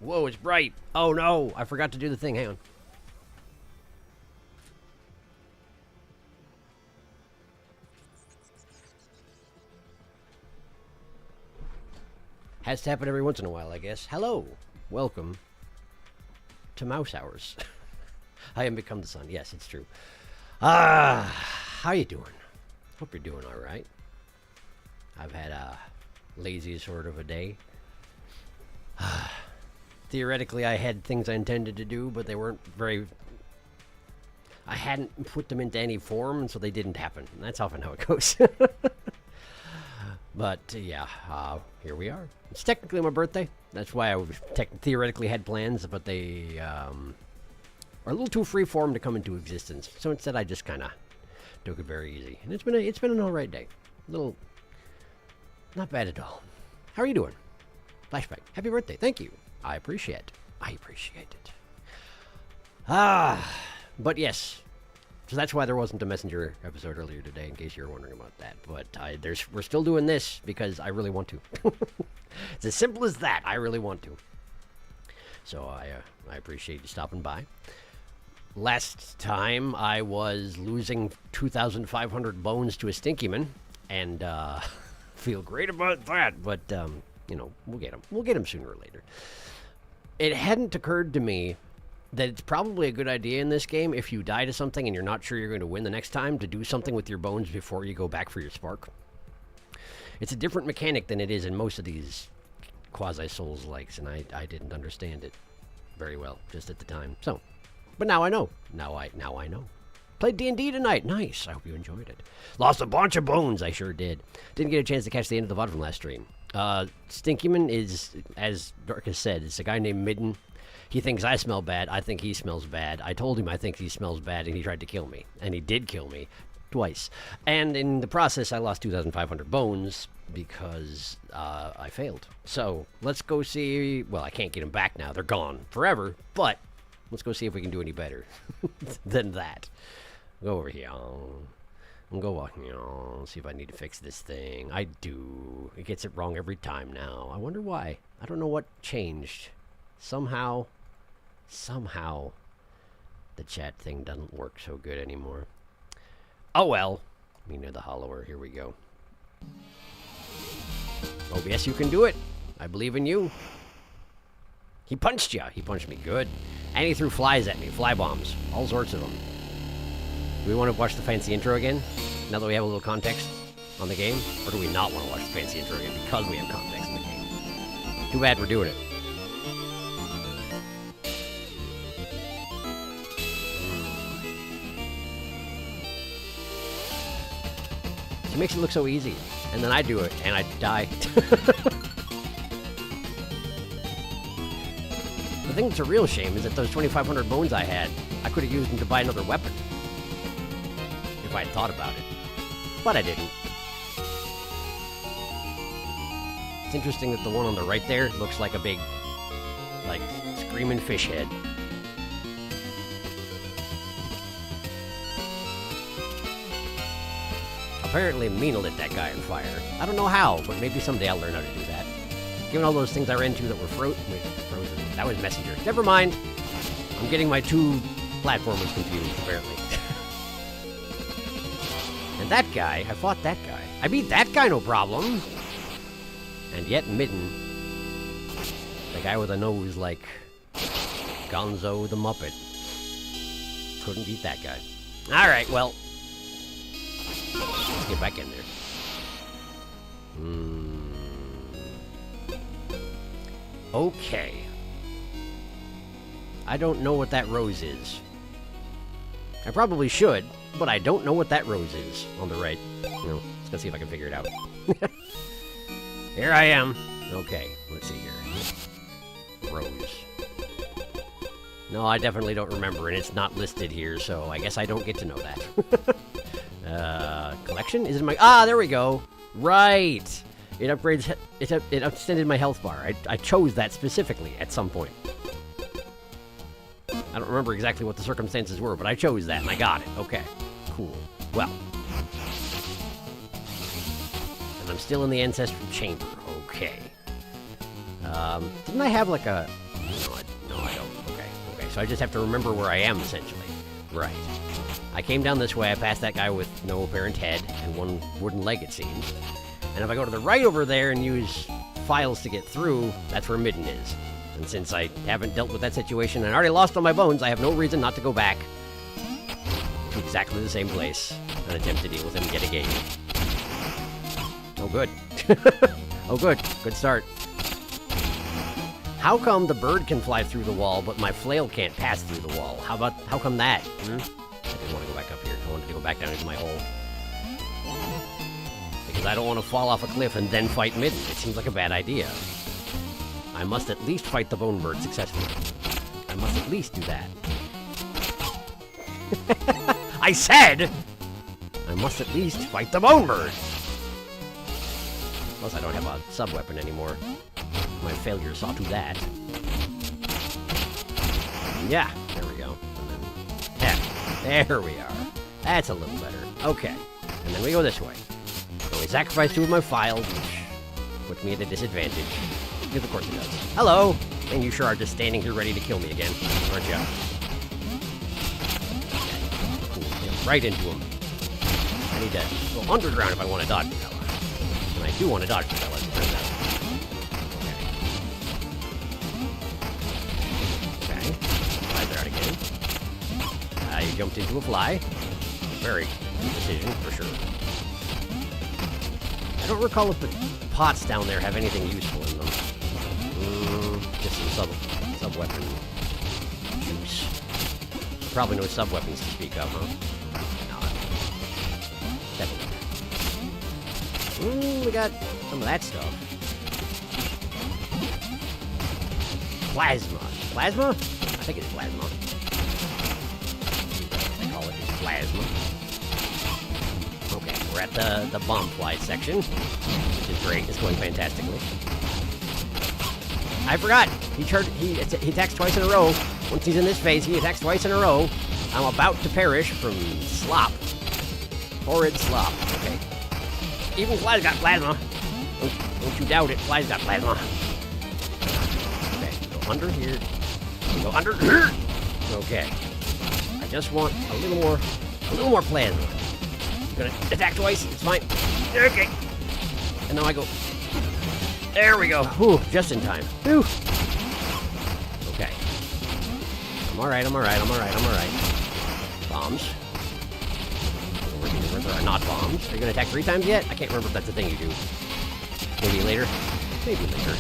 Whoa, it's bright. Oh no, I forgot to do the thing. Hang on. Has to happen every once in a while, I guess. Hello. Welcome to Mouse Hours. I am become the sun. Yes, it's true. How you doing? Hope you're doing all right. I've had a lazy sort of a day. Theoretically, I had things I intended to do, but they weren't very... I hadn't put them into any form, so they didn't happen. And that's often how it goes. But, yeah, here we are. It's technically my birthday. That's why I theoretically had plans, but they are a little too free-form to come into existence. So instead, I just kind of took it very easy. And it's been an all right day. A little... not bad at all. How are you doing? Flashback. Happy birthday. Thank you. I appreciate it. I appreciate it. But yes. So that's why there wasn't a Messenger episode earlier today, in case you were wondering about that. But we're still doing this because I really want to. It's as simple as that. I really want to. So I appreciate you stopping by. Last time I was losing 2,500 bones to a stinky man, and feel great about that. But you know, we'll get him. We'll get him sooner or later. It hadn't occurred to me that it's probably a good idea in this game, if you die to something and you're not sure you're going to win the next time, to do something with your bones before you go back for your spark. It's a different mechanic than it is in most of these quasi-Souls-likes, and I didn't understand it very well just at the time. So, but now I know. Now I know. Played D&D tonight. Nice. I hope you enjoyed it. Lost a bunch of bones. I sure did. Didn't get a chance to catch the end of the VOD from last stream. Stinkyman is, as Darkus said, it's a guy named Midden. He thinks I smell bad. I think he smells bad. I told him I think he smells bad, and he tried to kill me. And he did kill me twice. And in the process, I lost 2,500 bones because I failed. So let's go see... well, I can't get them back now. They're gone forever. But let's go see if we can do any better than that. Go over here. Go walking. See if I need to fix this thing. I do. It gets it wrong every time now. I wonder why. I don't know what changed. Somehow, the chat thing doesn't work so good anymore. Oh well. Mina the Hollower. Here we go. Oh, yes, you can do it. I believe in you. He punched you. He punched me good. And he threw flies at me. Fly bombs. All sorts of them. Do we want to watch the fancy intro again? Now that we have a little context on the game? Or do we not want to watch the fancy intro again because we have context in the game? Too bad we're doing it. It makes it look so easy. And then I do it, and I die. The thing that's a real shame is that those 2,500 bones I had, I could have used them to buy another weapon. If I had thought about it. But I didn't. It's interesting that the one on the right there looks like a big, like, screaming fish head. Apparently, Mina lit that guy on fire. I don't know how, but maybe someday I'll learn how to do that. Given all those things I ran into that were frozen. That was Messenger. Never mind. I'm getting my two platformers confused, apparently. And that guy, I fought that guy. I beat that guy, no problem. And yet Midden, the guy with a nose like Gonzo the Muppet, couldn't beat that guy. Alright, well, let's get back in there. Okay. I don't know what that rose is. I probably should, but I don't know what that rose is on the right. No, let's go see if I can figure it out. Here I am. Okay, let's see here. Rose. No, I definitely don't remember, and it's not listed here, so I guess I don't get to know that. Collection? Is it my... ah, there we go. Right. It upgrades... It extended my health bar. I chose that specifically at some point. I don't remember exactly what the circumstances were, but I chose that, and I got it. Okay. Cool. Well. And I'm still in the Ancestral Chamber. Okay. Didn't I have, like, a No, I don't. Okay, so I just have to remember where I am, essentially. Right. I came down this way, I passed that guy with no apparent head, and one wooden leg, it seems. And if I go to the right over there and use files to get through, that's where Midden is. And since I haven't dealt with that situation and I already lost all my bones, I have no reason not to go back to exactly the same place and attempt to deal with him yet again. Oh, good. Oh, good. Good start. How come the bird can fly through the wall, but my flail can't pass through the wall? How come that? I didn't want to go back up here. I wanted to go back down into my hole. Because I don't want to fall off a cliff and then fight Midden. It seems like a bad idea. I must at least fight the bone bird successfully. I must at least do that. I said! I must at least fight the bone bird! Plus, I don't have a sub-weapon anymore. My failure saw to that. Yeah, there we go. Yeah, there we are. That's a little better. Okay, and then we go this way. So we sacrifice 2 of my files, which puts me at a disadvantage. Because of course it does. Hello! And you sure are just standing here ready to kill me again, aren't you? Cool. Right into him. I need to go underground if I want to dodge the fella. And I do want to dodge the fella, as it turns out. Okay. Fly there out again. I jumped into a fly. Very good decision, for sure. I don't recall if the pots down there have anything useful in them. Just some sub-weapon juice. Probably no sub-weapons to speak of, huh? Definitely. We got some of that stuff. Plasma. Plasma? I think it's plasma. They call it plasma. Okay, we're at the bomb fly section, which is great. It's going fantastically. I forgot. He attacks twice in a row. Once he's in this phase, he attacks twice in a row. I'm about to perish from slop. Horrid slop. Okay. Even flies got plasma. Don't you doubt it. Flies got plasma. Okay. Go under here. Go under here. Okay. I just want a little more plasma. I'm gonna attack twice. It's fine. Okay. And now I go. There we go. Whew, just in time. Whew. Okay. I'm alright. Bombs. Where there are not bombs. Are you gonna attack 3 times yet? I can't remember if that's a thing you do. Maybe later. Maybe later.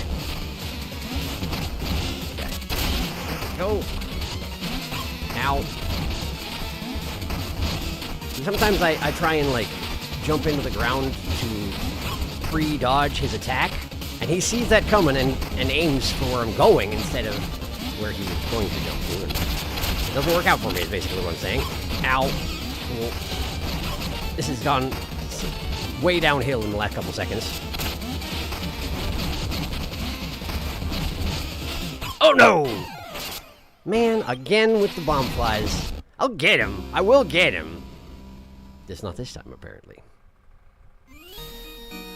Okay. Go. Ow. And sometimes I try and, like, jump into the ground to pre-dodge his attack. And he sees that coming and aims for where I'm going instead of where he was going to jump to. And it doesn't work out for me, is basically what I'm saying. Ow. This has gone way downhill in the last couple seconds. Oh no! Man, again with the bomb flies. I'll get him. I will get him. Just not this time, apparently.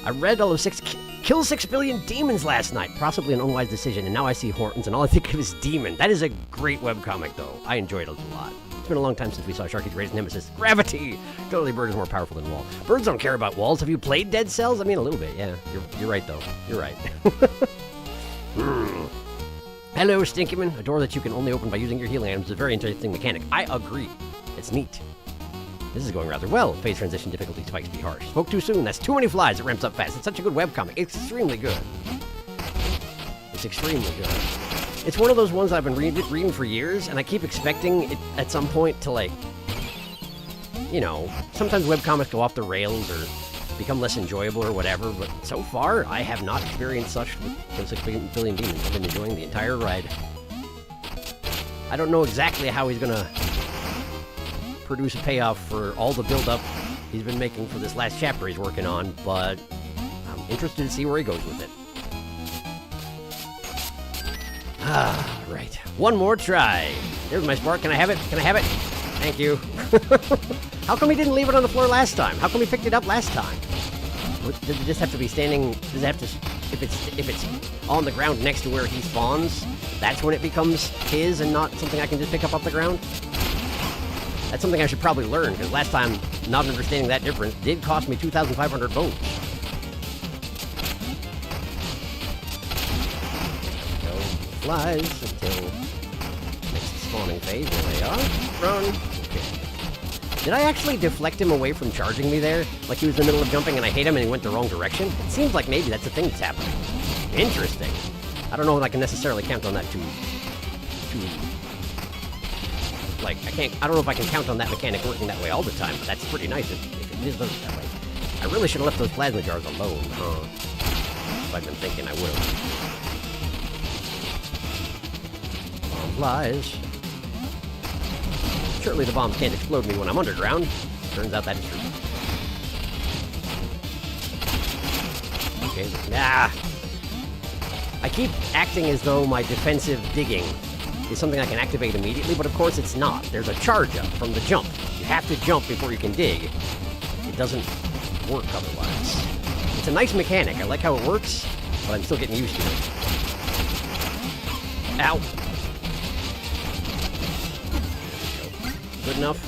I read all of kill 6 billion demons last night. Possibly an unwise decision, and now I see Hortons, and all I think of is demon. That is a great webcomic, though. I enjoyed it a lot. It's been a long time since we saw Sharky's greatest nemesis, gravity. Totally, bird is more powerful than wall. Birds don't care about walls. Have you played Dead Cells? I mean, a little bit, yeah. You're right, though. You're right. Hello, Stinkyman. A door that you can only open by using your healing items is a very interesting mechanic. I agree. It's neat. This is going rather well. Phase transition difficulty spikes be harsh. Spoke too soon. That's too many flies. It ramps up fast. It's such a good webcomic. It's extremely good. It's extremely good. It's one of those ones I've been reading for years, and I keep expecting it at some point to, like, you know, sometimes webcomics go off the rails or become less enjoyable or whatever, but so far, I have not experienced such with Kill 6 Billion Demons. I've been enjoying the entire ride. I don't know exactly how he's gonna produce a payoff for all the build-up he's been making for this last chapter he's working on, but I'm interested to see where he goes with it. Ah, right. One more try. There's my spark. Can I have it? Can I have it? Thank you. How come he didn't leave it on the floor last time? How come he picked it up last time? Does it just have to be standing? Does it have to? If it's on the ground next to where he spawns, that's when it becomes his and not something I can just pick up off the ground. That's something I should probably learn, because last time, not understanding that difference did cost me 2,500 bones. Go flies until next spawning phase. There they are. Run. Okay. Did I actually deflect him away from charging me there? Like he was in the middle of jumping and I hit him and he went the wrong direction? It seems like maybe that's the thing that's happening. Interesting. I don't know if I can necessarily count on that to like, I don't know if I can count on that mechanic working that way all the time, but that's pretty nice if it is that way. I really should have left those plasma jars alone, huh? If I'd been thinking, I would have. Bomb flies. Surely the bombs can't explode me when I'm underground. Turns out that is true. Okay, nah. I keep acting as though my defensive digging is something I can activate immediately, but of course it's not. There's a charge up from the jump. You have to jump before you can dig. It doesn't work otherwise. It's a nice mechanic. I like how it works, but I'm still getting used to it. Ow. Good enough.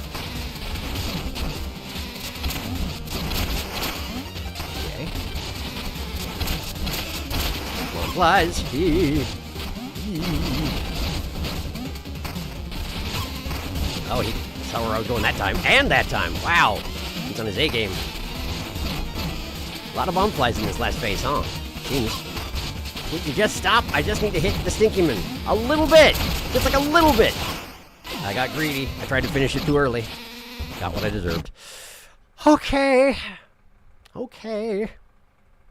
Okay. Come on, flies. Oh, he saw where I was going that time. And that time. Wow. He's on his A game. A lot of bomb flies in this last phase, huh? Seems. Would you just stop? I just need to hit the stinky man. A little bit. Just like a little bit. I got greedy. I tried to finish it too early. Got what I deserved. Okay. Okay.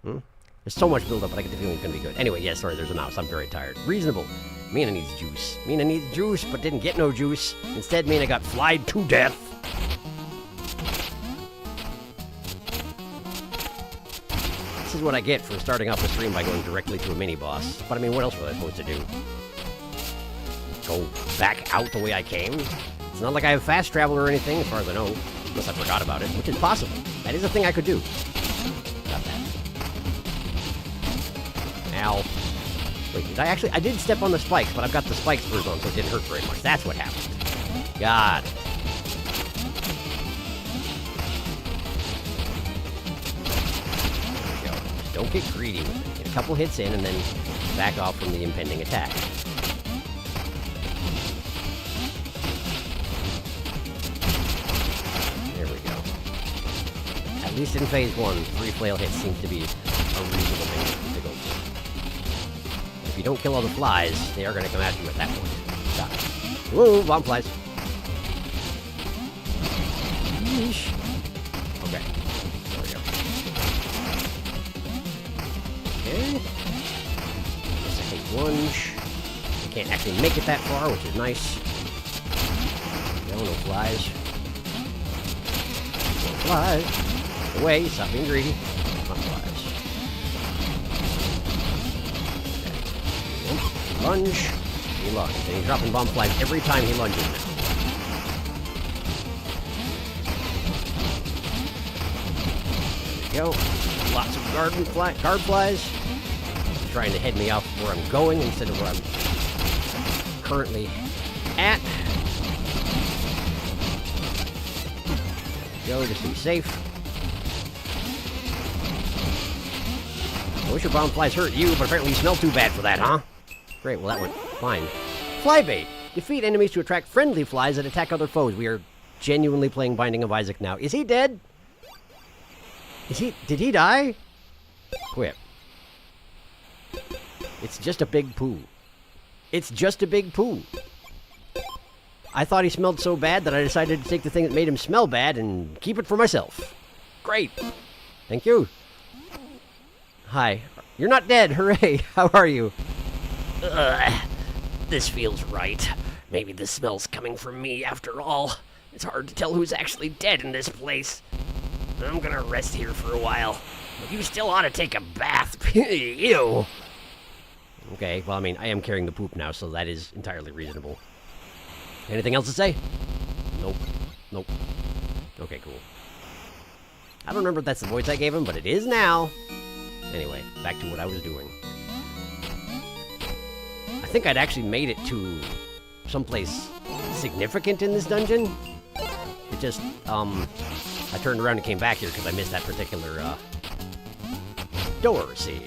There's so much buildup, but I get the feeling it's going to be good. Anyway, yeah, sorry, there's a mouse. I'm very tired. Reasonable. Mina needs juice. Mina needs juice, but didn't get no juice. Instead, Mina got flied to death. This is what I get for starting off the stream by going directly to a mini-boss. But I mean, what else was I supposed to do? Go back out the way I came? It's not like I have fast travel or anything, as far as I know. Unless I forgot about it, which is possible. That is a thing I could do. Got that. Ow. Wait, did I actually... I did step on the spikes, but I've got the spike spurs on, so it didn't hurt very much. That's what happened. Got it. There we go. Just don't get greedy with it. Get a couple hits in, and then back off from the impending attack. There we go. At least in phase 1, 3 flail hits seems to be a reasonable thing to go for. If you don't kill all the flies, they are going to come at you at that point. Got it. Whoa, bomb flies. Yeesh. Okay. There we go. Okay. Just a hate lunge. You can't actually make it that far, which is nice. No flies. No flies. Get away, stop being greedy. Not flies. Lunge, he lunges. And he's dropping bomb flies every time he lunges now. There we go. Lots of guard flies. He's trying to head me off where I'm going instead of where I'm currently at. There we go, just to be safe. I wish your bomb flies hurt you, but apparently you smell too bad for that, huh? Great, well that went fine. Flybait! Defeat enemies to attract friendly flies that attack other foes. We are genuinely playing Binding of Isaac now. Is he dead? Did he die? Quit. It's just a big poo. It's just a big poo. I thought he smelled so bad that I decided to take the thing that made him smell bad and keep it for myself. Great. Thank you. Hi. You're not dead. Hooray. How are you? This feels right. Maybe the smell's coming from me after all. It's hard to tell who's actually dead in this place. I'm gonna rest here for a while. But you still ought to take a bath. Ew. Okay, well, I mean, I am carrying the poop now, so that is entirely reasonable. Anything else to say? Nope. Nope. Okay, cool. I don't remember if that's the voice I gave him, but it is now. Anyway, back to what I was doing. I think I'd actually made it to someplace significant in this dungeon. It just, I turned around and came back here because I missed that particular, door, see.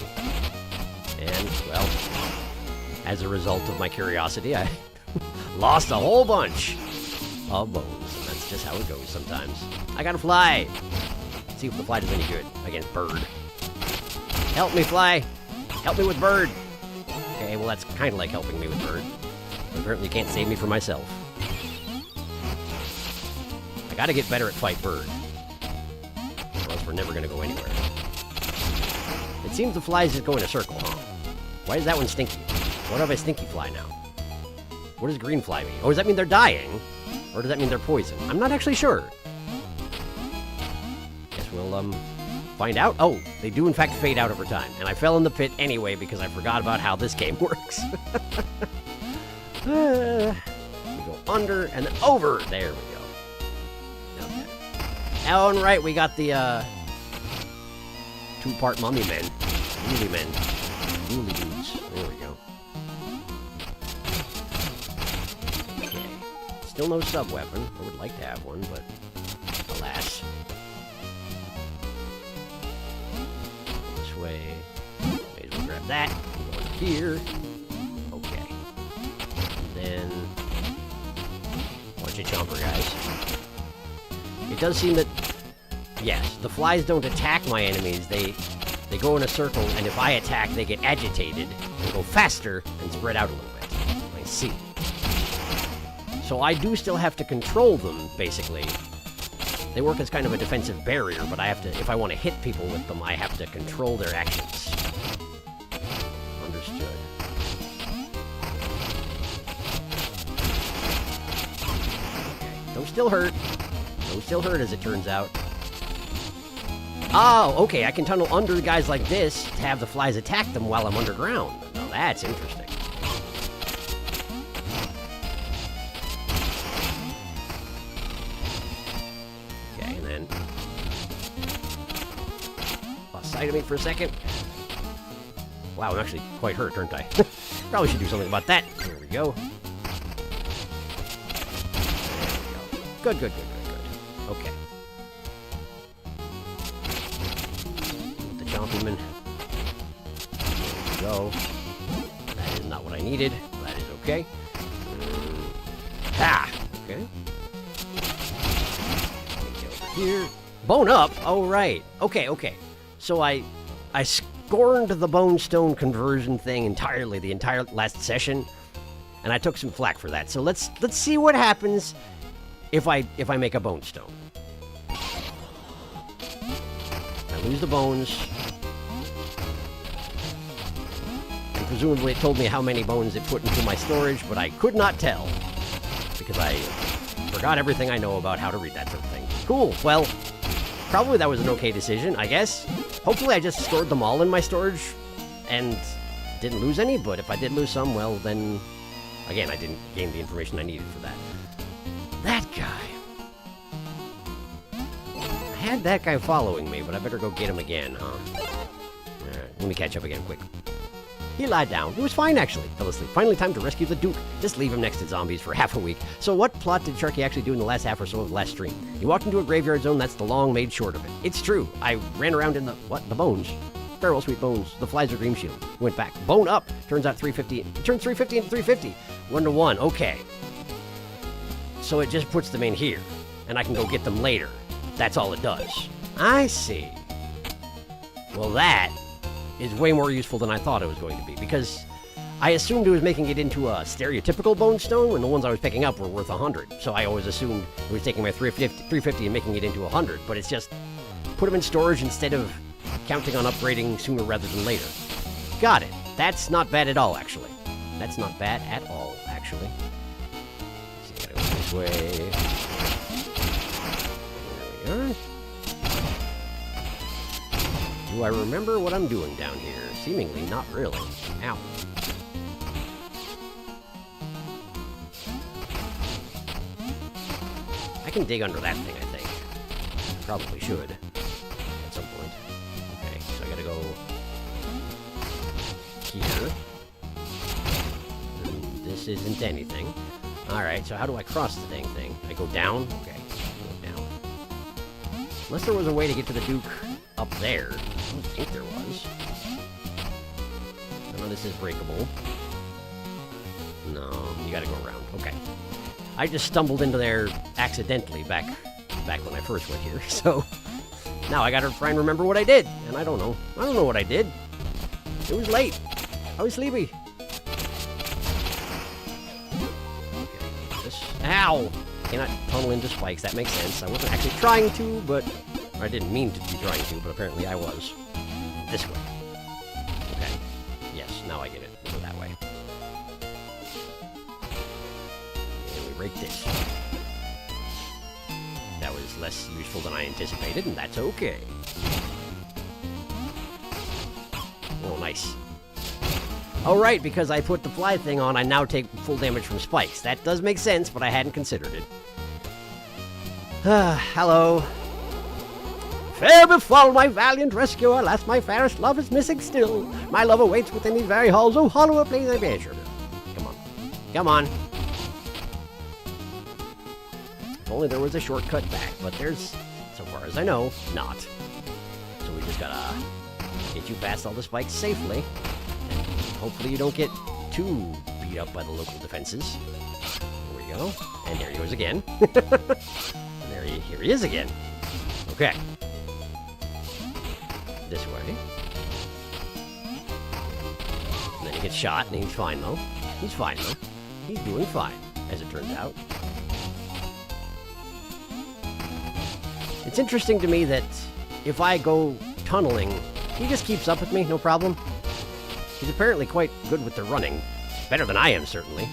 And, well, as a result of my curiosity, I lost a whole bunch of bones. And that's just how it goes sometimes. I gotta fly! See if the fly does any good against bird. Help me, fly! Help me with bird! Okay, well that's kind of like helping me with bird. But apparently you can't save me from myself. I gotta get better at fight bird. Or else we're never gonna go anywhere. It seems the flies just go in a circle, huh? Why is that one stinky? What if I stinky fly now? What does green fly mean? Oh, does that mean they're dying? Or does that mean they're poison? I'm not actually sure. Guess we'll, find out. Oh, they do in fact fade out over time. And I fell in the pit anyway because I forgot about how this game works. We go under and then over. There we go. Okay. All right, we got the, two-part mummy men. Mooly men. Mooly dudes. There we go. Okay. Still no sub-weapon. I would like to have one, but alas. This way. May as well grab that. Go over here. Okay. And then bunch of chomper guys. It does seem that, yes, the flies don't attack my enemies. They go in a circle, and if I attack, they get agitated and go faster and spread out a little bit. I see. So I do still have to control them, basically. They work as kind of a defensive barrier, but I have to, if I want to hit people with them, I have to control their actions. Understood. Okay. Those still hurt. Those still hurt, as it turns out. Oh, okay, I can tunnel under guys like this to have the flies attack them while I'm underground. Now that's interesting. Okay, and then lost sight of me for a second. Wow, I'm actually quite hurt, aren't I? Probably should do something about that. There we go. Good, good, good, good, good. Okay. Chompyman. There we go. That is not what I needed. That is okay. Ha! Okay. Over here. Bone up? Oh, right. Okay, okay. So I scorned the bone stone conversion thing entirely, the entire last session, and I took some flack for that. So let's see what happens if I make a bone stone. I lose the bones. And presumably it told me how many bones it put into my storage, but I could not tell. Because I forgot everything I know about how to read that sort of thing. Cool. Well, probably that was an okay decision, I guess. Hopefully I just stored them all in my storage and didn't lose any, but if I did lose some, well then, again, I didn't gain the information I needed for that. That guy. I had that guy following me, but I better go get him again, huh? Alright, let me catch up again quick. He lied down. He was fine, actually. Fell asleep. Finally time to rescue the Duke. Just leave him next to zombies for half a week. So what plot did Sharky actually do in the last half or so of the last stream? He walked into a graveyard zone. That's the long made short of it. It's true. I ran around in the... what? The bones. Farewell, sweet bones. The flies are Dream Shield. Went back. Bone up. Turns out 350. It turns 350 into 350. 1 to 1. Okay. So it just puts them in here. And I can go get them later. That's all it does. I see. Well, that is way more useful than I thought it was going to be, because I assumed it was making it into a stereotypical bone stone when the ones I was picking up were worth 100. So I always assumed it was taking my 350 and making it into 100, but it's just put them in storage instead of counting on upgrading sooner rather than later. Got it. That's not bad at all, actually. That's not bad at all, actually. So gotta go this way. There we are. Do I remember what I'm doing down here? Seemingly not really. Ow. I can dig under that thing, I think. Probably should. At some point. Okay, so I gotta go here. this isn't anything. Alright, so how do I cross the dang thing? I go down? Okay, go down. Unless there was a way to get to the Duke up there. I don't think there was. None of this is breakable. No, you gotta go around. Okay. I just stumbled into there accidentally back when I first went here, so now I gotta try and remember what I did, and I don't know. I don't know what I did. It was late. I was sleepy. Okay, this. Ow! Cannot tunnel into spikes. That makes sense. I wasn't actually trying to, but I didn't mean to be trying to, but apparently I was. This way. Okay. Yes, now I get it. Go that way. And we break this. That was less useful than I anticipated, and that's okay. Oh, nice. Oh, right, because I put the fly thing on, I now take full damage from spikes. That does make sense, but I hadn't considered it. Hello. Fair befall my valiant rescuer, alas my fairest love is missing still. My love awaits within these very halls, oh hollow a place I bear. Sure. Come on. Come on. If only there was a shortcut back, but there's, so far as I know, not. So we just gotta get you past all the spikes safely. And hopefully you don't get too beat up by the local defenses. There we go. And there he goes again. Here he is again. Okay. This way. And then he gets shot, and he's fine, though. He's fine, though. He's doing fine, as it turns out. It's interesting to me that if I go tunneling, he just keeps up with me, no problem. He's apparently quite good with the running. Better than I am, certainly.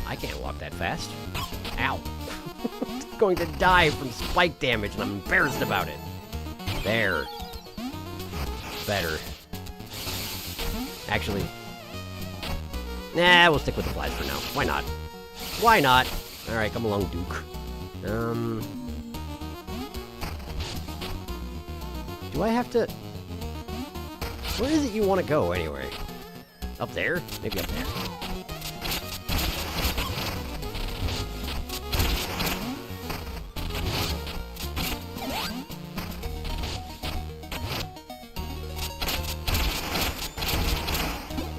I can't walk that fast. Ow. I'm going to die from spike damage, and I'm embarrassed about it. There. Better. Actually. Nah, we'll stick with the flies for now. Why not? Why not? Alright, come along, Duke. Do I have to... Where is it you want to go, anyway? Up there? Maybe up there.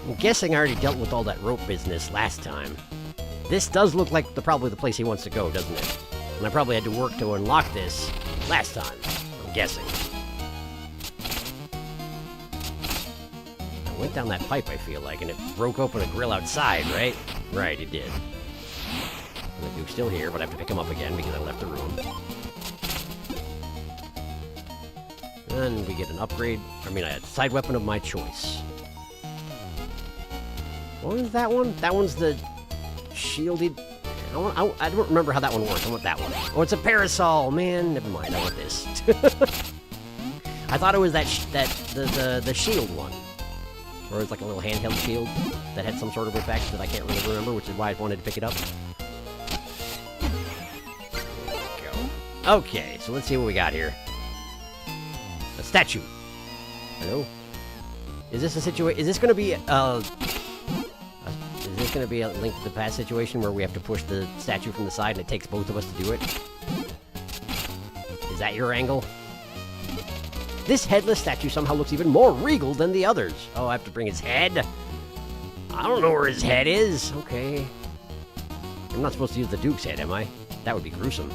I'm guessing I already dealt with all that rope business last time. This does look like probably the place he wants to go, doesn't it? And I probably had to work to unlock this last time, I'm guessing. I went down that pipe, I feel like, and it broke open a grill outside, right? Right, it did. And the Duke's still here, but I have to pick him up again because I left the room. And we get an upgrade, a side weapon of my choice. What was that one? That one's the shielded... I don't remember how that one works. I want that one. Oh, it's a parasol. Man, never mind. I want this. I thought it was the shield one. Or it's like a little handheld shield that had some sort of effect that I can't really remember, which is why I wanted to pick it up. There we go. Okay, so let's see what we got here. A statue. Hello? Is this a situation? Is this going to be Is this going to be a Link to the Past situation where we have to push the statue from the side and it takes both of us to do it? Is that your angle? This headless statue somehow looks even more regal than the others. Oh, I have to bring his head? I don't know where his head is. Okay. I'm not supposed to use the Duke's head, am I? That would be gruesome.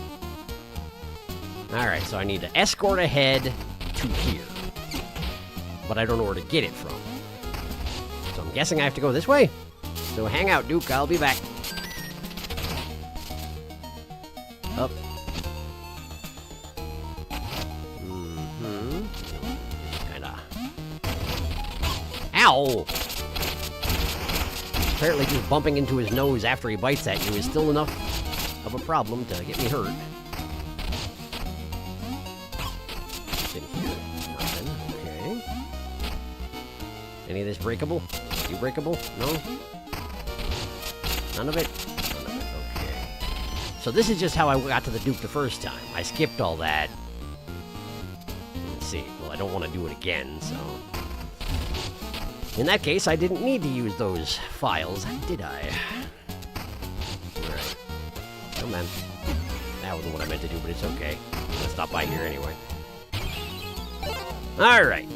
Alright, so I need to escort a head to here. But I don't know where to get it from. So I'm guessing I have to go this way? So hang out, Duke. I'll be back. Up. Just kinda... Ow! Apparently just bumping into his nose after he bites at you is still enough of a problem to get me hurt. What's in here? Nothing. Okay. Any of this breakable? You breakable? No? None of it? None of it, okay. So this is just how I got to the Duke the first time. I skipped all that. Let's see. Well, I don't want to do it again, so... In that case, I didn't need to use those files, did I? Alright. Oh man. That wasn't what I meant to do, but it's okay. I'm gonna stop by here anyway. Alright.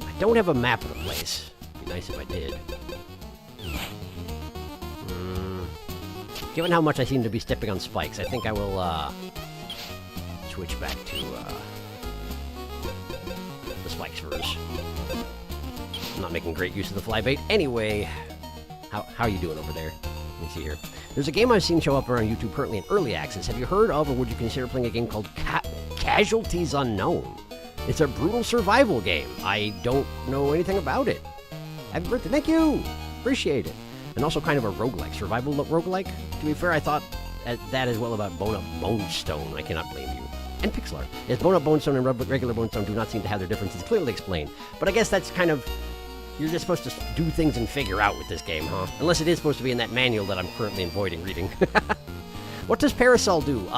I don't have a map of the place. It'd be nice if I did. Given how much I seem to be stepping on spikes, I think I will, switch back to, the spikes first. I'm not making great use of the flybait. Anyway, how are you doing over there? Let me see here. There's a game I've seen show up around YouTube currently in early access. Have you heard of, or would you consider playing a game called Casualties Unknown? It's a brutal survival game. I don't know anything about it. Happy birthday. Thank you. Appreciate it. And also kind of a roguelike, survival roguelike. To be fair, I thought that as well about Bone Up Bone Stone. I cannot blame you. And pixel art. Yes, Bone Up Bone Stone and regular Bone Stone do not seem to have their differences clearly explained. But I guess that's kind of... You're just supposed to do things and figure out with this game, huh? Unless it is supposed to be in that manual that I'm currently avoiding reading. What does Parasol do?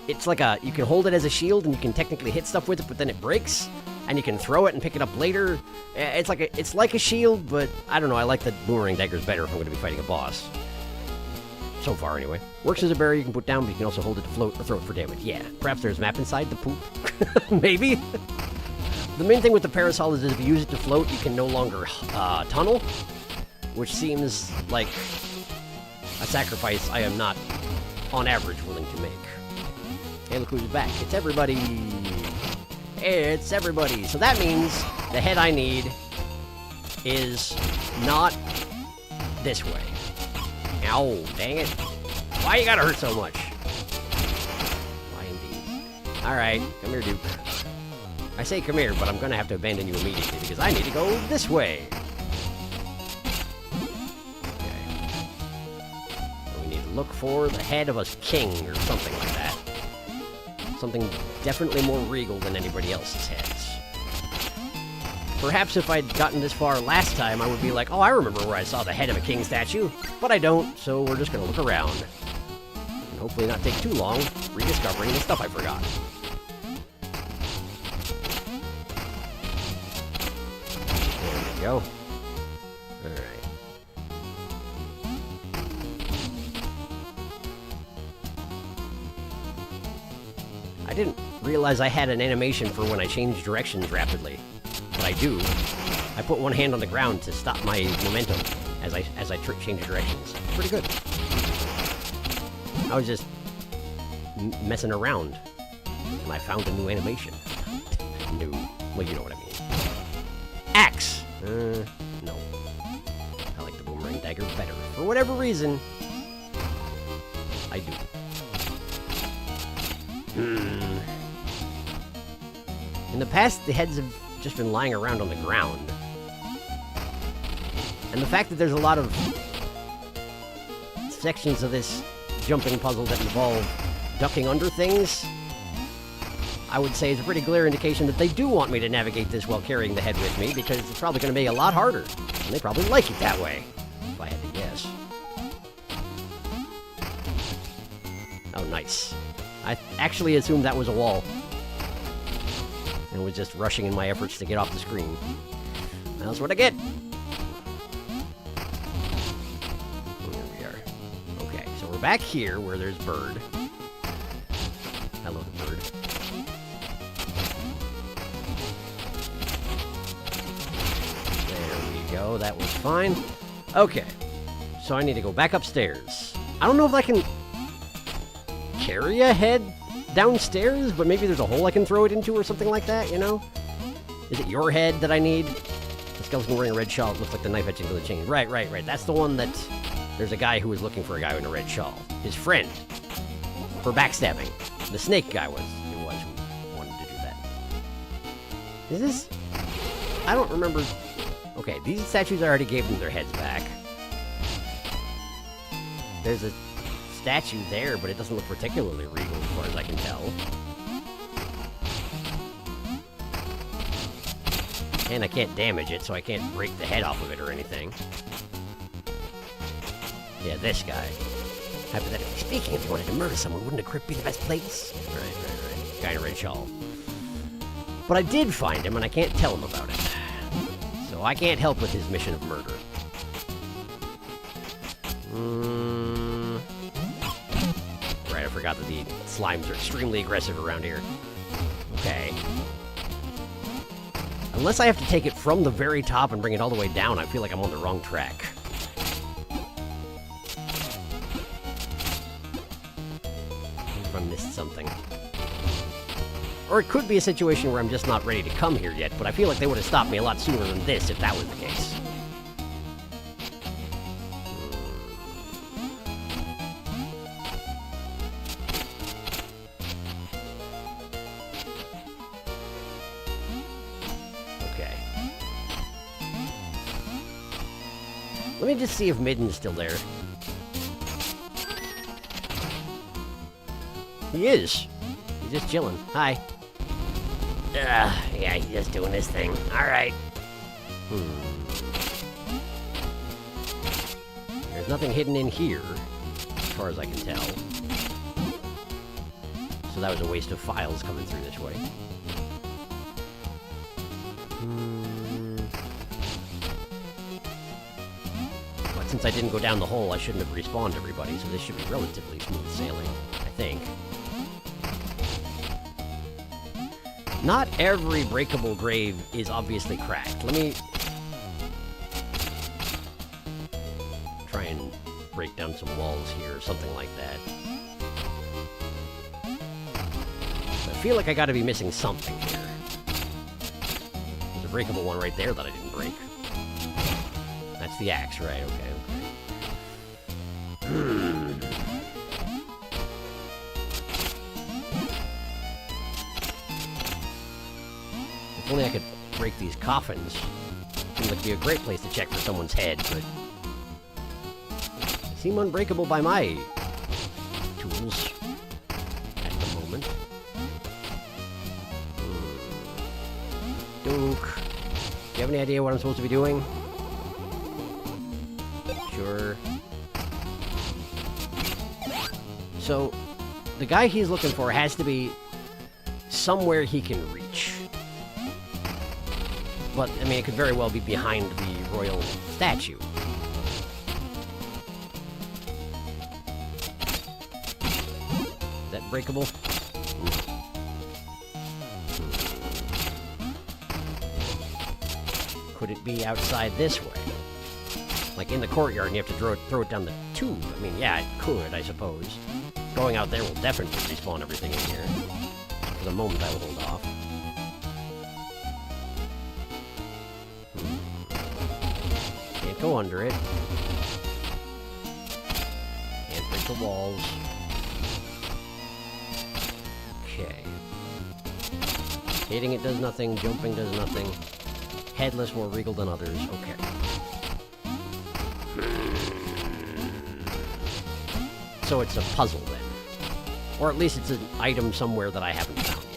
It's like a... You can hold it as a shield and you can technically hit stuff with it, but then it breaks. And you can throw it and pick it up later. It's like a shield, but I don't know. I like the boomerang daggers better if I'm going to be fighting a boss. So far, anyway. Works as a barrier you can put down, but you can also hold it to float or throw it for damage. Yeah, perhaps there's a map inside the poop. Maybe. The main thing with the Parasol is that if you use it to float, you can no longer tunnel, which seems like a sacrifice I am not, on average, willing to make. Hey, look who's back. It's everybody. It's everybody. So that means the head I need is not this way. Ow, dang it. Why you gotta hurt so much? Why indeed. Alright, come here, Duke. I say come here, but I'm gonna have to abandon you immediately because I need to go this way. Okay. So we need to look for the head of a king or something like that. Something definitely more regal than anybody else's heads. Perhaps if I'd gotten this far last time, I would be like, oh, I remember where I saw the head of a king statue. But I don't, so we're just gonna look around. And hopefully not take too long rediscovering the stuff I forgot. There we go. Alright. I didn't realize I had an animation for when I change directions rapidly. But I do. I put one hand on the ground to stop my momentum as I change directions. Pretty good. I was just messing around, and I found a new animation. New. Well, you know what I mean. Axe! No. I like the boomerang dagger better. For whatever reason, I do. In the past, the heads have just been lying around on the ground. And the fact that there's a lot of sections of this jumping puzzle that involve ducking under things, I would say is a pretty clear indication that they do want me to navigate this while carrying the head with me, because it's probably going to be a lot harder. And they probably like it that way, if I had to guess. Oh, nice. I actually assumed that was a wall. And was just rushing in my efforts to get off the screen. That's what I get. There we are. Okay, so we're back here where there's Bird. Hello, Bird. There we go, that was fine. Okay, so I need to go back upstairs. I don't know if I can carry a head downstairs, but maybe there's a hole I can throw it into or something like that, you know? Is it your head that I need? The skeleton wearing a red shawl. It looks like the knife etching to the chain. Right. That's the one that... There's a guy who was looking for a guy in a red shawl. His friend. For backstabbing. The snake guy was who wanted to do that. Is this... I don't remember... Okay, these statues I already gave them their heads back. There's a statue there, but it doesn't look particularly regal as far as I can tell. And I can't damage it, so I can't break the head off of it or anything. Yeah, this guy. Hypothetically speaking, if you wanted to murder someone, wouldn't a crypt be the best place? Right. Guy in a red shawl. But I did find him, and I can't tell him about it. So So I can't help with his mission of murder. Right, I forgot that the slimes are extremely aggressive around here. Okay. Unless I have to take it from the very top and bring it all the way down, I feel like I'm on the wrong track. If I missed something. Or it could be a situation where I'm just not ready to come here yet, but I feel like they would have stopped me a lot sooner than this if that was the case. Okay. Let me just see if Midden's still there. He is. He's just chilling. Hi. Yeah, he's just doing his thing. Alright. There's nothing hidden in here, as far as I can tell. So that was a waste of files coming through this way. But since I didn't go down the hole, I shouldn't have respawned everybody, so this should be relatively smooth sailing, I think. Not every breakable grave is obviously cracked. Let me try and break down some walls here, or something like that. I feel like I gotta be missing something here. There's a breakable one right there that I didn't break. That's the axe, right? Okay. If only I could break these coffins. Seems like it'd be a great place to check for someone's head, but they seem unbreakable by my tools at the moment. Duke, do you have any idea what I'm supposed to be doing? Sure. So, the guy he's looking for has to be somewhere he can reach. But, I mean, it could very well be behind the royal statue. Is that breakable? Could it be outside this way? Like in the courtyard and you have to throw it down the tube? I mean, yeah, it could, I suppose. Going out there will definitely respawn everything in here. For the moment, I will hold off. Can't go under it. Can't break the walls. Okay. Hitting it does nothing, jumping does nothing. Headless more regal than others. Okay. So it's a puzzle then. Or at least it's an item somewhere that I haven't found yet.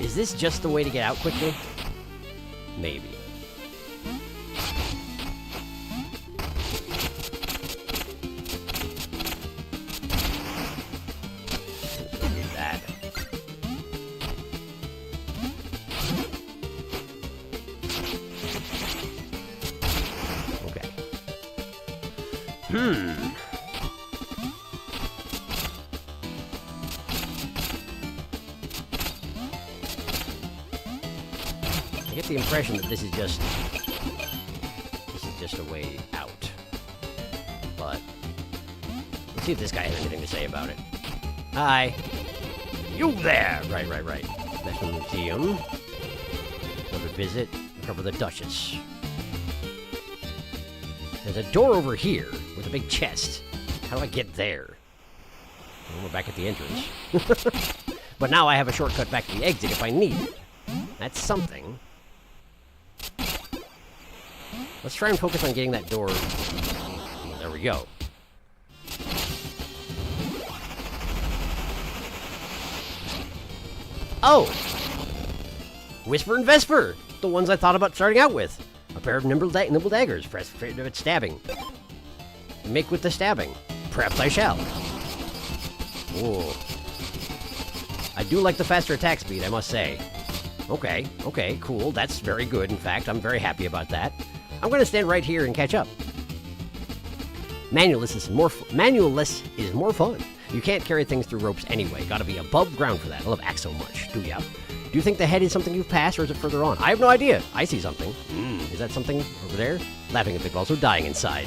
Is this just the way to get out quickly? Maybe. I get the impression that this is just a way out. But let's see if this guy has anything to say about it. Hi. You there! Right. National Museum. Another visit. Recover the Duchess. There's a door over here with a big chest. How do I get there? Well, we're back at the entrance. But now I have a shortcut back to the exit if I need it. That's something. Let's try and focus on getting that door. There we go. Oh! Whisper and Vesper! The ones I thought about starting out with. A pair of nimble daggers for stabbing. make with the stabbing. Perhaps I shall. Ooh. I do like the faster attack speed, I must say. Okay, okay, cool. That's very good, in fact. I'm very happy about that. I'm going to stand right here and catch up. Manualless is more fun. You can't carry things through ropes anyway. Gotta be above ground for that. I love axe so much. Do ya? Do you think the head is something you've passed, or is it further on? I have no idea. I see something. Is that something over there? Laughing a bit, but also dying inside.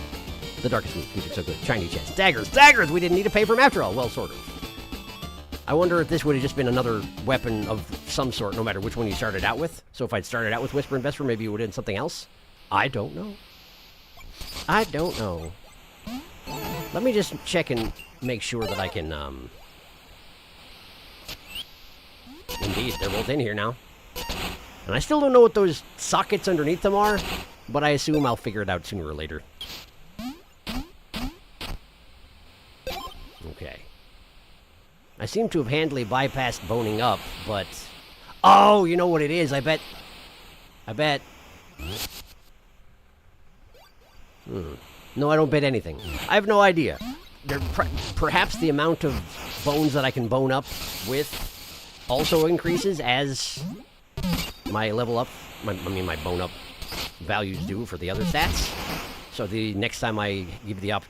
The darkest music so good. Shiny chest. Daggers! Daggers! We didn't need to pay for them after all. Well, sort of. I wonder if this would have just been another weapon of some sort, no matter which one you started out with. So if I'd started out with Whisper and Vesper, maybe it would have been something else? I don't know. I don't know. Let me just check and make sure that I can, Indeed, they're both in here now. And I still don't know what those sockets underneath them are, but I assume I'll figure it out sooner or later. Okay. I seem to have handily bypassed boning up, but... Oh, you know what it is, I bet... No, I don't bet anything. I have no idea. Perhaps the amount of bones that I can bone up with also increases as my level up, my bone up values do for the other stats. So the next time I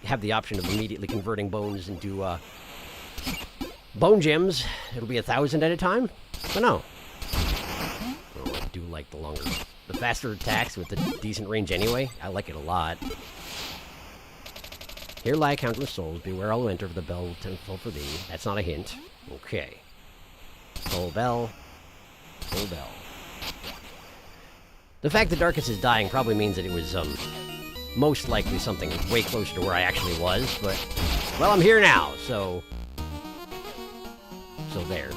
have the option of immediately converting bones into bone gems, it'll be 1,000 at a time. But no. Oh, I do like the faster attacks with the decent range anyway. I like it a lot. Here lie countless souls. Beware all who enter, for the bell will tenfold for thee. That's not a hint. Okay. Full bell. Full bell. The fact that Darkus is dying probably means that it was, most likely something way closer to where I actually was, but... Well, I'm here now, so... So there.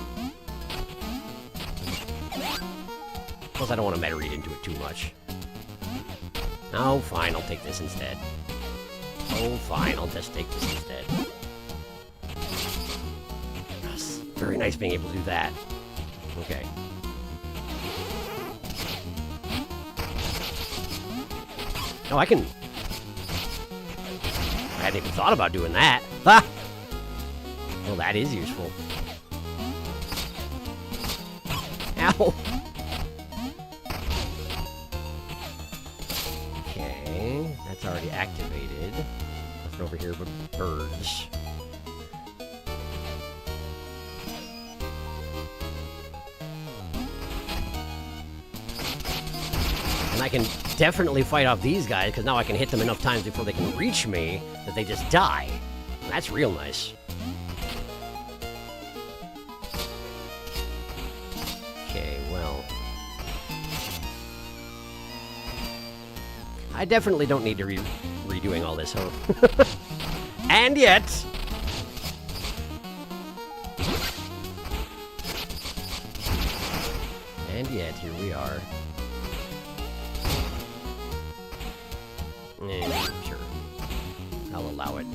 Plus, I don't want to meta-read into it too much. Oh, fine, I'll take this instead. Oh, fine, I'll just take this instead. Yes, very nice being able to do that. Okay. Oh, I can... I hadn't even thought about doing that. Ah! Well, that is useful. Ow! Okay, that's already activated. Nothing over here but birds. And I can definitely fight off these guys, because now I can hit them enough times before they can reach me that they just die. That's real nice. Okay, well... I definitely don't need to redoing all this, huh? And yet... And yet, here we are. Sure. I'll allow it.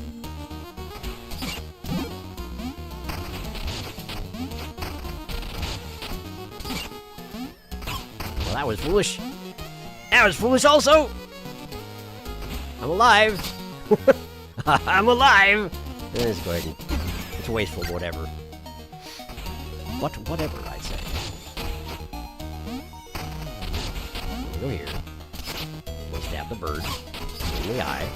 Well, that was foolish. That was foolish also! I'm alive! I'm alive! Let's go ahead and... It's wasteful, whatever. Whatever, I say. Go here. We'll stab the bird in the eye.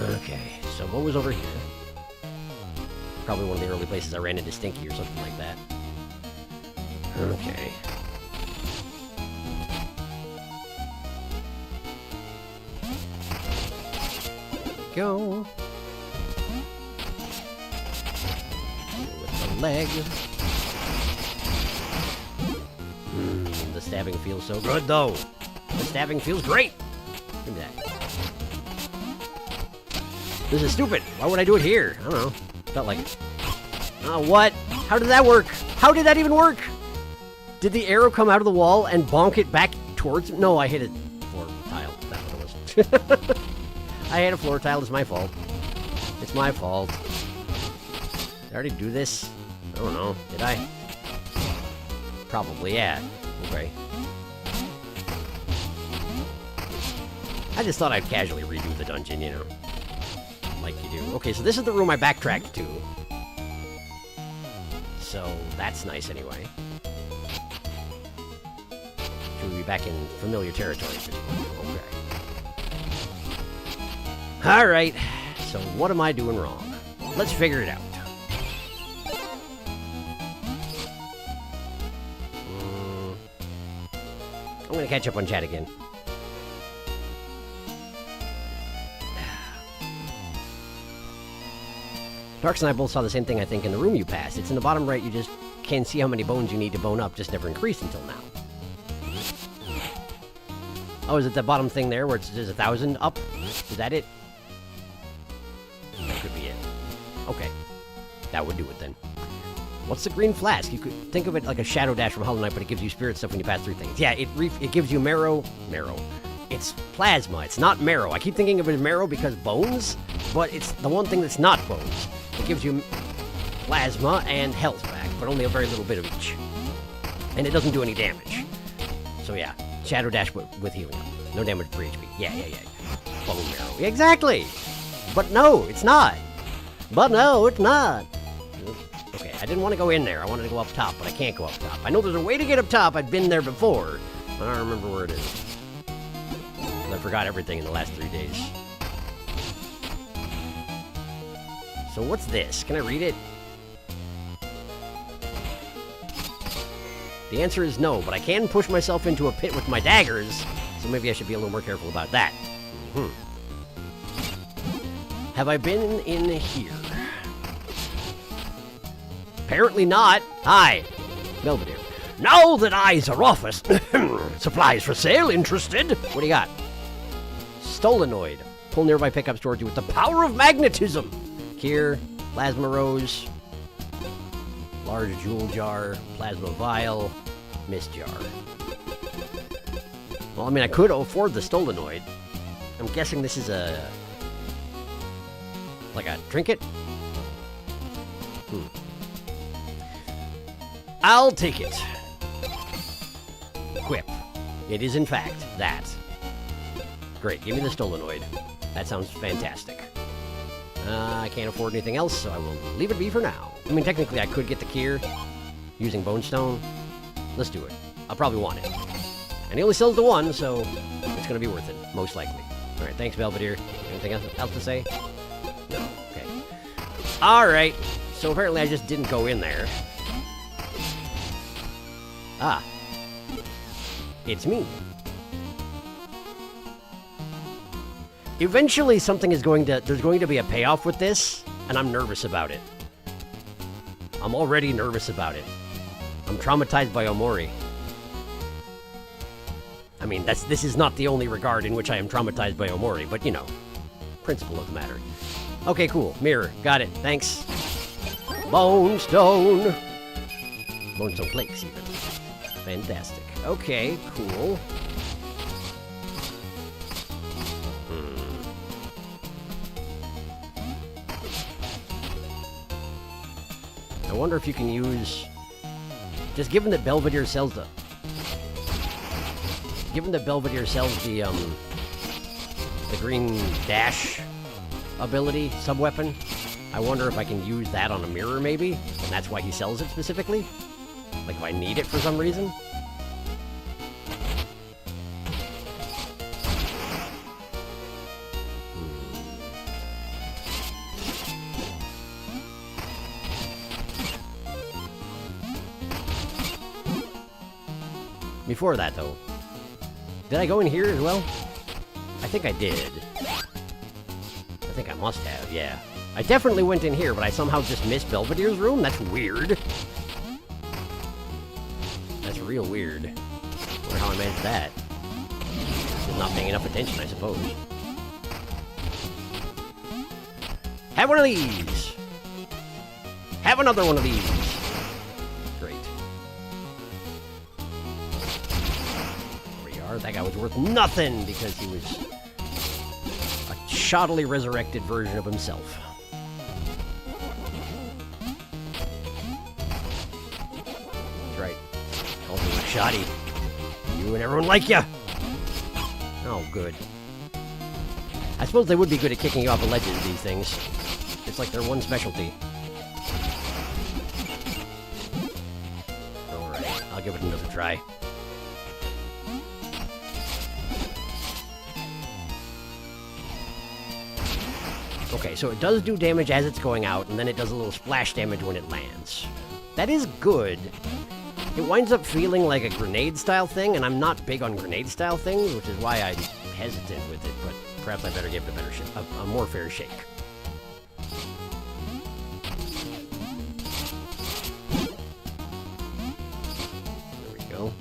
Okay, so what was over here? Probably one of the early places I ran into Stinky or something like that. Okay. Go. With the leg. The stabbing feels so good, though. The stabbing feels great. Give me that. This is stupid. Why would I do it here? I don't know. Felt like it. Oh, what? How did that work? How did that even work? Did the arrow come out of the wall and bonk it back towards... No, I hit a floor tile. That's what it was. I hit a floor tile. It's my fault. It's my fault. Did I already do this? I don't know. Did I? Probably, yeah. Okay. I just thought I'd casually redo the dungeon, you know. like you do. Okay, so this is the room I backtracked to. So that's nice anyway. Should we be back in familiar territory? Okay. Alright, so what am I doing wrong? Let's figure it out. I'm gonna catch up on chat again. Darks and I both saw the same thing, I think, in the room you passed. It's in the bottom right, you just can't see how many bones you need to bone up, just never increased until now. Oh, is it the bottom thing there where it's just 1,000 up? Is that it? That could be it. Okay. That would do it then. What's the green flask? You could think of it like a shadow dash from Hollow Knight, but it gives you spirit stuff when you pass through things. Yeah, it gives you marrow. It's plasma. It's not marrow. I keep thinking of it as marrow because bones, but it's the one thing that's not bones. It gives you plasma and health back, but only a very little bit of each. And it doesn't do any damage. So yeah, shadow dash with healing up. No damage for HP. Yeah. Bone marrow. Exactly! But no, it's not. Okay, I didn't want to go in there. I wanted to go up top, but I can't go up top. I know there's a way to get up top. I've been there before, but I don't remember where it is. I forgot everything in the last 3 days. So what's this? Can I read it? The answer is no, but I can push myself into a pit with my daggers, so maybe I should be a little more careful about that. Have I been in here? Apparently not. Hi, Belvedere. Now that eyes are off us, supplies for sale, interested? What do you got? Stolenoid. Pull nearby pickups towards you with the power of magnetism. Kier, plasma rose, large jewel jar, plasma vial, mist jar. Well, I mean, I could afford the Stolenoid. I'm guessing this is like a trinket? I'll take it. Equip. It is, in fact, that. Great, give me the Stolenoid. That sounds fantastic. I can't afford anything else, so I will leave it be for now. I mean, technically, I could get the Kier using Bone Stone. Let's do it. I'll probably want it. And he only sells the one, so it's going to be worth it, most likely. All right, thanks, Belvedere. Anything else to say? No. Okay. All right. So apparently I just didn't go in there. Ah. It's me. Eventually there's going to be a payoff with this, and I'm nervous about it. I'm already nervous about it. I'm traumatized by Omori. I mean, this is not the only regard in which I am traumatized by Omori, but you know, principle of the matter. Okay, cool. Mirror. Got it. Thanks. Bone Stone. Bone Stone Flakes, even. Fantastic. Okay, cool. I wonder if you can use... Just given that Belvedere sells the... Given that Belvedere sells the green dash ability, sub-weapon, I wonder if I can use that on a mirror, maybe? And that's why he sells it specifically? Like if I need it for some reason? Before that, though, did I go in here as well? I think I did. I think I must have, yeah. I definitely went in here, but I somehow just missed Belvedere's room? That's weird. That's real weird. I wonder how I managed that. Just not paying enough attention, I suppose. Have one of these! Have another one of these! Great. There we are. That guy was worth nothing because he was a shoddily resurrected version of himself. That's right. Called him a shoddy. You and everyone like ya! Oh, good. I suppose they would be good at kicking you off of ledges, these things. It's like their one specialty. Alright, I'll give it another try. Okay, so it does do damage as it's going out, and then it does a little splash damage when it lands. That is good. It winds up feeling like a grenade-style thing, and I'm not big on grenade-style things, which is why I'm hesitant with it, but perhaps I better give it a better a more fair shake. There we go.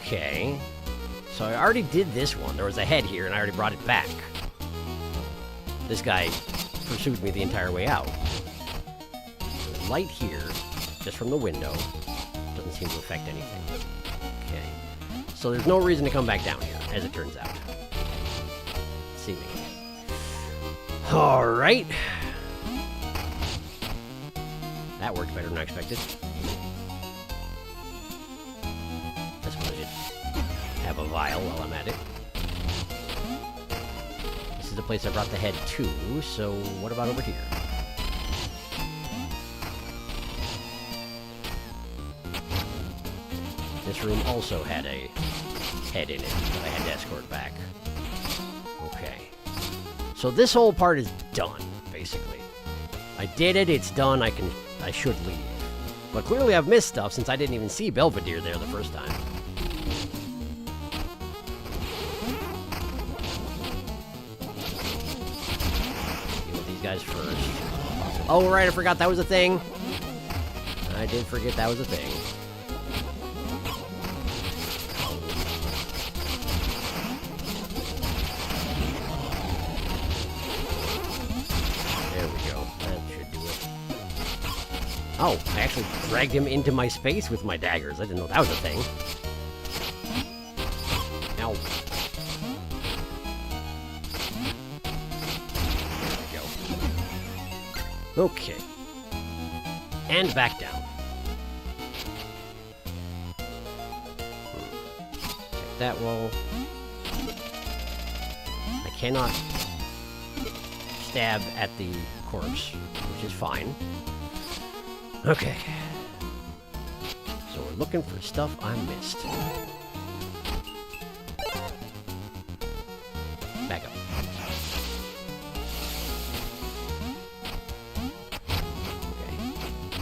Okay. So I already did this one. There was a head here, and I already brought it back. This guy pursued me the entire way out. There's light here, just from the window. Doesn't seem to affect anything. Okay. So there's no reason to come back down here, as it turns out. Seemingly. Alright. That worked better than I expected. I suppose I should have a vial while I'm at it. This is the place I brought the head to, so what about over here? This room also had a head in it that I had to escort back. Okay. So this whole part is done, basically. I did it, it's done, I should leave. But clearly I've missed stuff since I didn't even see Belvedere there the first time. Deal with these guys first. Oh, right, I forgot that was a thing. I did forget that was a thing. Oh, I actually dragged him into my space with my daggers. I didn't know that was a thing. Ow. There we go. Okay. And back down. Check that wall. I cannot stab at the corpse, which is fine. Okay. So we're looking for stuff I missed. Back up. Okay.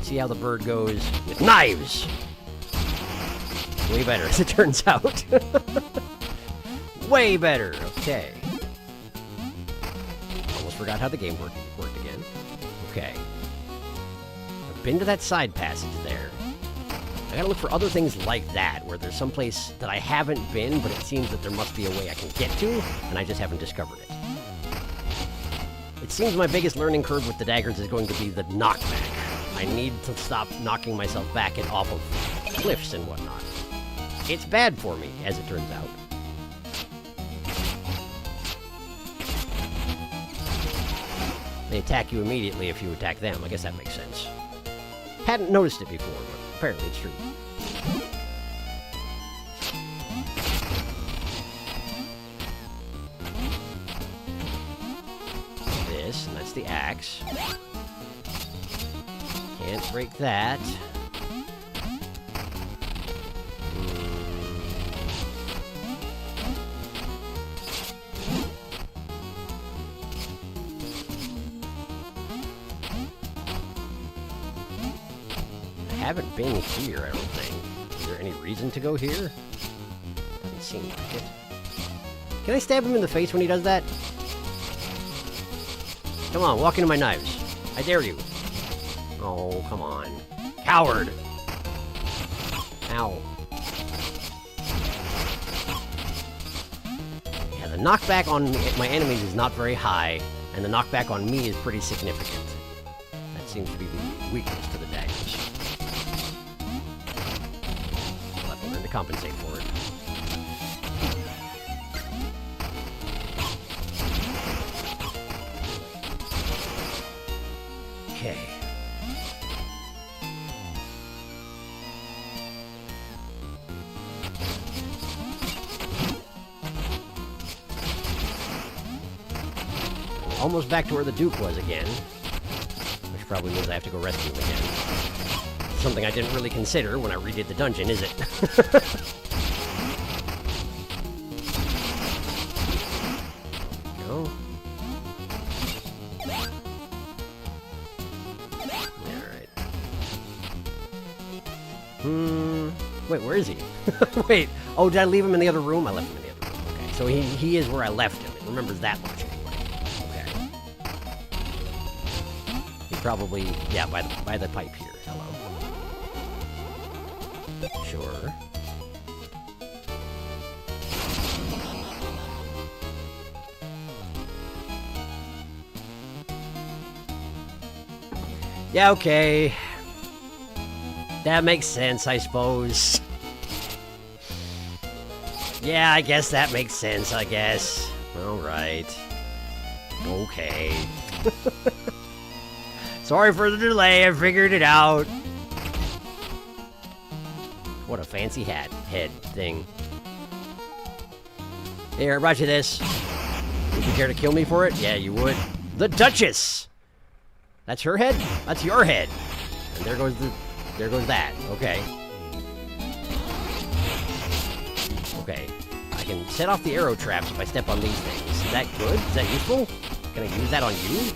See how the bird goes with knives! Way better, as it turns out. Way better! Okay. Almost forgot how the game worked again. Okay. Been to that side passage there. I gotta look for other things like that, where there's some place that I haven't been, but it seems that there must be a way I can get to, and I just haven't discovered it. It seems my biggest learning curve with the daggers is going to be the knockback. I need to stop knocking myself back and off of cliffs and whatnot. It's bad for me, as it turns out. They attack you immediately if you attack them. I guess that makes sense. Hadn't noticed it before, but apparently it's true. This, and that's the axe. Can't break that. I haven't been here, I don't think. Is there any reason to go here? Doesn't seem like it. Can I stab him in the face when he does that? Come on, walk into my knives. I dare you. Oh, come on. Coward! Ow. Yeah, the knockback on my enemies is not very high, and the knockback on me is pretty significant. That seems to be the weakness to the daggers. To compensate for it. Okay. almost back to where the Duke was again. Which probably means I have to go rescue him again. Something I didn't really consider when I redid the dungeon, is it? Go. Alright. Wait, where is he? Wait. Oh, did I leave him in the other room? I left him in the other room. Okay, so he is where I left him. It remembers that much anyway. Okay. He probably, yeah, by the pipe here. Hello. Sure. Yeah, okay. That makes sense, I suppose. Yeah, I guess that makes sense, I guess. Alright. Okay. Sorry for the delay, I figured it out. What a fancy head thing. Here, I brought you this. Would you care to kill me for it? Yeah, you would. The Duchess! That's her head? That's your head. And there goes that. Okay. Okay. I can set off the arrow traps if I step on these things. Is that good? Is that useful? Can I use that on you?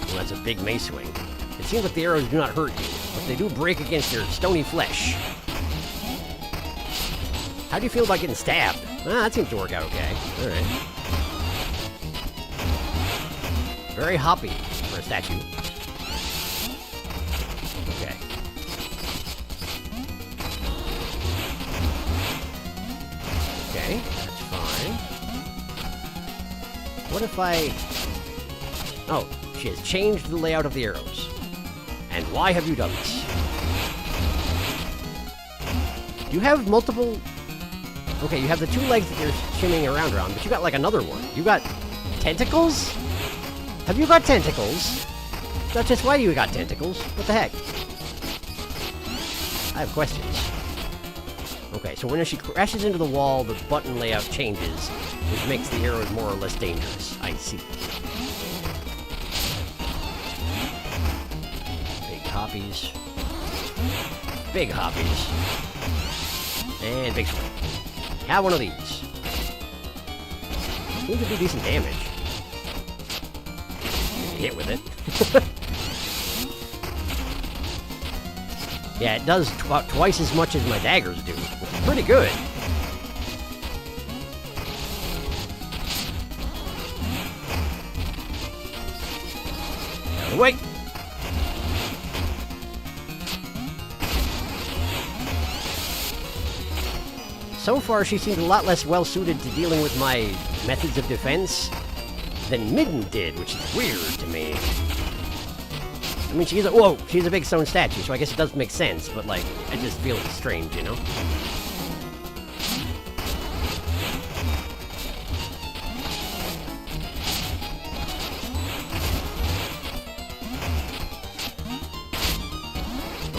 Well, that's a big mace swing. It seems like the arrows do not hurt you, but they do break against your stony flesh. How do you feel about getting stabbed? Ah, that seems to work out okay. Alright. Very hoppy for a statue. Okay. Okay, that's fine. What if I... Oh, she has changed the layout of the arrows. And why have you done this? You have multiple... Okay, you have the two legs that you're shimmying around, but you got like another one. You got tentacles? Have you got tentacles? Duchess, why do you got tentacles? What the heck? I have questions. Okay, so when she crashes into the wall, the button layout changes, which makes the arrows more or less dangerous. I see. Big hoppies. Big hoppies. And big swing. Have one of these. Seems to do decent damage. Hit with it. Yeah, it does about twice as much as my daggers do, which is pretty good. Wait! So far, she seems a lot less well-suited to dealing with my methods of defense than Midden did, which is weird to me. I mean, she's a big stone statue, so I guess it does make sense, but, like, I just feel it's strange, you know?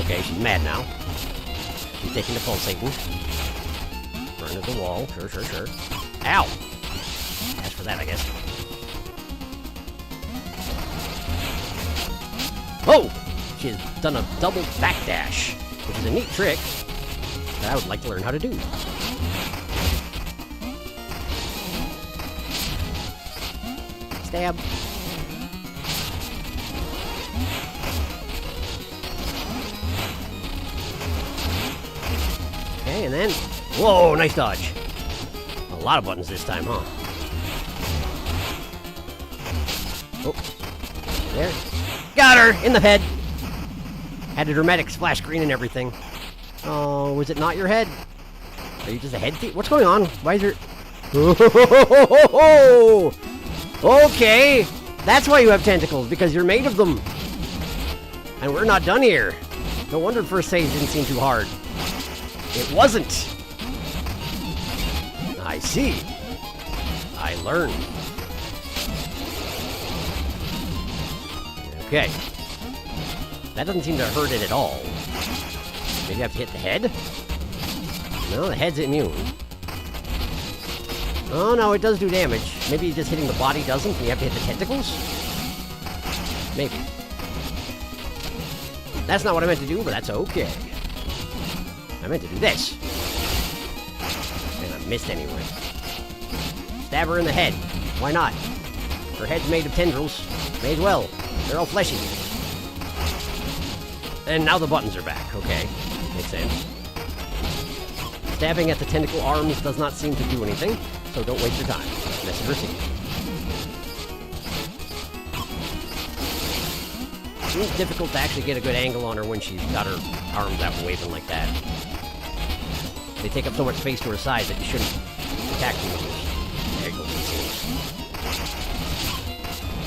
Okay, she's mad now. She's taking the pulsating. Run into the wall. Sure. Ow! As for that, I guess. Oh! She has done a double backdash, which is a neat trick that I would like to learn how to do. Stab. Okay, and then... Whoa, nice dodge. A lot of buttons this time, huh? Oh. There. Got her! In the head! Had a dramatic splash screen and everything. Oh, was it not your head? Are you just a head thief? What's going on? Why is your... Oh, okay! That's why you have tentacles, because you're made of them. And we're not done here. No wonder first stage didn't seem too hard. It wasn't! I see. I learned. Okay. That doesn't seem to hurt it at all. Maybe I have to hit the head? No, the head's immune. Oh, no, it does do damage. Maybe just hitting the body doesn't, and you have to hit the tentacles? Maybe. That's not what I meant to do, but that's okay. I meant to do this. And I missed anyway. Stab her in the head. Why not? Her head's made of tendrils. May as well. They're all fleshy. And now the buttons are back. Okay. Makes sense. Stabbing at the tentacle arms does not seem to do anything, so don't waste your time. Message received. Seems difficult to actually get a good angle on her when she's got her arms out and waving like that. They take up so much space to her side that you shouldn't attack them with those. There you go, it seems.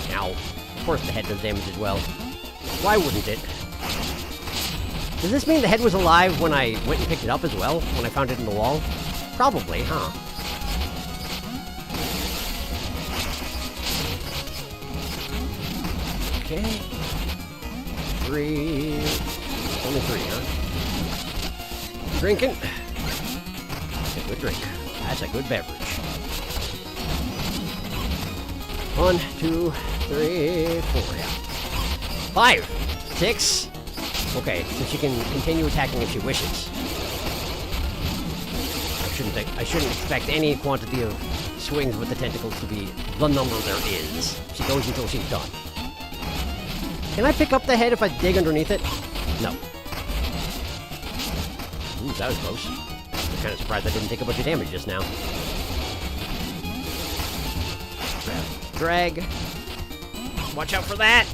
Now, of course the head does damage as well. Why wouldn't it? Does this mean the head was alive when I went and picked it up as well? When I found it in the wall? Probably, huh? Okay. 3... Only 3, huh? Drinking. That's a good drink. That's a good beverage. 1, 2, 3, 4, yeah. 5, 6... Okay, so she can continue attacking if she wishes. I shouldn't expect any quantity of swings with the tentacles to be the number there is. She goes until she's done. Can I pick up the head if I dig underneath it? No. Ooh, that was close. I'm kind of surprised I didn't take a bunch of damage just now. Drag. Watch out for that!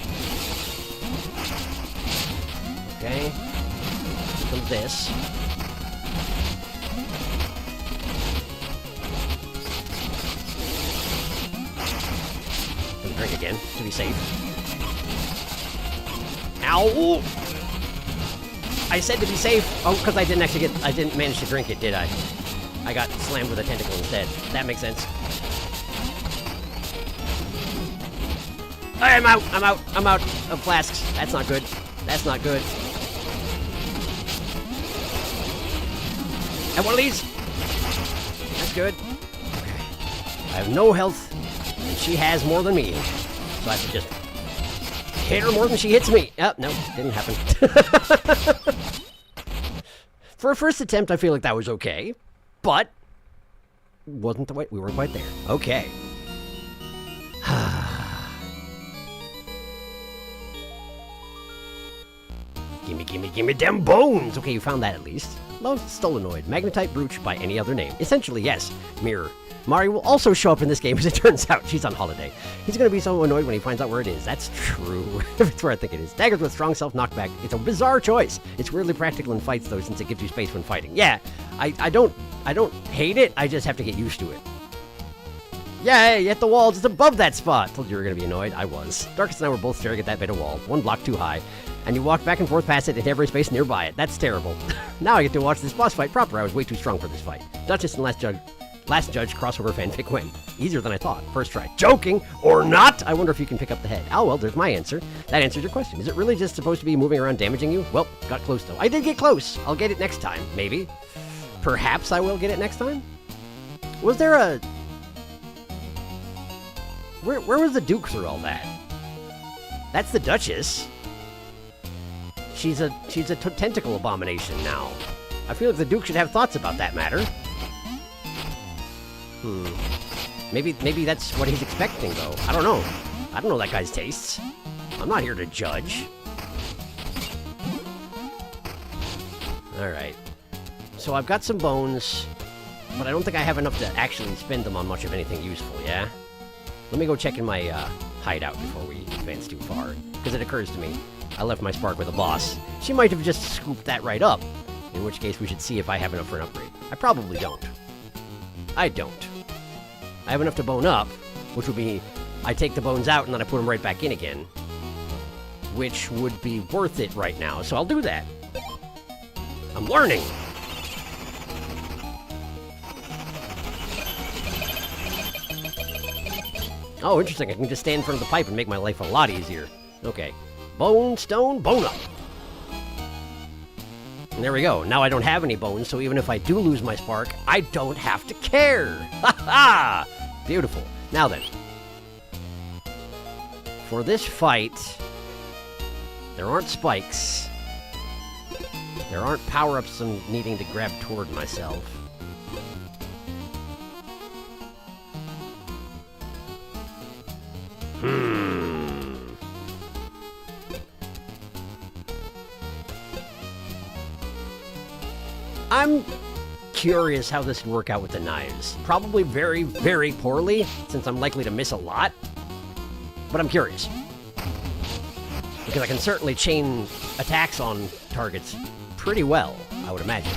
Okay. Here comes this. Let me drink again, to be safe. Ow! I said to be safe. Oh, because I didn't manage to drink it, did I? I got slammed with a tentacle instead. That makes sense. I'm out of flasks. That's not good. That's not good. And one of these. That's good. Okay. I have no health, and she has more than me. So I have to just hit her more than she hits me. Oh, no, didn't happen. For a first attempt, I feel like that was okay. But wasn't the way we weren't quite there. Okay. Gimme them bones! Okay, you found that at least. Well, still annoyed. Magnetite brooch by any other name. Essentially, yes. Mirror. Mari will also show up in this game, as it turns out. She's on holiday. He's gonna be so annoyed when he finds out where it is. That's true. That's where I think it is. Daggers with strong self-knockback. It's a bizarre choice. It's weirdly practical in fights, though, since it gives you space when fighting. Yeah, I don't hate it. I just have to get used to it. Yeah, you hit the wall just above that spot. Told you were gonna be annoyed. I was. Darkus and I were both staring at that bit of wall. One block too high. And you walked back and forth past it in every space nearby it. That's terrible. Now I get to watch this boss fight proper. I was way too strong for this fight. Duchess and Last Judge crossover fanfic win. Easier than I thought. First try. Joking or not? I wonder if you can pick up the head. Oh, well, there's my answer. That answers your question. Is it really just supposed to be moving around damaging you? Well, got close though. I did get close. I'll get it next time. Maybe. Perhaps I will get it next time? Was there a... Where was the Duke through all that? That's the Duchess. She's a tentacle abomination now. I feel like the Duke should have thoughts about that matter. Maybe that's what he's expecting, though. I don't know. I don't know that guy's tastes. I'm not here to judge. Alright. So I've got some bones, but I don't think I have enough to actually spend them on much of anything useful, yeah? Let me go check in my hideout before we advance too far, because it occurs to me I left my spark with a boss. She might have just scooped that right up, in which case we should see if I have enough for an upgrade. I probably don't. I don't. I have enough to bone up, which would be I take the bones out and then I put them right back in again, which would be worth it right now, so I'll do that. I'm learning! Oh, interesting. I can just stand in front of the pipe and make my life a lot easier. Okay. Bone, stone, bone up. There we go. Now I don't have any bones, so even if I do lose my spark, I don't have to care. Ha ha! Beautiful. Now then. For this fight, there aren't spikes. There aren't power-ups I'm needing to grab toward myself. I'm curious how this would work out with the knives. Probably very, very poorly, since I'm likely to miss a lot. But I'm curious. Because I can certainly chain attacks on targets pretty well, I would imagine.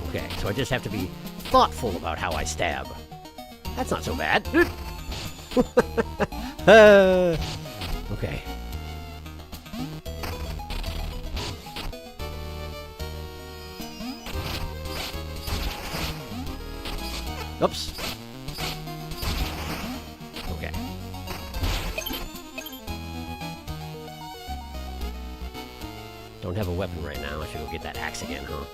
Okay, so I just have to be thoughtful about how I stab. That's not so bad. Okay. Oops. Okay. Don't have a weapon right now. I should go get that axe again, huh?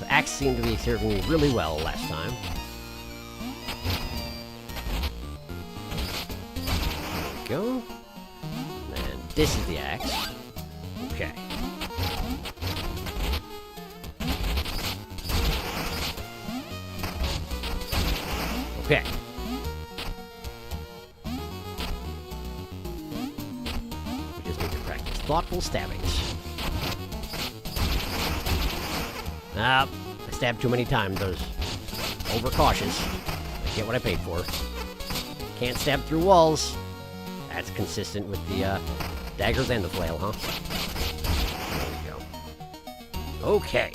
The axe seemed to be serving me really well last time. There we go. And this is the axe. Okay. Okay. We just need to practice thoughtful stabbings. I stabbed too many times. I was overcautious. I get what I paid for. Can't stab through walls. That's consistent with the daggers and the flail, huh? There we go. Okay.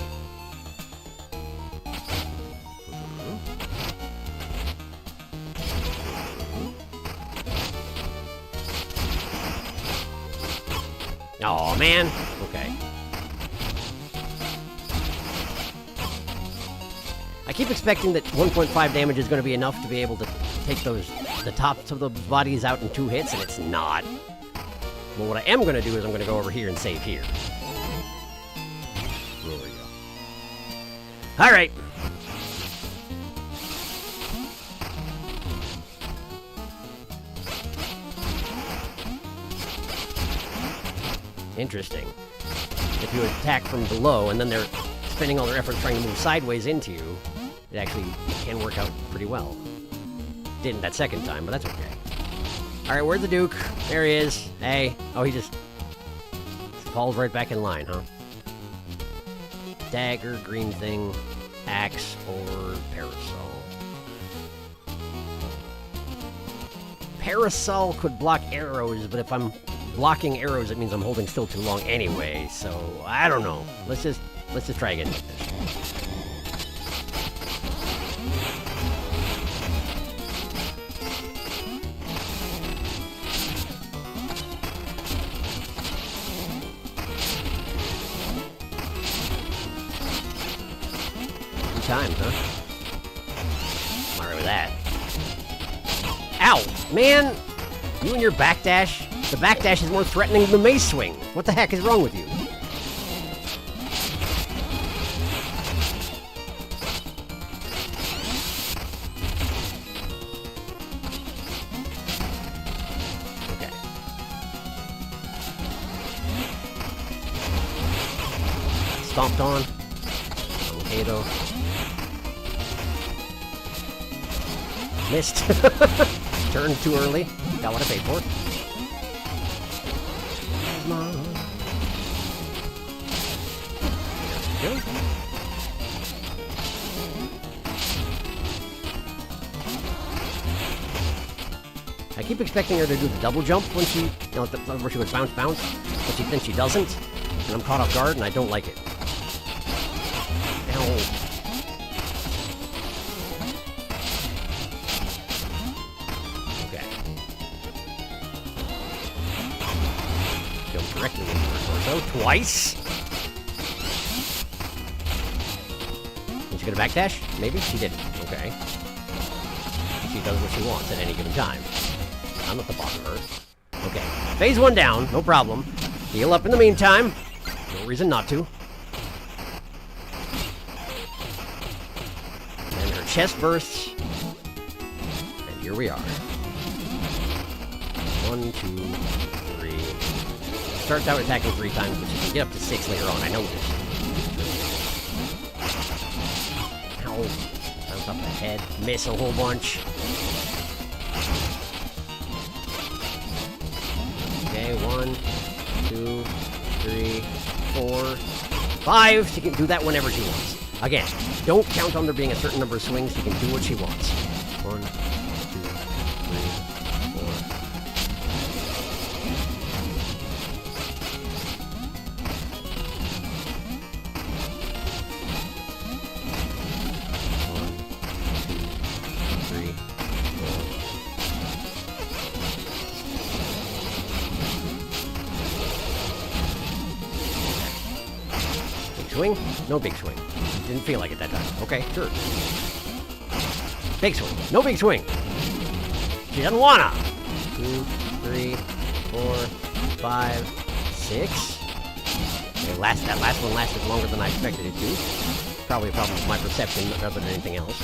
Oh man. Okay. I keep expecting that 1.5 damage is going to be enough to be able to take the tops of the bodies out in 2 hits, and it's not. Well, what I am going to do is I'm going to go over here and save here. There we go. All right. Interesting. If you attack from below and then they're spending all their effort trying to move sideways into you, it actually can work out pretty well. Didn't that second time, but that's okay. Alright, where's the Duke? There he is. Hey. Oh, he just falls right back in line, huh? Dagger, green thing, axe, or parasol. Parasol could block arrows, but if I'm blocking arrows, it means I'm holding still too long anyway, so I don't know. Let's just try again with this. Times, huh? I'm alright with that. Ow! Man! You and your backdash? The backdash is more threatening than the mace swing. What the heck is wrong with you? Okay. Stomped on. Okay, though. Missed. Turned too early. Got what I paid for. Come on. There we go. I keep expecting her to do the double jump when she, where she would bounce, but then she doesn't, and I'm caught off guard, and I don't like it. Ow. Directly into her torso twice. Did she get a backdash? Maybe she didn't. Okay. She does what she wants at any given time. I'm at the bottom of her. Okay. Phase 1 down. No problem. Heal up in the meantime. No reason not to. And her chest bursts. And here we are. 1, 2, 3. Starts out attacking 3 times, but you can get up to 6 later on. I know this. Ow. Bounce off the head. Miss a whole bunch. Okay, 1, 2, 3, 4, 5. She can do that whenever she wants. Again, don't count on there being a certain number of swings. She can do what she wants. 1, 2, 3, 4. Swing? No big swing. Didn't feel like it that time. Okay, sure. Big swing. No big swing. She doesn't wanna. 2, 3, 4, 5, 6. Okay, that last one lasted longer than I expected it to. Probably a problem with my perception rather than anything else.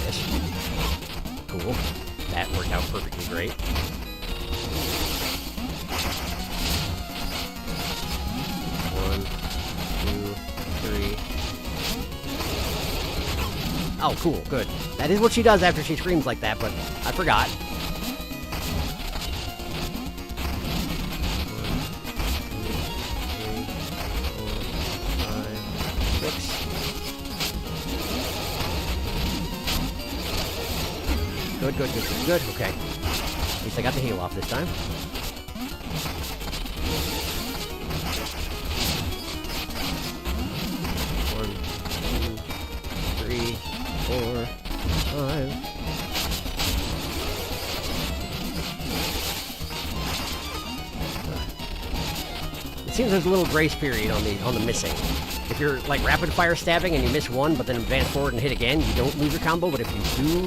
Yes. Cool. That worked out perfectly great. Oh, cool, good. That is what she does after she screams like that, but I forgot. 1, 2, 3, 4, 5, 6. Good, good, good, good, good. Okay. At least I got the heal off this time. 1, 2, 3, 4, 5. It seems there's a little grace period on the missing. If you're like rapid fire stabbing and you miss one, but then advance forward and hit again, you don't lose your combo. But if you do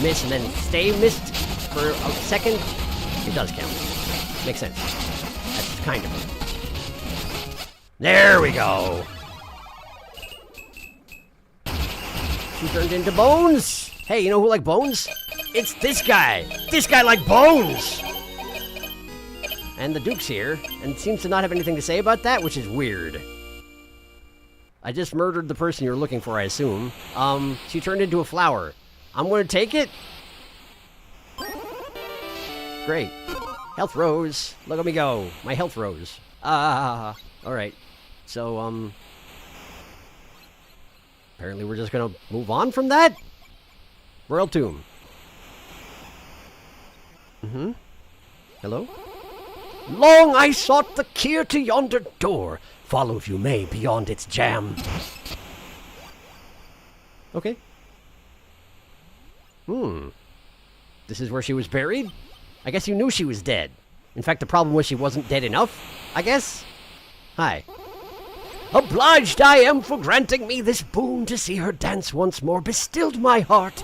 miss and then stay missed for a second, it does count. Makes sense. That's kind of it. There we go. She turned into bones. Hey, you know who like bones? It's this guy. This guy like bones. And the Duke's here, and seems to not have anything to say about that, which is weird. I just murdered the person you're looking for, I assume. She turned into a flower. I'm gonna take it. Great. Health rose. Look at me go. My health rose. Alright. So, apparently we're just gonna move on from that? Royal Tomb. Hello? Long I sought the key to yonder door. Follow if you may beyond its jam. Okay. This is where she was buried? I guess you knew she was dead. In fact, the problem was she wasn't dead enough, I guess? Hi. Obliged I am for granting me this boon to see her dance once more bestilled my heart.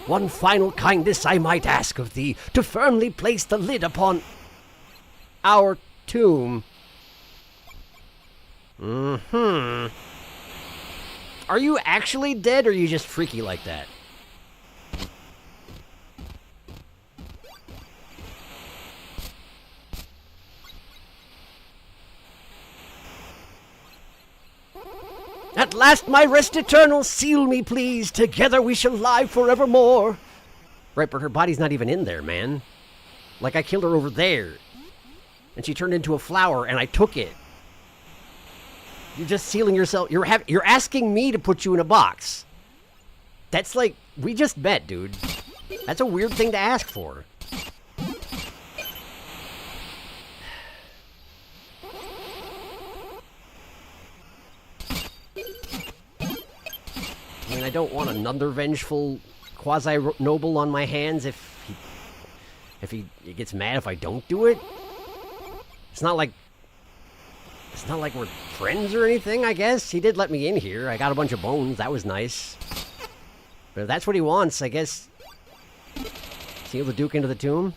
One final kindness I might ask of thee, to firmly place the lid upon our tomb. Are you actually dead, or are you just freaky like that? At last my rest eternal, seal me please, together we shall lie forevermore. Right, but her body's not even in there, man. Like, I killed her over there. And she turned into a flower, and I took it. You're just sealing yourself. You're asking me to put you in a box. That's like, we just met, dude. That's a weird thing to ask for. I mean, I don't want another vengeful quasi-noble on my hands if he gets mad if I don't do it. It's not like we're friends or anything, I guess. He did let me in here. I got a bunch of bones. That was nice. But if that's what he wants, I guess... Seal the Duke into the tomb?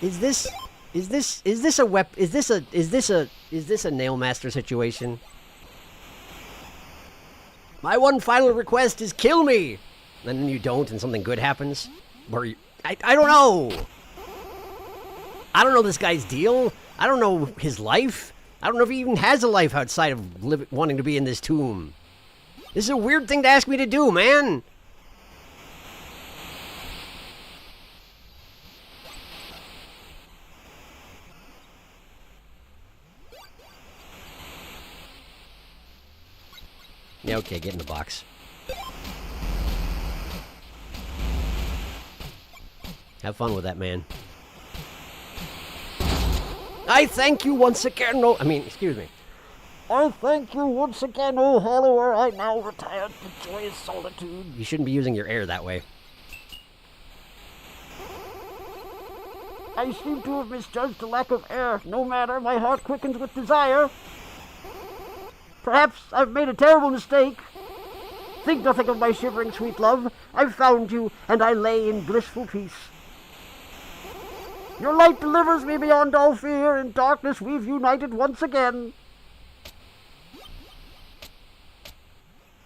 Is this a Nailmaster situation? My one final request is kill me! And then you don't and something good happens? Or you... I don't know! I don't know this guy's deal. I don't know his life. I don't know if he even has a life outside of wanting to be in this tomb. This is a weird thing to ask me to do, man! Yeah, okay, get in the box. Have fun with that, man. I thank you once again, excuse me. I thank you once again, oh Hollower. I now retire to joyous solitude. You shouldn't be using your air that way. I seem to have misjudged the lack of air. No matter, my heart quickens with desire. Perhaps I've made a terrible mistake. Think nothing of my shivering sweet love. I've found you, and I lay in blissful peace. Your light delivers me beyond all fear. In darkness we've united once again.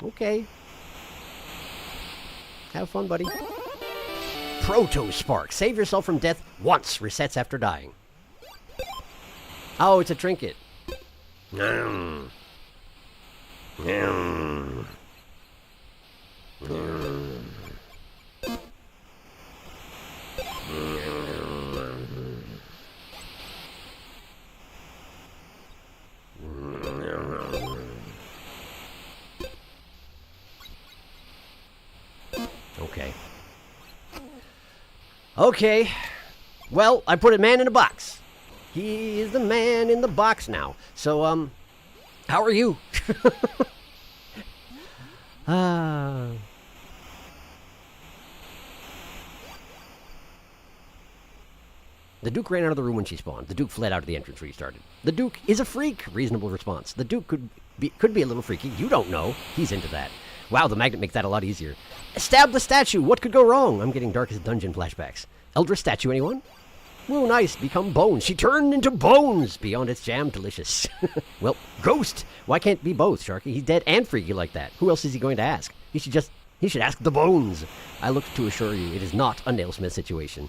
Okay. Have fun, buddy. Proto-Spark. Save yourself from death once. Resets after dying. Oh, it's a trinket. Okay. Okay. Well, I put a man in a box. He is the man in the box now. So, how are you? The Duke ran out of the room when she spawned. The Duke fled out of the entrance restarted. The Duke is a freak. Reasonable response. The Duke could be a little freaky. You don't know. He's into that. Wow, the magnet makes that a lot easier. Stab the statue. What could go wrong? I'm getting Darkest Dungeon flashbacks. Eldritch statue, anyone? Whoa, nice. Become bones. She turned into bones. Beyond its jam, delicious. Well, ghost. Why can't it be both, Sharky? He's dead and freaky like that. Who else is he going to ask? He should ask the bones. I look to assure you, it is not a Nailsmith situation.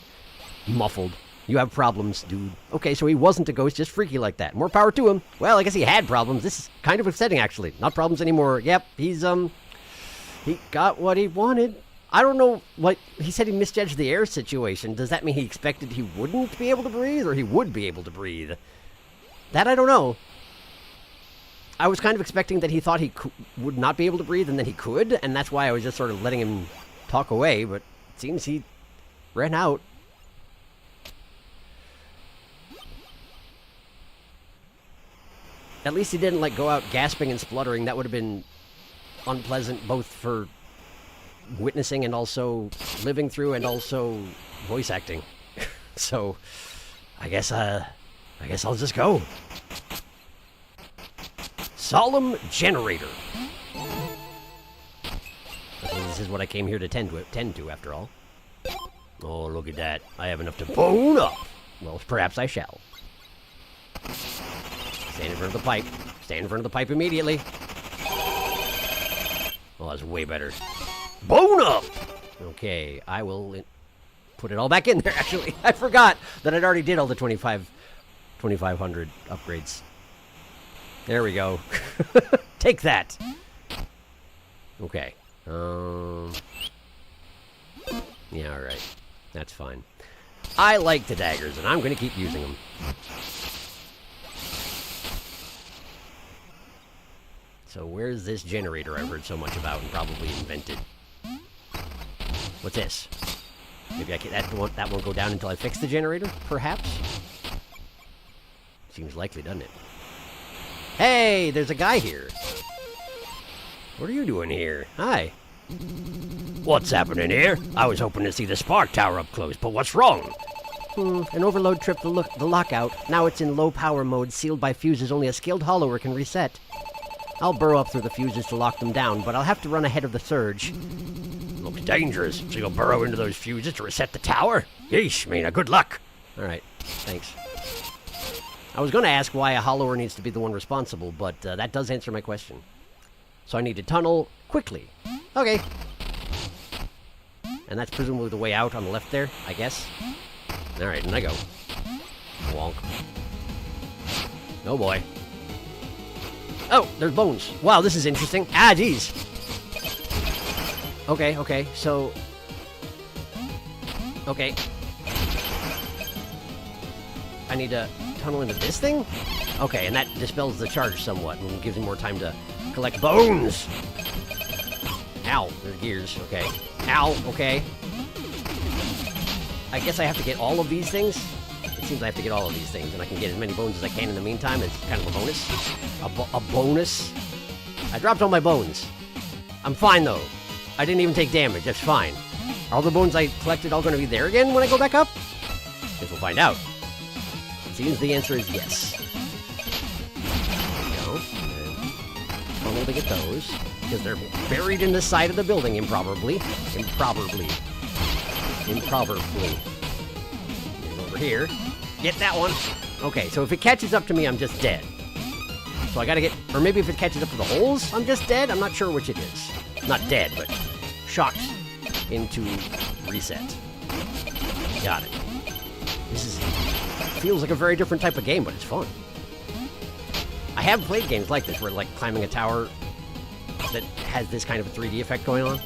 Muffled. You have problems, dude. Okay, so he wasn't a ghost, just freaky like that. More power to him. Well, I guess he had problems. This is kind of upsetting, actually. Not problems anymore. Yep, he got what he wanted. I don't know what... He said he misjudged the air situation. Does that mean he expected he wouldn't be able to breathe, or he would be able to breathe? That I don't know. I was kind of expecting that he thought he would not be able to breathe, and then he could, and that's why I was just sort of letting him talk away, but it seems he ran out. At least he didn't, go out gasping and spluttering. That would have been unpleasant, both for witnessing and also living through and also voice acting. So, I guess I'll just go. Solemn Generator. This is what I came here to tend to, after all. Oh, look at that. I have enough to bone up. Well, perhaps I shall. Stand in front of the pipe. Stand in front of the pipe immediately. Oh, that's way better. Bone up! Okay, I will put it all back in there, actually. I forgot that I'd already did all the 2,500 upgrades. There we go. Take that! Okay. Yeah, alright. That's fine. I like the daggers, and I'm going to keep using them. So where's this generator I've heard so much about and probably invented? What's this? Maybe that won't go down until I fix the generator, perhaps? Seems likely, doesn't it? Hey, there's a guy here. What are you doing here? Hi. What's happening here? I was hoping to see the spark tower up close, but what's wrong? An overload tripped the lockout. Now it's in low power mode, sealed by fuses only a skilled hollower can reset. I'll burrow up through the fuses to lock them down, but I'll have to run ahead of the surge. Looks dangerous, so you'll burrow into those fuses to reset the tower? Yeesh, Mina, good luck. Alright, thanks. I was going to ask why a hollower needs to be the one responsible, but that does answer my question. So I need to tunnel quickly. Okay. And that's presumably the way out on the left there, I guess. Alright, and I go. Wonk. Oh boy. Oh, there's bones. Wow, this is interesting. Ah, jeez. Okay, so... Okay. I need to tunnel into this thing? Okay, and that dispels the charge somewhat and gives me more time to collect bones! Ow, there's gears, okay. Ow, okay. I guess I have to get all of these things? It seems I have to get all of these things, and I can get as many bones as I can in the meantime. It's kind of a bonus. A bonus? I dropped all my bones. I'm fine, though. I didn't even take damage, that's fine. Are all the bones I collected all going to be there again when I go back up? Guess we'll find out. It seems the answer is yes. There we go. And tunnel to get those, because they're buried in the side of the building, improbably. Improbably. Over here. Get that one. Okay, so if it catches up to me, I'm just dead. So I gotta get... Or maybe if it catches up to the holes, I'm just dead? I'm not sure which it is. Not dead, but shocked into reset. Got it. This is... Feels like a very different type of game, but it's fun. I have played games like this, where like climbing a tower that has this kind of a 3D effect going on.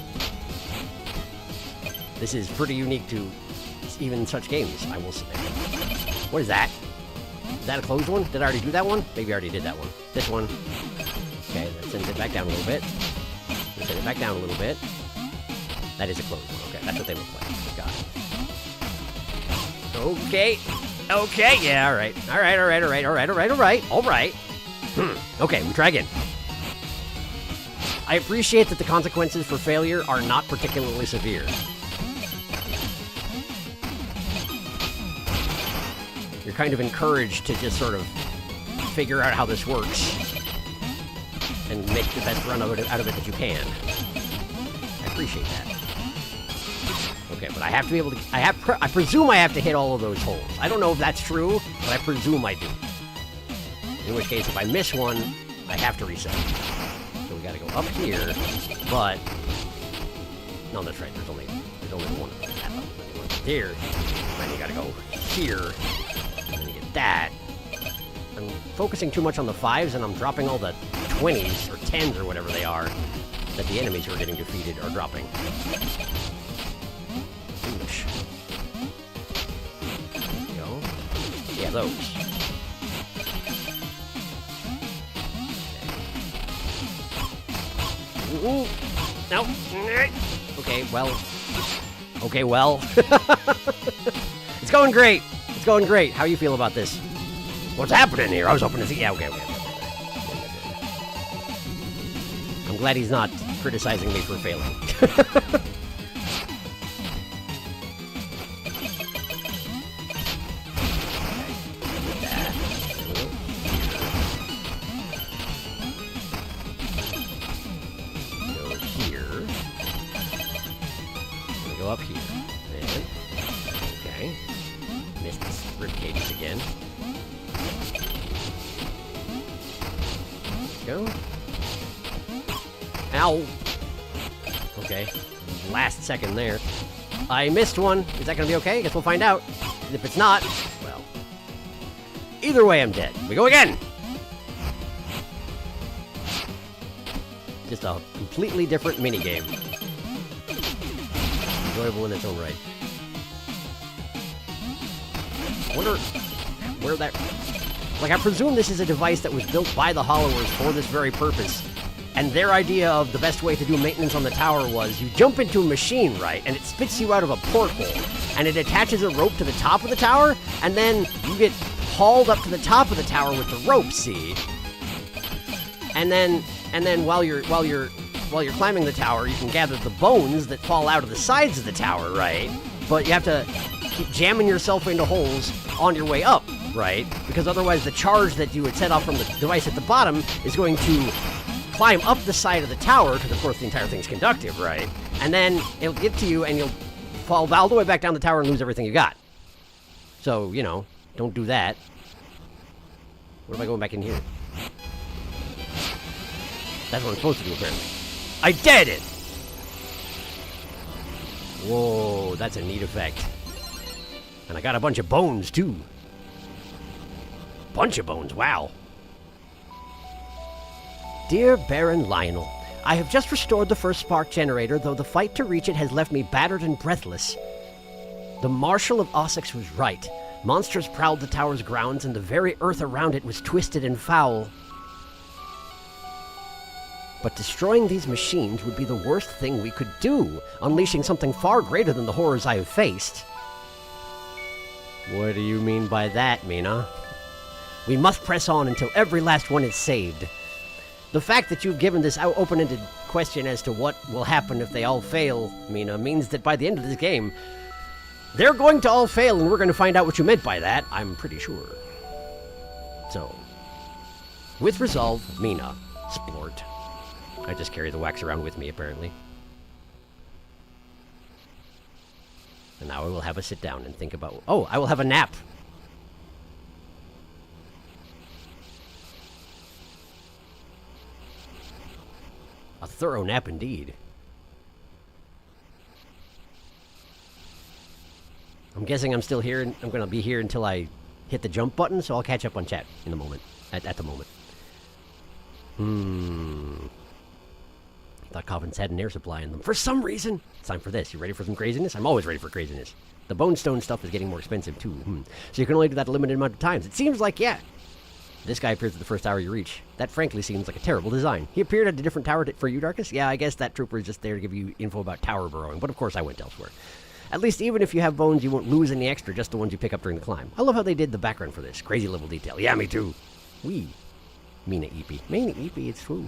This is pretty unique to even such games, I will say. What is that? Is that a closed one? Did I already do that one? Maybe I already did that one. This one. Okay, that sends it back down a little bit. Send it back down a little bit. That is a closed one. Okay, that's what they look like. Got it. Okay. Okay, yeah, alright. Alright. Okay, we try again. I appreciate that the consequences for failure are not particularly severe. You're kind of encouraged to just sort of figure out how this works and make the best run out of it that you can. I appreciate that. Okay, but I have to be able to... I presume I have to hit all of those holes. I don't know if that's true, but I presume I do. In which case, if I miss one, I have to reset. So we gotta go up here, but... No, that's right, there's only one of them. Here. Then you gotta go here. And then you get that. I'm focusing too much on the 5s, and I'm dropping all the 20s, or 10s, or whatever they are, that the enemies who are getting defeated are dropping. Foolish. There we go. Yeah, those. Ooh. No. Okay, well. Okay, well. It's going great. It's going great. How you feel about this? What's happening here? I was hoping to see... Yeah, okay. I'm glad he's not criticizing me for failing. Up here. And, okay. Missed the rib cages again. Go. Ow! Okay. Last second there. I missed one. Is that gonna be okay? Guess we'll find out. And if it's not, well. Either way, I'm dead. We go again! Just a completely different minigame. Enjoyable in its own right. Wonder where that... Like, I presume this is a device that was built by the Hollowers for this very purpose. And their idea of the best way to do maintenance on the tower was you jump into a machine, right? And it spits you out of a porthole. And it attaches a rope to the top of the tower. And then you get hauled up to the top of the tower with the rope, see? And then while you're climbing the tower, you can gather the bones that fall out of the sides of the tower, right? But you have to keep jamming yourself into holes on your way up, right? Because otherwise the charge that you would set off from the device at the bottom is going to climb up the side of the tower, because of course the entire thing's conductive, right? And then it'll get to you and you'll fall all the way back down the tower and lose everything you got. So, you know, don't do that. What am I going back in here? That's what I'm supposed to do, apparently. I did it! Whoa, that's a neat effect. And I got a bunch of bones, too. Bunch of bones, wow. Dear Baron Lionel, I have just restored the first spark generator, though the fight to reach it has left me battered and breathless. The Marshal of Ossex was right. Monsters prowled the tower's grounds, and the very earth around it was twisted and foul. But destroying these machines would be the worst thing we could do, unleashing something far greater than the horrors I have faced. What do you mean by that, Mina? We must press on until every last one is saved. The fact that you've given this open-ended question as to what will happen if they all fail, Mina, means that by the end of this game, they're going to all fail, and we're going to find out what you meant by that, I'm pretty sure. So, with resolve, Mina, Splort. I just carry the wax around with me, apparently. And now I will have a sit down and think about... Oh, I will have a nap! A thorough nap indeed. I'm guessing I'm still here, and I'm going to be here until I hit the jump button, so I'll catch up on chat in a moment. At the moment. I thought coffins had an air supply in them. For some reason! It's time for this. You ready for some craziness? I'm always ready for craziness. The bone stone stuff is getting more expensive, too. So you can only do that a limited amount of times. It seems like, yeah. This guy appears at the first tower you reach. That frankly seems like a terrible design. He appeared at a different tower for you, Darkus? Yeah, I guess that trooper is just there to give you info about tower burrowing, but of course I went elsewhere. At least even if you have bones, you won't lose any extra, just the ones you pick up during the climb. I love how they did the background for this. Crazy level detail. Yeah, me too. Wee. Mina Eepy. Mina Eepy, it's true.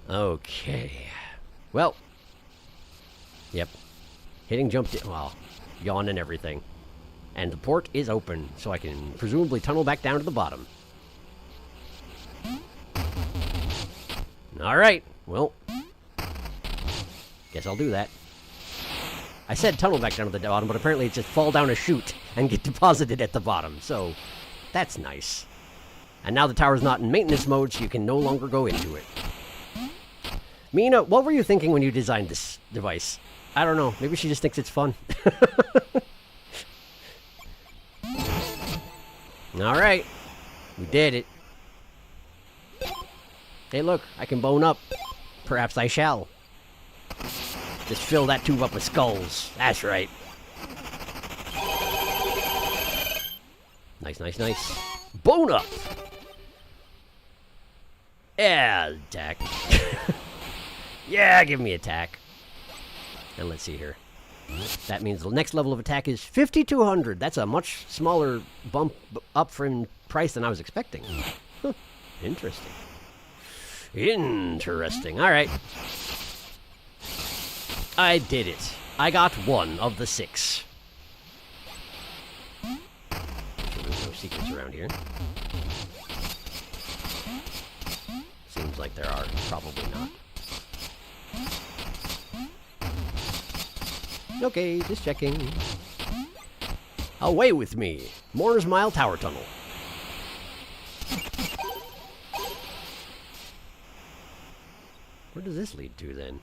Okay. Well. Yep. Hitting jump, well, yawn and everything. And the port is open, so I can presumably tunnel back down to the bottom. Alright, well. Guess I'll do that. I said tunnel back down to the bottom, but apparently it's just fall down a chute and get deposited at the bottom, so that's nice. And now the tower's not in maintenance mode, so you can no longer go into it. Mina, what were you thinking when you designed this device? I don't know, maybe she just thinks it's fun. Alright, we did it. Hey look, I can bone up. Perhaps I shall. Just fill that tube up with skulls. That's right. Nice, nice, nice. Bone up! Yeah, attack. Yeah, give me attack. And let's see here. That means the next level of attack is 5,200. That's a much smaller bump up from price than I was expecting. Huh. Interesting. Interesting. All right. I did it. I got 1 of the 6. There's no secrets around here. Seems like there are. Probably not. Okay, just checking. Away with me. Moore's Mile Tower Tunnel. Where does this lead to, then?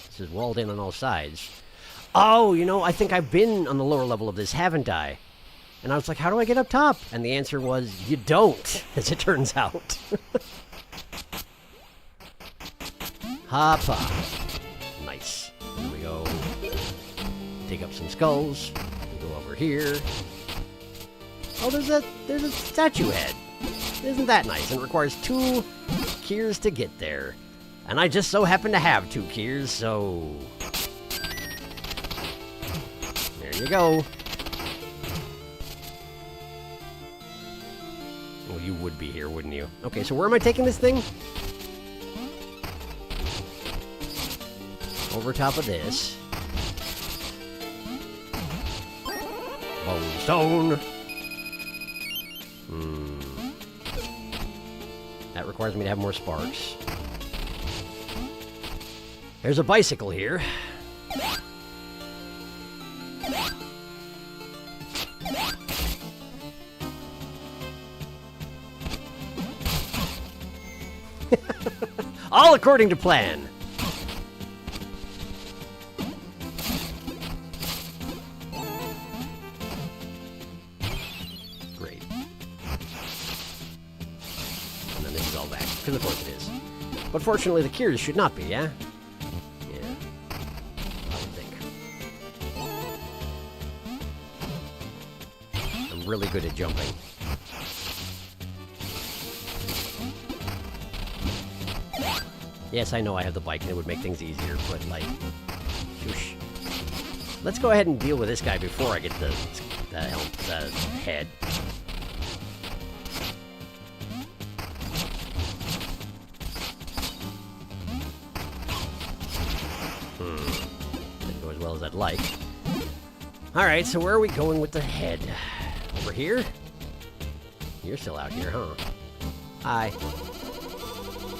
This is walled in on all sides. Oh, you know, I think I've been on the lower level of this, haven't I? And I was like, how do I get up top? And the answer was, you don't, as it turns out. Hoppa. Nice. Here we go. Dig up some skulls. Go over here. Oh, there's a statue head. Isn't that nice? And it requires 2 keys to get there. And I just so happen to have 2 keys, so... There you go. Well, you would be here, wouldn't you? Okay, so where am I taking this thing? Over top of this. Bone stone. That requires me to have more sparks. There's a bicycle here. All according to plan. Great. And then this is all back, because of course it is. But fortunately the cures should not be, yeah? Yeah. I would think. I'm really good at jumping. Yes, I know I have the bike and it would make things easier, but like, shoosh. Let's go ahead and deal with this guy before I get the head. Didn't go as well as I'd like. Alright, so where are we going with the head? Over here? You're still out here, huh? Hi.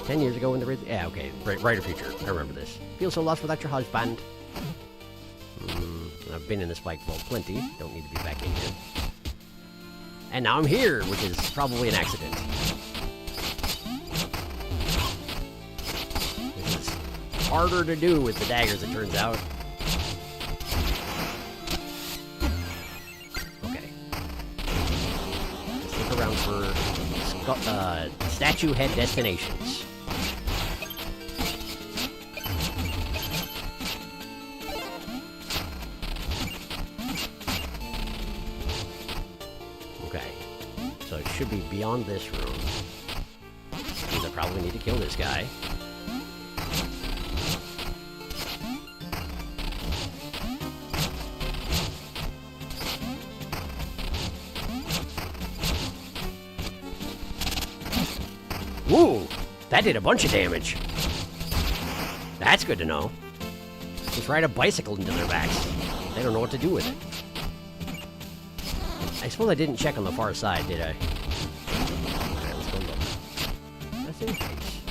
10 years ago in the... Yeah, okay. Brighter future. I remember this. Feel so lost without your husband. I've been in this bike vault plenty. Don't need to be back in here. And now I'm here, which is probably an accident. This is harder to do with the daggers, it turns out. Okay. Let's look around for statue head destinations. Should be beyond this room. Means I probably need to kill this guy. Woo! That did a bunch of damage. That's good to know. Just ride a bicycle into their backs. They don't know what to do with it. I suppose I didn't check on the far side, did I? Alright, let's go look. That's in case.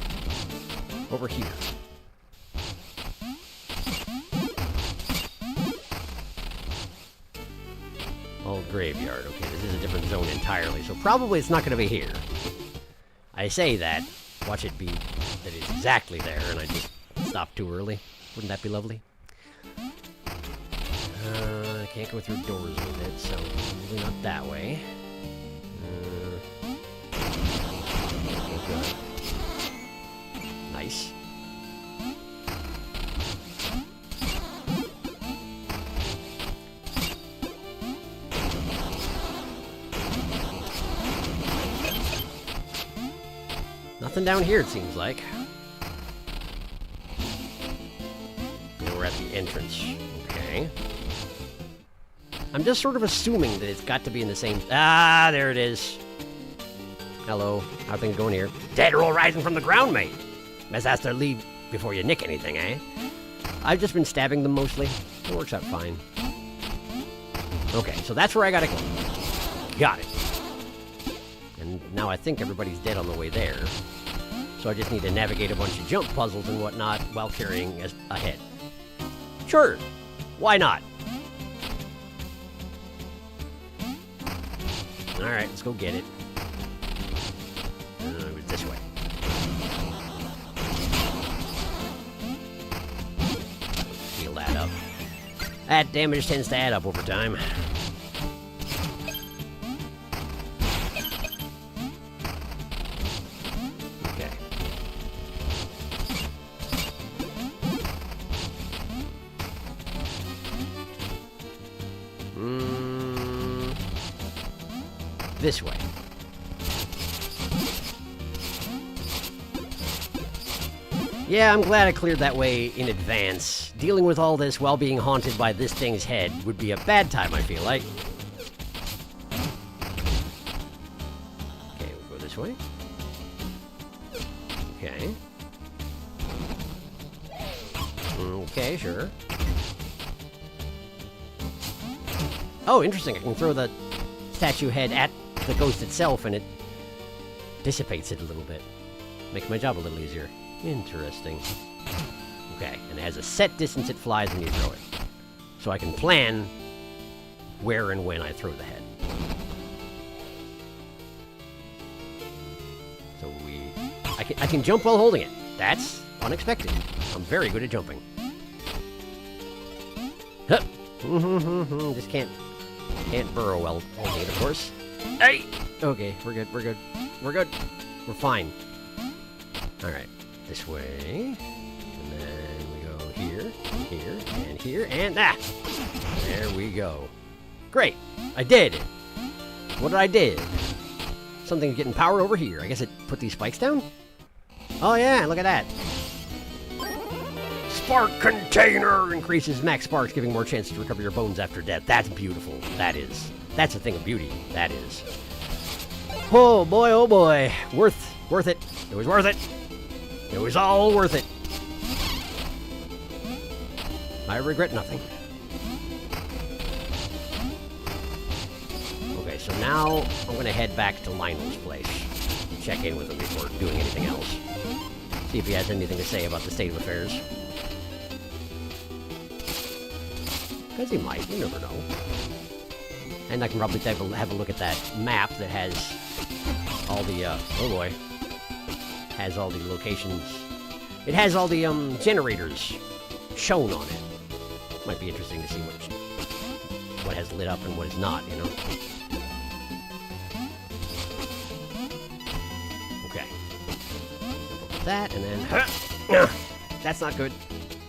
Over here. Old graveyard. Okay, this is a different zone entirely, so probably it's not going to be here. I say that. Watch it be that it's exactly there, and I just stopped too early. Wouldn't that be lovely? I can't go through doors with it, so probably not that way. Okay. Nice. Nothing down here, it seems like. And we're at the entrance. Okay. I'm just sort of assuming that it's got to be in the same... Ah, there it is. Hello. How are things going here? Dead roll rising from the ground, mate. Best ask their leave before you nick anything, eh? I've just been stabbing them mostly. It works out fine. Okay, so that's where I gotta go. Got it. And now I think everybody's dead on the way there. So I just need to navigate a bunch of jump puzzles and whatnot while carrying a head. Sure. Why not? Alright, let's go get it. This way. Heal that up. That damage tends to add up over time. Okay. This way. Yeah, I'm glad I cleared that way in advance. Dealing with all this while being haunted by this thing's head would be a bad time, I feel like. Okay, we'll go this way. Okay. Okay, sure. Oh, interesting. I can throw the statue head at the ghost itself and it dissipates it a little bit. Makes my job a little easier. Interesting. Okay, and it has a set distance it flies when you throw it. So I can plan where and when I throw the head. So I can jump while holding it. That's unexpected. I'm very good at jumping. Hup. Just can't burrow well holding it, of course. Hey! Okay, we're good. We're fine. Alright, this way. And then we go here, and here, and ah! There we go. Great! I did! What did I did? Something's getting power over here. I guess it put these spikes down? Oh yeah, look at that. Spark container! Increases max sparks, giving more chance to recover your bones after death. That's beautiful. That is. That's a thing of beauty. That is. Oh boy. Worth it. It was worth it. It was all worth it. I regret nothing. Okay, so now I'm going to head back to Lionel's place. Check in with him before doing anything else. See if he has anything to say about the state of affairs. Because he might, you never know. And I can probably have a look at that map that has all the, oh boy. Has all the locations. It has all the, generators shown on it. Might be interesting to see what has lit up and what is not, you know? Okay. That, and then... That's not good.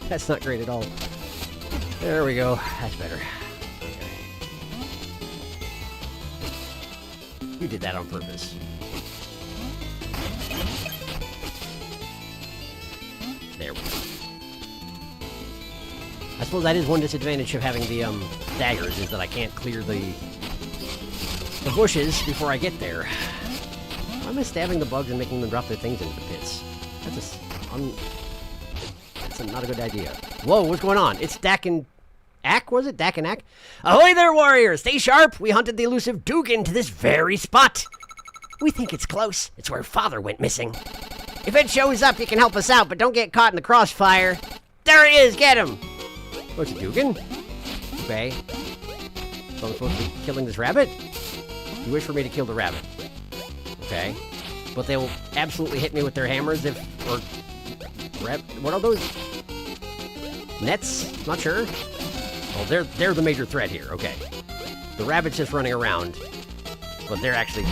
That's not great at all. There we go. That's better. Okay. You did that on purpose. There we go. I suppose that is one disadvantage of having the daggers, is that I can't clear the bushes before I get there. Why am I stabbing the bugs and making them drop their things into the pits? That's not a good idea. Whoa, what's going on? It's Dak and Ack, was it? Dak and Ack? Ahoy there, warriors! Stay sharp! We hunted the elusive Dugan to this very spot. We think it's close. It's where Father went missing. If it shows up, you can help us out, but don't get caught in the crossfire. There he is! Get him! Oh, it's a Dugan? Okay. So I'm supposed to be killing this rabbit? You wish for me to kill the rabbit. Okay. But they will absolutely hit me with their hammers if... or... what are those? Nets? Not sure. Oh, they're the major threat here. Okay. The rabbit's just running around, but they're actually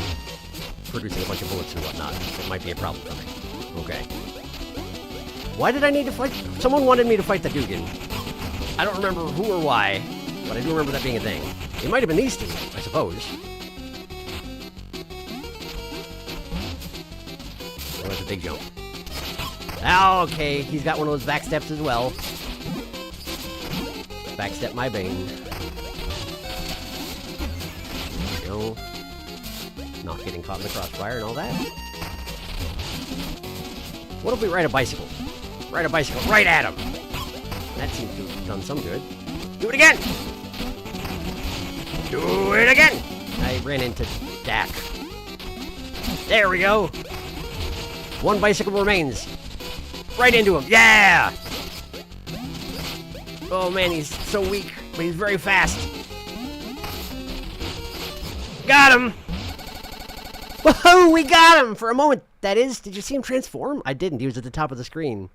producing a bunch of bullets and whatnot. It might be a problem for me. Okay. Why did I need to fight? Someone wanted me to fight the Dugan. I don't remember who or why, but I do remember that being a thing. It might have been these two, I suppose. Oh, that's a big jump. Oh, okay, he's got one of those back steps as well. Backstep my bane. There we go. Not getting caught in the crossfire and all that. What if we ride a bicycle? Ride a bicycle right at him! That seems to have done some good. Do it again! Do it again! I ran into Dak. There we go! One bicycle remains. Right into him. Yeah! Oh man, he's so weak, but he's very fast. Got him! Woohoo! We got him! For a moment, that is. Did you see him transform? I didn't. He was at the top of the screen.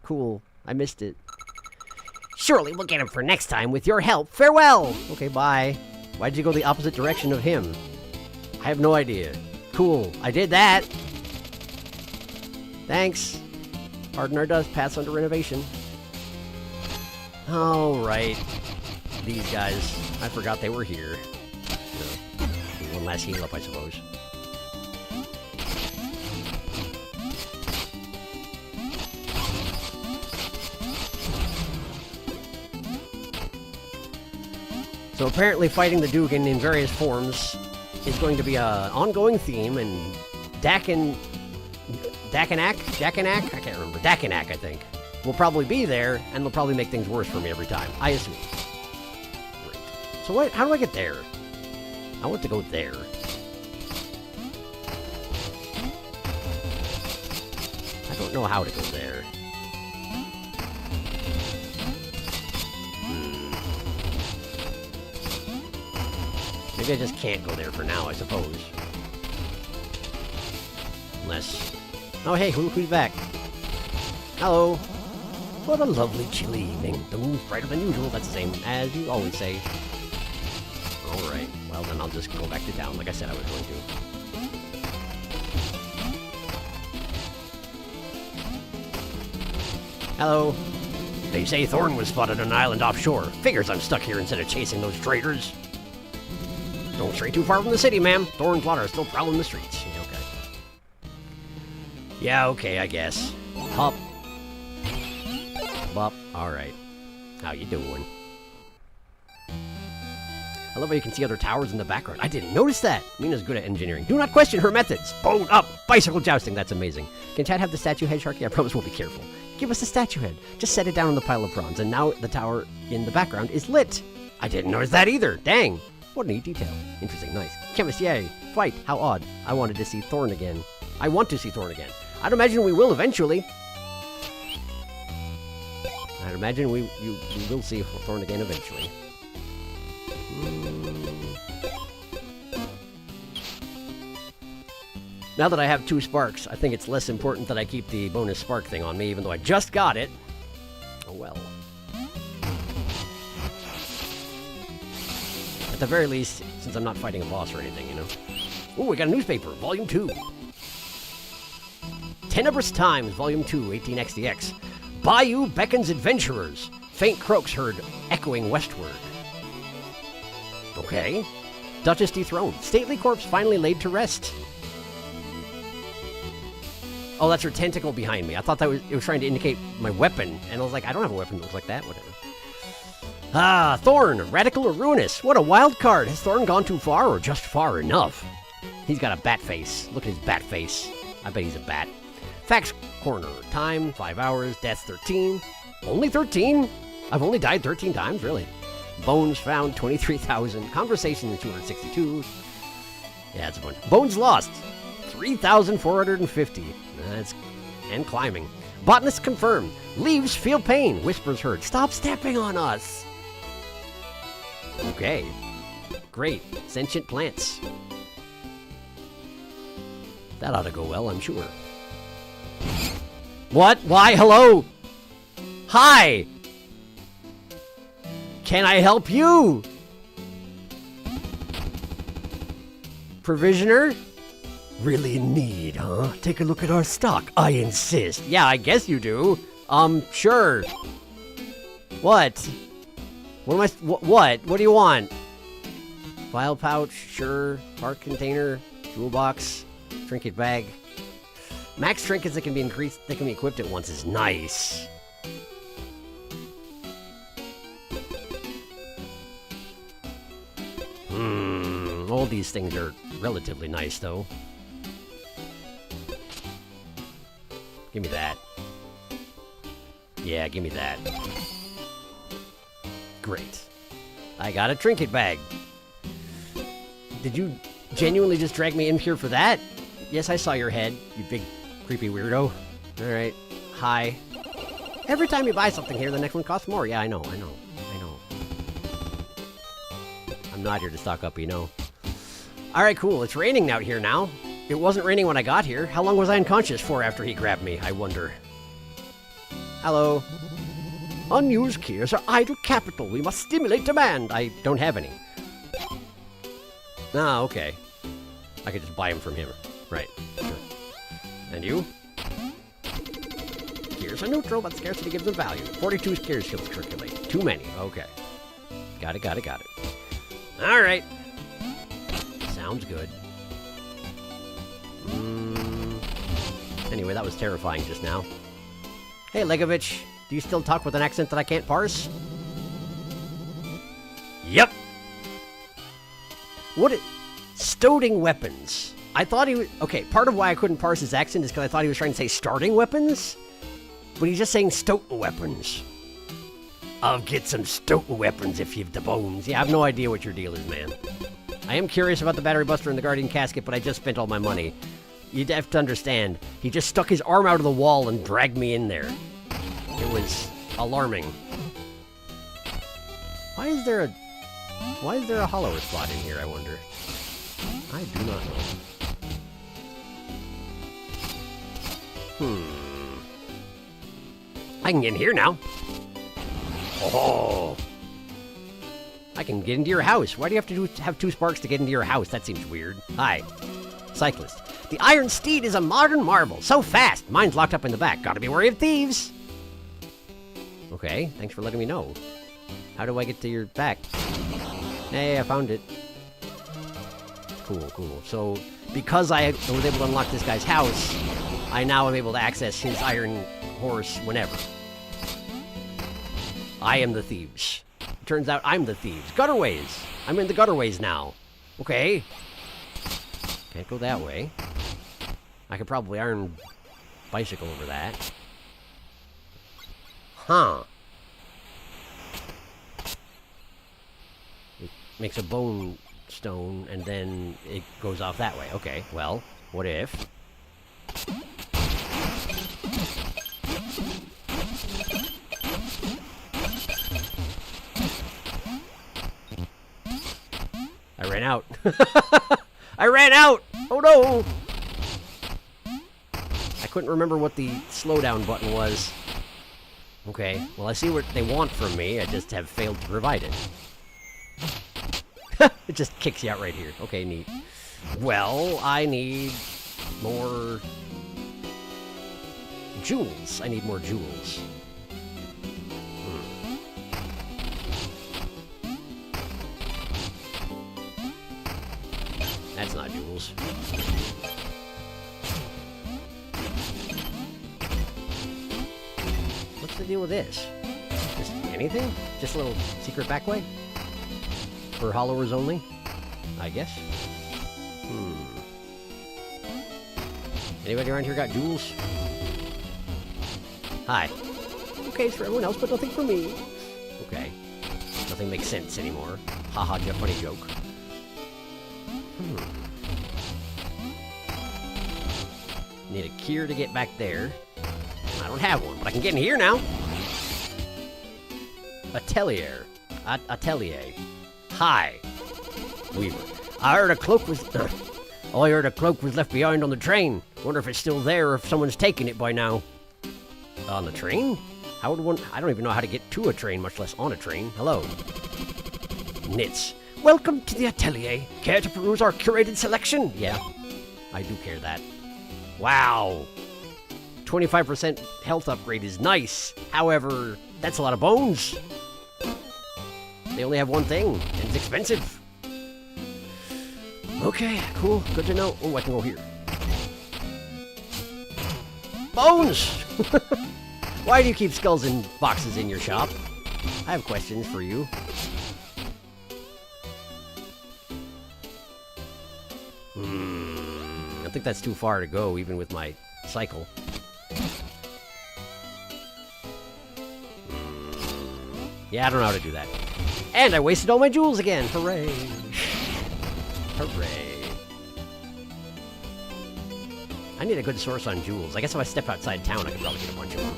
Cool. I missed it. Surely we'll get him for next time with your help. Farewell! Okay, bye. Why did you go the opposite direction of him? I have no idea. Cool. I did that. Thanks. Pardon our dust. Paths under renovation. Alright. These guys. I forgot they were here. No. One last heal up, I suppose. So apparently fighting the Dugan in various forms is going to be an ongoing theme, and Dak and Ack? I can't remember. Dak and Ack, I think, will probably be there, and they'll probably make things worse for me every time. I assume. Great. So how do I get there? I want to go there. don't know how to go there. Maybe I just can't go there for now, I suppose. Unless... Oh, hey, who's back? Hello. What a lovely, chilly evening. The moon's brighter than usual. That's the same as you always say. Alright, well then I'll just go back to down like I said I was going to. Hello. They say Thorn was spotted on an island offshore. Figures I'm stuck here instead of chasing those traitors. Don't stray too far from the city, ma'am. Thorn's water is still prowling the streets. Yeah, okay, I guess. Hop. Bop. Alright. How you doing? I love how you can see other towers in the background. I didn't notice that. Mina's good at engineering. Do not question her methods. Bone up. Bicycle jousting. That's amazing. Can Chad have the statue head, Sharky? I promise we'll be careful. Give us the statue head. Just set it down on the pile of prawns, and now the tower in the background is lit. I didn't notice that either. Dang. What a neat detail. Interesting. Nice. Chemist, yay. Fight. How odd. I wanted to see Thorn again. I want to see Thorn again. I'd imagine we will eventually. I'd imagine we will see Thorn again eventually. Now that I have 2 sparks, I think it's less important that I keep the bonus spark thing on me, even though I just got it. Oh well. At the very least, since I'm not fighting a boss or anything, you know. Ooh, we got a newspaper, Volume 2. Tenebrous Times, Volume 2, 18XDX. Bayou beckons adventurers. Faint croaks heard echoing westward. Okay. Duchess dethroned. Stately corpse finally laid to rest. Oh, that's her tentacle behind me. I thought it was trying to indicate my weapon. And I was like, I don't have a weapon that looks like that. Whatever. Ah, Thorn. Radical or ruinous? What a wild card. Has Thorn gone too far or just far enough? He's got a bat face. Look at his bat face. I bet he's a bat. Facts Corner. Time, 5 hours. Death, 13. Only 13? I've only died 13 times? Really? Bones found, 23,000. Conversation, 262. Yeah, it's a bunch. Bones lost, 3,450. And climbing. Botanist confirmed. Leaves feel pain. Whispers heard. Stop stepping on us. Okay. Great. Sentient plants. That ought to go well, I'm sure. What? Why? Hello? Hi! Can I help you? Provisioner? Really in need, huh? Take a look at our stock. I insist. Yeah, I guess you do. Sure. What? What am I... What? What do you want? Vial pouch, sure. Heart container, jewel box, trinket bag. Max trinkets that can be increased, that can be equipped at once is nice. All these things are relatively nice, though. Give me that. Yeah, give me that. Great. I got a trinket bag. Did you genuinely just drag me in here for that? Yes, I saw your head, you big creepy weirdo. Alright. Hi. Every time you buy something here, the next one costs more. Yeah, I know. I'm not here to stock up, you know. Alright, cool. It's raining out here now. It wasn't raining when I got here. How long was I unconscious for after he grabbed me, I wonder? Hello. Unused gears are idle capital. We must stimulate demand. I don't have any. Ah, okay. I could just buy them from him. Right. Sure. And you? Gears are neutral, but scarcity gives them value. 42 gears skills circulate. Too many. Okay. Got it. Alright. Sounds good. Anyway, that was terrifying just now. Hey, Legovich. Do you still talk with an accent that I can't parse? Yep. Stoting weapons. I thought he was... Okay, part of why I couldn't parse his accent is because I thought he was trying to say starting weapons. But he's just saying stoting weapons. I'll get some stoting weapons if you've the bones. Yeah, I have no idea what your deal is, man. I am curious about the battery buster and the guardian casket, but I just spent all my money. You have to understand, he just stuck his arm out of the wall and dragged me in there. It was alarming. Why is there a hollower spot in here, I wonder? I do not know. I can get in here now. Oh. I can get into your house. Why do you have to have 2 sparks to get into your house? That seems weird. Hi. Cyclist. The Iron Steed is a modern marvel. So fast. Mine's locked up in the back. Gotta be wary of thieves. Okay, thanks for letting me know. How do I get to your back? Hey, I found it. Cool, cool. So, because I was able to unlock this guy's house, I now am able to access his iron horse whenever. I am the thieves. Turns out I'm the thieves. Gutterways. I'm in the gutterways now. Okay. Can't go that way. I could probably iron bicycle over that. Huh. It makes a bone stone, and then it goes off that way. Okay, well, what if... I ran out. I ran out! Oh no! I couldn't remember what the slowdown button was. Okay, well I see what they want from me, I just have failed to provide it. It just kicks you out right here. Okay, neat. Well, I need more... jewels. I need more jewels. That's not jewels. What's the deal with this? Just anything? Just a little secret back way? For hollowers only? I guess. Anybody around here got jewels? Hi. Okay, it's for everyone else, but nothing for me. Okay. Nothing makes sense anymore. Haha, funny joke. Need a cure to get back there. I don't have one, but I can get in here now. Atelier. Atelier. Hi. Weaver. I heard a cloak was... I heard a cloak was left behind on the train. Wonder if it's still there or if someone's taken it by now. On the train? How would one... I don't even know how to get to a train, much less on a train. Hello. Knits. Welcome to the Atelier. Care to peruse our curated selection? Yeah, I do care that. Wow. 25% health upgrade is nice. However, that's a lot of bones. They only have one thing, and it's expensive. Okay, cool. Good to know. Oh, I can go here. Bones! Why do you keep skulls in boxes in your shop? I have questions for you. I think that's too far to go, even with my cycle. Yeah, I don't know how to do that. And I wasted all my jewels again! Hooray! Hooray. I need a good source on jewels. I guess if I step outside town, I could probably get a bunch of them.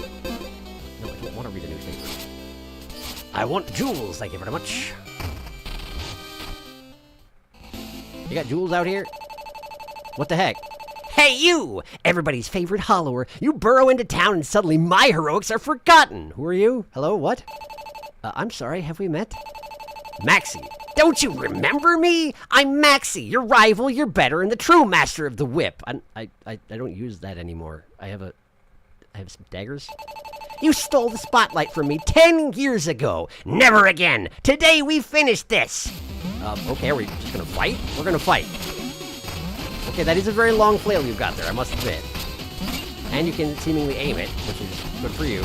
No, I don't want to read a newspaper. I want jewels, thank you very much. You got jewels out here? What the heck? Hey, you! Everybody's favorite hollower. You burrow into town and suddenly my heroics are forgotten. Who are you? Hello, what? I'm sorry, have we met? Maxie. Don't you remember me? I'm Maxie, your rival, your better, and the true master of the whip. I don't use that anymore. I have some daggers. You stole the spotlight from me 10 years ago. Never again. Today we finished this. Okay, are we just gonna fight? We're gonna fight. Okay, that is a very long flail you've got there, I must admit. And you can seemingly aim it, which is good for you.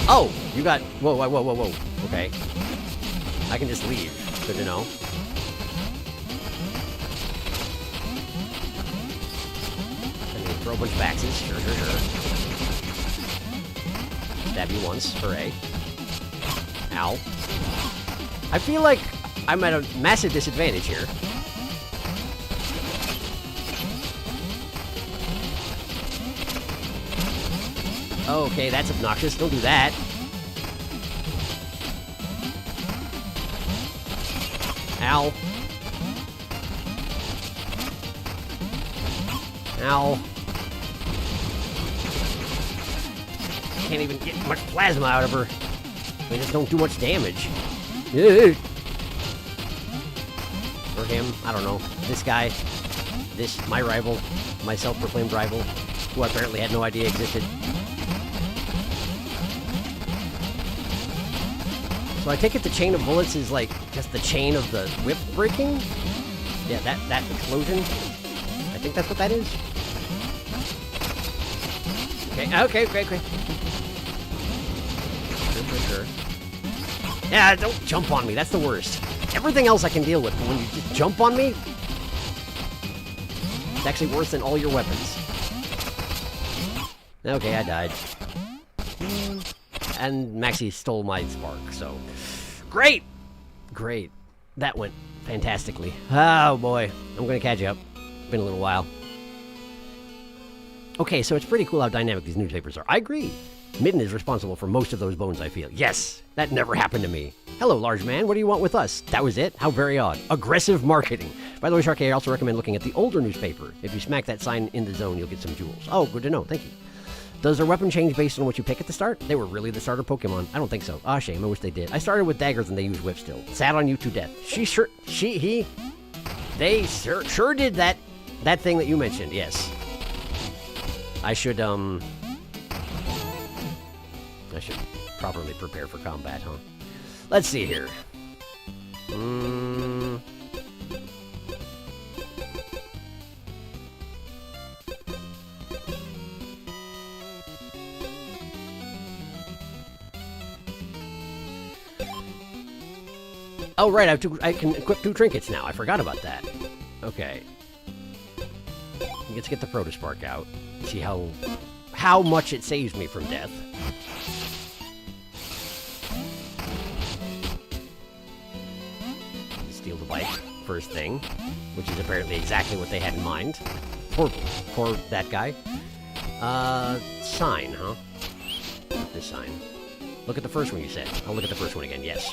Oh, you got... Whoa, whoa, whoa, whoa, whoa. Okay. I can just leave. Good to know. And you throw a bunch of axes. Sure, sure, sure. Stab you once. Hooray. Ow. I feel like I'm at a massive disadvantage here. Okay, that's obnoxious. Don't do that. Ow. Ow. Can't even get much plasma out of her. They just don't do much damage. Ugh. Or him, I don't know. This guy. This, my rival. My self-proclaimed rival. Who I apparently had no idea existed. So I take it the chain of bullets is like just the chain of the whip breaking? Yeah, that explosion. I think that's what that is. Okay. Sure. Yeah, don't jump on me. That's the worst. Everything else I can deal with, but when you just jump on me, it's actually worse than all your weapons. Okay, I died. And Maxie stole my spark, so... Great! That went fantastically. Oh, boy. I'm gonna catch you up. Been a little while. Okay, so it's pretty cool how dynamic these newspapers are. I agree. Midden is responsible for most of those bones, I feel. Yes! That never happened to me. Hello, large man. What do you want with us? That was it? How very odd. Aggressive marketing. By the way, Sharky, I also recommend looking at the older newspaper. If you smack that sign in the zone, you'll get some jewels. Oh, good to know. Thank you. Does their weapon change based on what you pick at the start? They were really the starter Pokemon. I don't think so. Ah, shame. I wish they did. I started with daggers and they use whip still. Sad on you to death. They sure did that thing that you mentioned. Yes. I should properly prepare for combat, huh? Let's see here. Oh, right, I can equip 2 trinkets now. I forgot about that. Okay. Let's get the Protospark out. See how much it saves me from death. Steal the bike, first thing. Which is apparently exactly what they had in mind. Poor that guy. Sign, huh? This sign. Look at the first one you said. I'll look at the first one again, yes.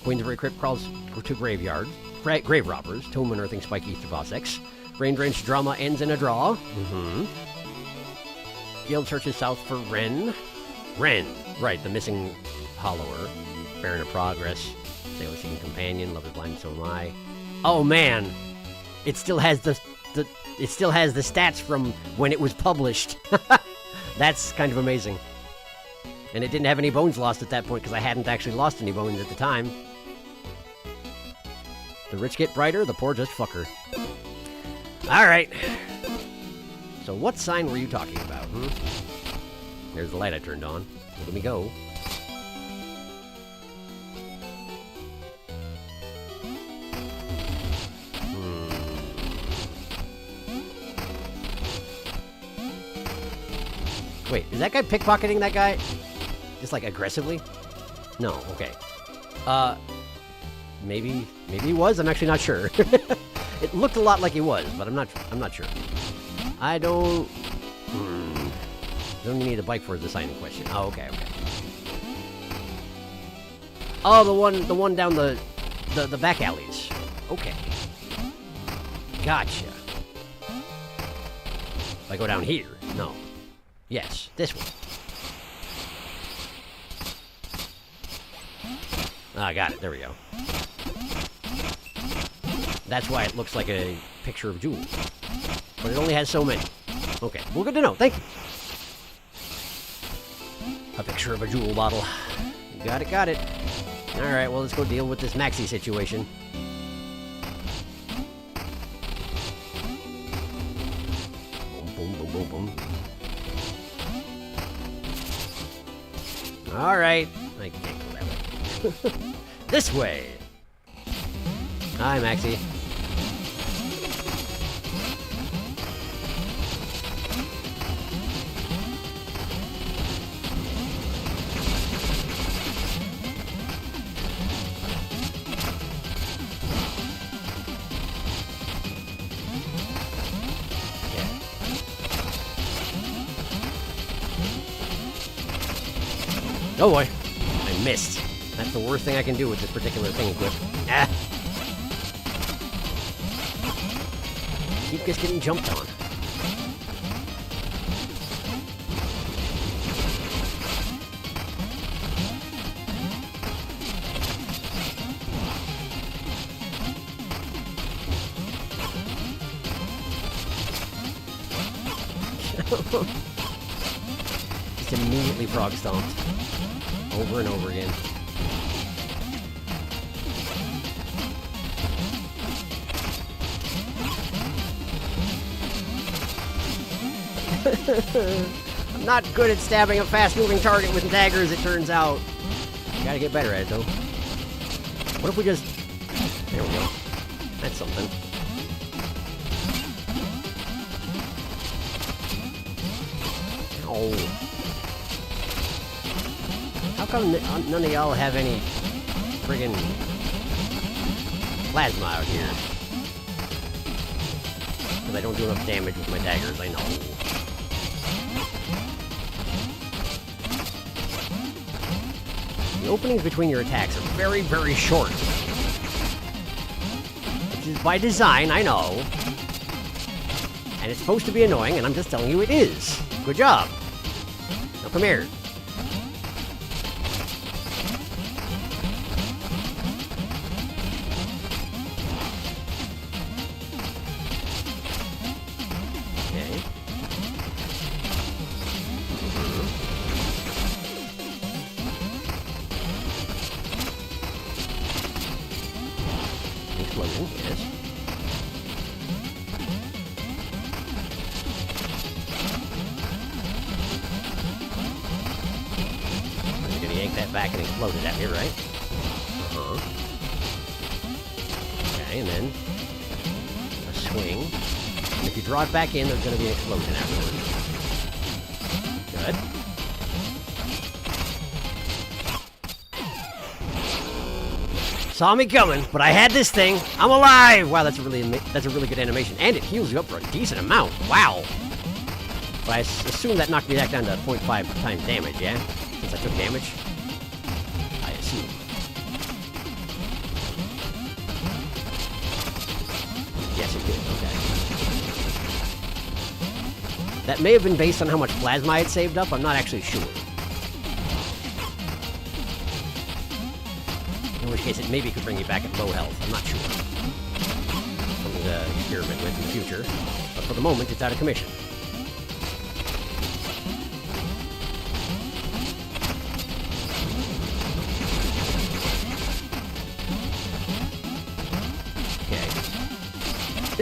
Queen's Ray Crypt crawls to graveyard. Grave robbers. Tomb unearthing Spike Ether Vosex. Rain-drenched drama ends in a draw. Guild searches south for Ren. Right, the missing hollower. Baron of Progress. Sailor Seeking Companion. Lover's Blind, so am I. Oh man! It still has the stats from when it was published. That's kind of amazing. And it didn't have any bones lost at that point because I hadn't actually lost any bones at the time. The rich get brighter, the poor just fuck her. Alright. So what sign were you talking about, There's the light I turned on. Let me go. Wait, is that guy pickpocketing that guy? Just like aggressively? No, okay. Maybe he was. I'm actually not sure. It looked a lot like he was, but I'm not sure. I don't need a bike for the sign in question. Oh, okay. Oh, the one down the back alleys. Okay. Gotcha. If I go down here, no. Yes, this one. Ah, got it. There we go. That's why it looks like a picture of jewels. But it only has so many. Okay, well, good to know. Thank you. A picture of a jewel bottle. Got it. Alright, well, let's go deal with this Maxie situation. Boom. Alright. I can't go that way. This way! Hi, Maxie. Oh boy. I missed. That's the worst thing I can do with this particular thing equipped. Ah! Keep just getting jumped on. Just immediately frog stomped. Over and over again. I'm not good at stabbing a fast-moving target with daggers, it turns out. Gotta get better at it, though. What if we just... There we go. That's something. Oh. How come none of y'all have any friggin' plasma out here? Because I don't do enough damage with my daggers, I know. The openings between your attacks are very, very short. Which is by design, I know. And it's supposed to be annoying, and I'm just telling you it is. Good job. Now come here. Okay. Explosion, yes. You're gonna yank that back and explode it at me, right? Uh-huh. Okay, and then a swing. And if you draw it back in, there's gonna be an explosion afterwards. Good. Saw me coming, but I had this thing. I'm alive! Wow, that's a really good animation. And it heals you up for a decent amount. Wow. But I assume that knocked me back down to 0.5 times damage, yeah? Since I took damage? I assume. Yes, it did. Okay. That may have been based on how much plasma I had saved up. I'm not actually sure. In which case, it maybe could bring you back at low health. I'm not sure. Something to experiment with in the future. But for the moment, it's out of commission.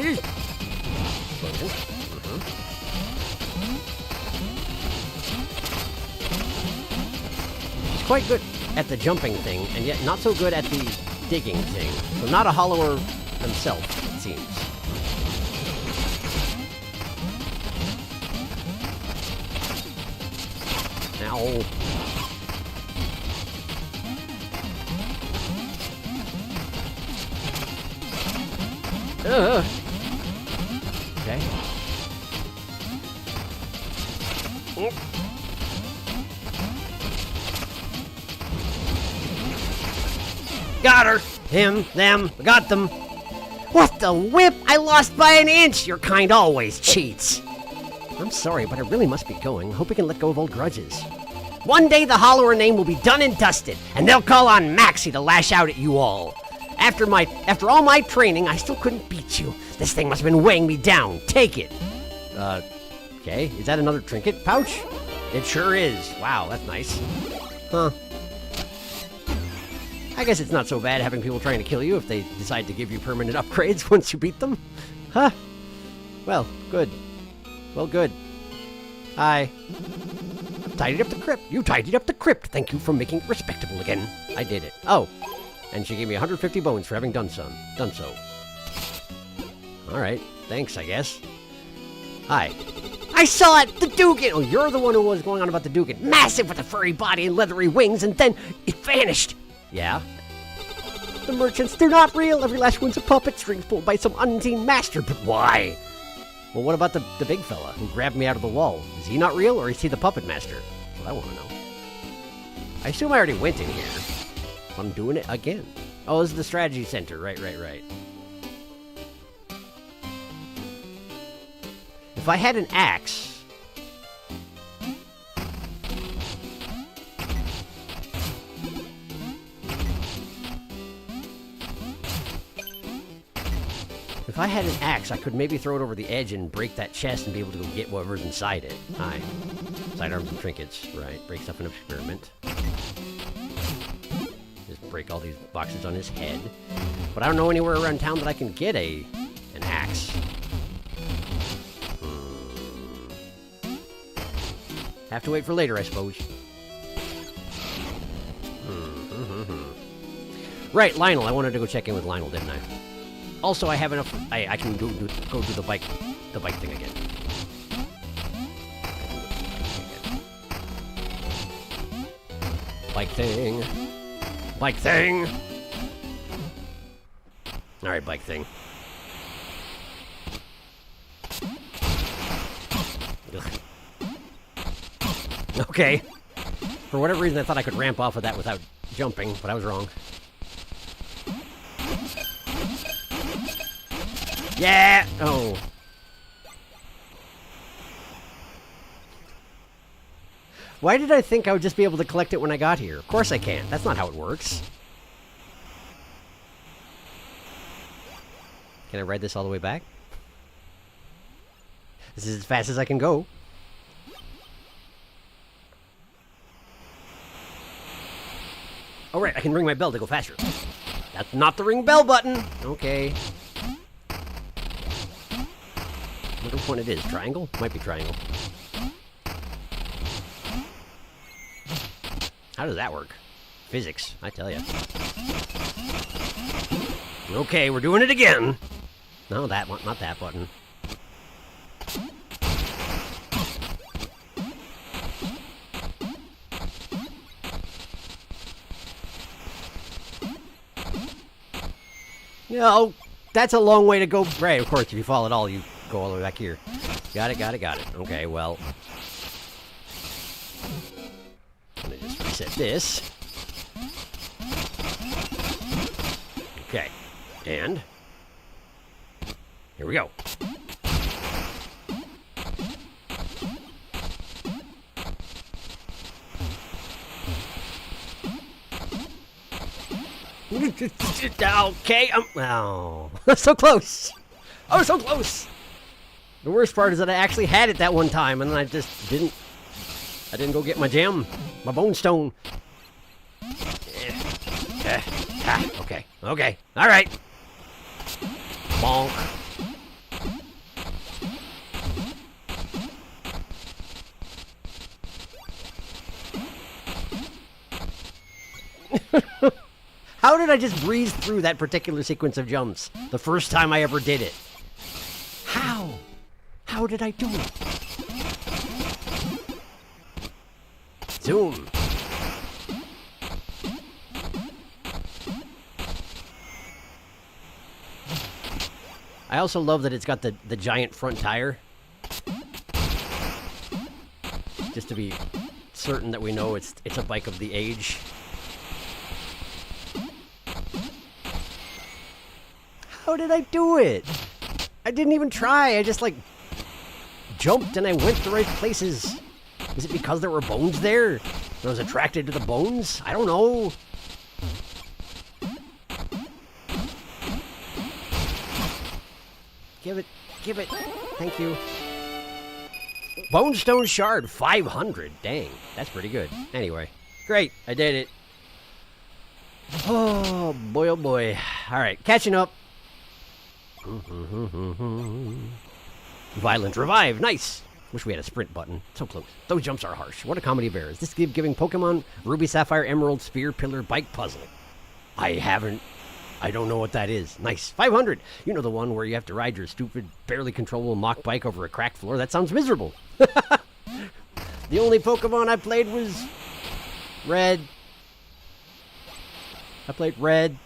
Okay. Explosion. He's quite good at the jumping thing, and yet not so good at the digging thing. So not a hollower himself, it seems. Ow. Okay. Got her! Him, them, got them. What the whip? I lost by an inch! Your kind always cheats. I'm sorry, but I really must be going. Hope we can let go of old grudges. One day the Hollower name will be done and dusted, and they'll call on Maxie to lash out at you all. After all my training, I still couldn't beat you. This thing must have been weighing me down. Take it. Okay. Is that another trinket pouch? It sure is. Wow, that's nice. Huh. I guess it's not so bad having people trying to kill you if they decide to give you permanent upgrades once you beat them. Huh. Well, good. Well, good. Hi. I've tidied up the crypt. You tidied up the crypt. Thank you for making it respectable again. I did it. Oh. And she gave me 150 bones for having done so. Alright. Thanks, I guess. Hi. I saw it! The Dugan! Oh, you're the one who was going on about the Dugan. Massive with a furry body and leathery wings, and then it vanished. Yeah? The merchants, they're not real. Every last one's a puppet, strings pulled by some unseen master. But why? Well, what about the big fella who grabbed me out of the wall? Is he not real, or is he the puppet master? That's what I want to know. I assume I already went in here. I'm doing it again. Oh, this is the strategy center. Right. If I had an axe... If I had an axe, I could maybe throw it over the edge and break that chest and be able to go get whatever's inside it. Aye. Sidearms and trinkets. Right. Break stuff in experiment. Just break all these boxes on his head. But I don't know anywhere around town that I can get an axe. Have to wait for later, I suppose. Right, Lionel. I wanted to go check in with Lionel, didn't I? Also, I have enough. I can go do the bike thing again. Bike thing. All right, bike thing. Ugh. Okay. For whatever reason, I thought I could ramp off of that without jumping, but I was wrong. Yeah! Oh. Why did I think I would just be able to collect it when I got here? Of course I can't. That's not how it works. Can I ride this all the way back? This is as fast as I can go. Oh, right. I can ring my bell to go faster. That's not the ring bell button. Okay. I wonder which one it is. Triangle? Might be triangle. How does that work? Physics, I tell ya. Okay, we're doing it again. No, that one, not that button. No, that's a long way to go. Right, of course, if you fall at all, you go all the way back here. Got it. Okay, well. I'm gonna just reset this. Okay, and here we go. Okay, oh, so close. Oh, so close. The worst part is that I actually had it that one time, and then I just didn't. I didn't go get my gem, my bone stone. Okay, all right. Bonk. How did I just breeze through that particular sequence of jumps the first time I ever did it? How? How did I do it? Zoom. I also love that it's got the giant front tire. Just to be certain that we know it's a bike of the age. How did I do it? I didn't even try. I just, like, jumped and I went the right places. Is it because there were bones there? I was attracted to the bones? I don't know. Give it. Thank you. Bone Stone Shard, 500. Dang, that's pretty good. Anyway, great. I did it. Oh, boy, oh, boy. All right, catching up. Violent Revive, nice. Wish we had a sprint button. So close. Those jumps are harsh. What a comedy of errors. This is giving Pokemon Ruby, Sapphire, Emerald, Sphere, Pillar, Bike Puzzle. I don't know what that is. Nice. 500. You know the one where you have to ride your stupid, barely controllable mock bike over a cracked floor? That sounds miserable. The only Pokemon I played was Red. I played Red.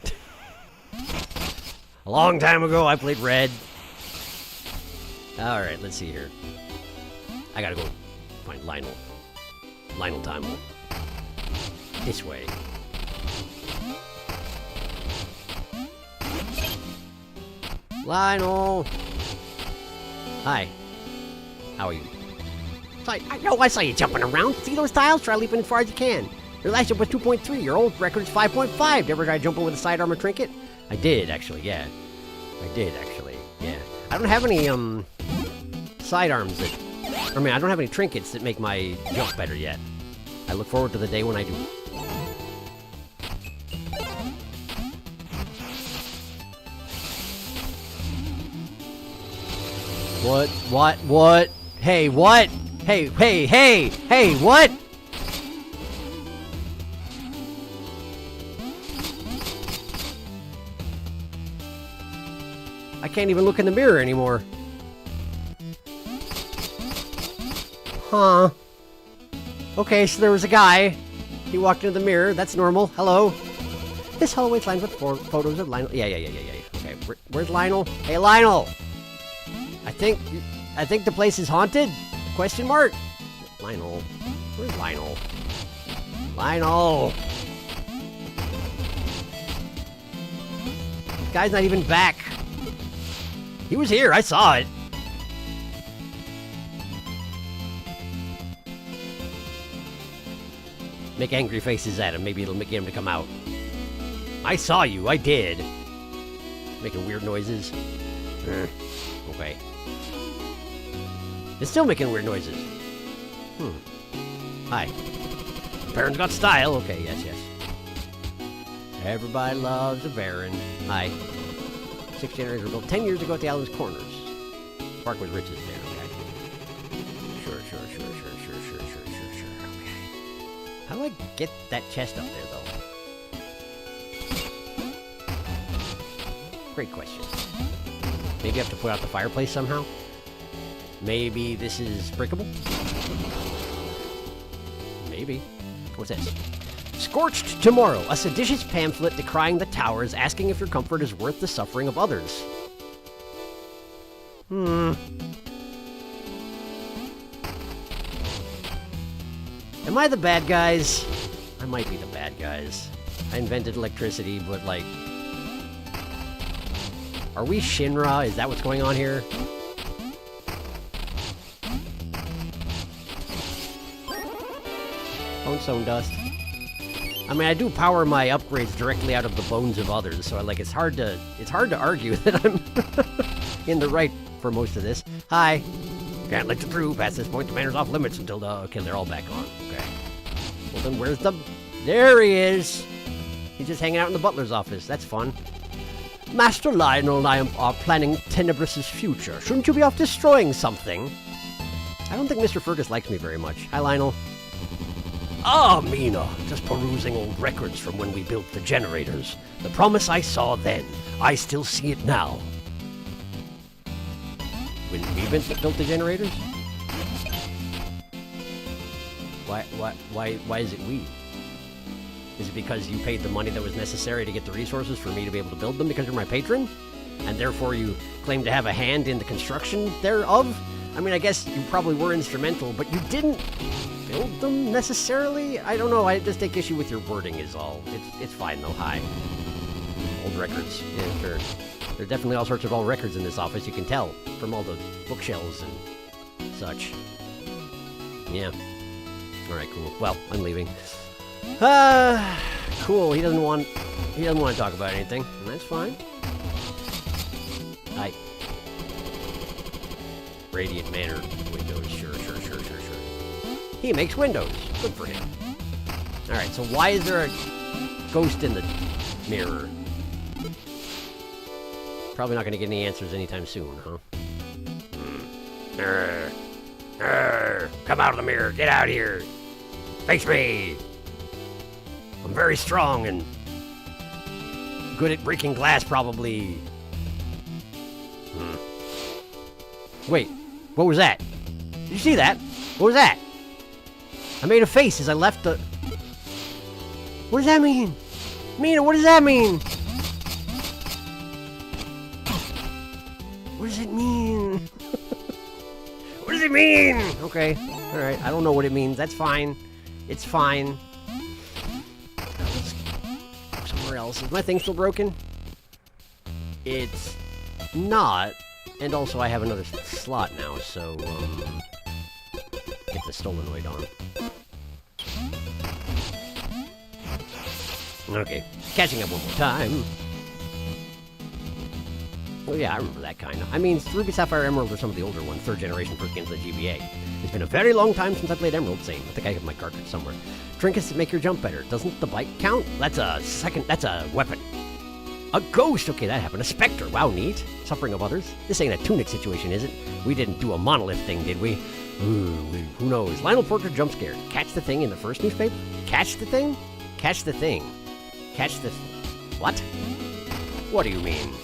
A long time ago, I played Red. All right, let's see here. I gotta go find Lionel. Lionel time. This way. Lionel! Hi. How are you? I saw you jumping around. See those tiles? Try leaping as far as you can. Your last jump was 2.3. Your old record is 5.5. Did you ever try jumping with a side armor trinket? I did, actually, yeah. Yeah. I don't have any, sidearms that... I mean, I don't have any trinkets that make my jump better yet. I look forward to the day when I do. What? Hey, what? Hey, what? I can't even look in the mirror anymore. Huh. Okay, so there was a guy. He walked into the mirror. That's normal. Hello. This hallway's lined with photos of Lionel. Yeah. Okay, where's Lionel? Hey, Lionel! I think the place is haunted? Question mark? Lionel. Where's Lionel? Lionel! This guy's not even back. He was here. I saw it. Make angry faces at him. Maybe it'll get him to come out. I saw you. I did. Making weird noises. Okay. It's still making weird noises. Hi. Baron's got style. Okay, yes. Everybody loves a Baron. Hi. 6 generators were built 10 years ago at the island's corners. Park was riches there, okay. Sure. Okay. How do I get that chest up there, though? Great question. Maybe I have to put out the fireplace somehow? Maybe this is breakable? Maybe. What's this? Scorched Tomorrow, a seditious pamphlet decrying the towers, asking if your comfort is worth the suffering of others. Am I the bad guys? I might be the bad guys. I invented electricity, but like... Are we Shinra? Is that what's going on here? Stone dust. I mean, I do power my upgrades directly out of the bones of others, so it's hard to argue that I'm in the right for most of this. Hi. Can't let you through. Past this point, the manor's off limits until the... Okay, they're all back on. Okay. Well, then where's the... There he is! He's just hanging out in the butler's office. That's fun. Master Lionel and I are planning Tenebris's future. Shouldn't you be off destroying something? I don't think Mr. Fergus likes me very much. Hi, Lionel. Ah, Mina, just perusing old records from when we built the generators. The promise I saw then, I still see it now. When we built the generators? Why is it we? Is it because you paid the money that was necessary to get the resources for me to be able to build them because you're my patron? And therefore you claim to have a hand in the construction thereof? I mean, I guess you probably were instrumental, but you didn't build them necessarily? I don't know, I just take issue with your wording is all. It's fine though, hi. Old records, yeah, sure. There are definitely all sorts of old records in this office, you can tell, from all the bookshelves and such. Yeah. Alright, cool. Well, I'm leaving. Cool, he doesn't want to talk about anything, and that's fine. Hi. Radiant Manor windows, sure. He makes windows. Good for him. Alright, so why is there a ghost in the mirror? Probably not going to get any answers anytime soon, huh? Come out of the mirror. Get out here. Face me. I'm very strong and good at breaking glass, probably. Wait, what was that? Did you see that? What was that? I made a face as I left the... What does that mean? Mina, what does that mean? What does it mean? What does it mean? Okay, alright, I don't know what it means. That's fine. It's fine. somewhere else. Is my thing still broken? It's not. And also, I have another slot now, so, get the Stolenoid on. Okay, catching up one more time. Oh yeah, I remember that kind. I mean, Ruby, Sapphire, Emerald are some of the older ones, 3rd generation first games of the GBA. It's been a very long time since I played Emerald, same. I think I have my cartridge somewhere. Trinkets that make your jump better. Doesn't the bite count? That's a weapon. A ghost! Okay, that happened. A specter. Wow, neat. Suffering of others. This ain't a tunic situation, is it? We didn't do a monolith thing, did we? Who knows? Lionel Porter jump scared. Catch the thing in the first newspaper? Catch the thing? Catch the thing. Catch the... What? What do you mean?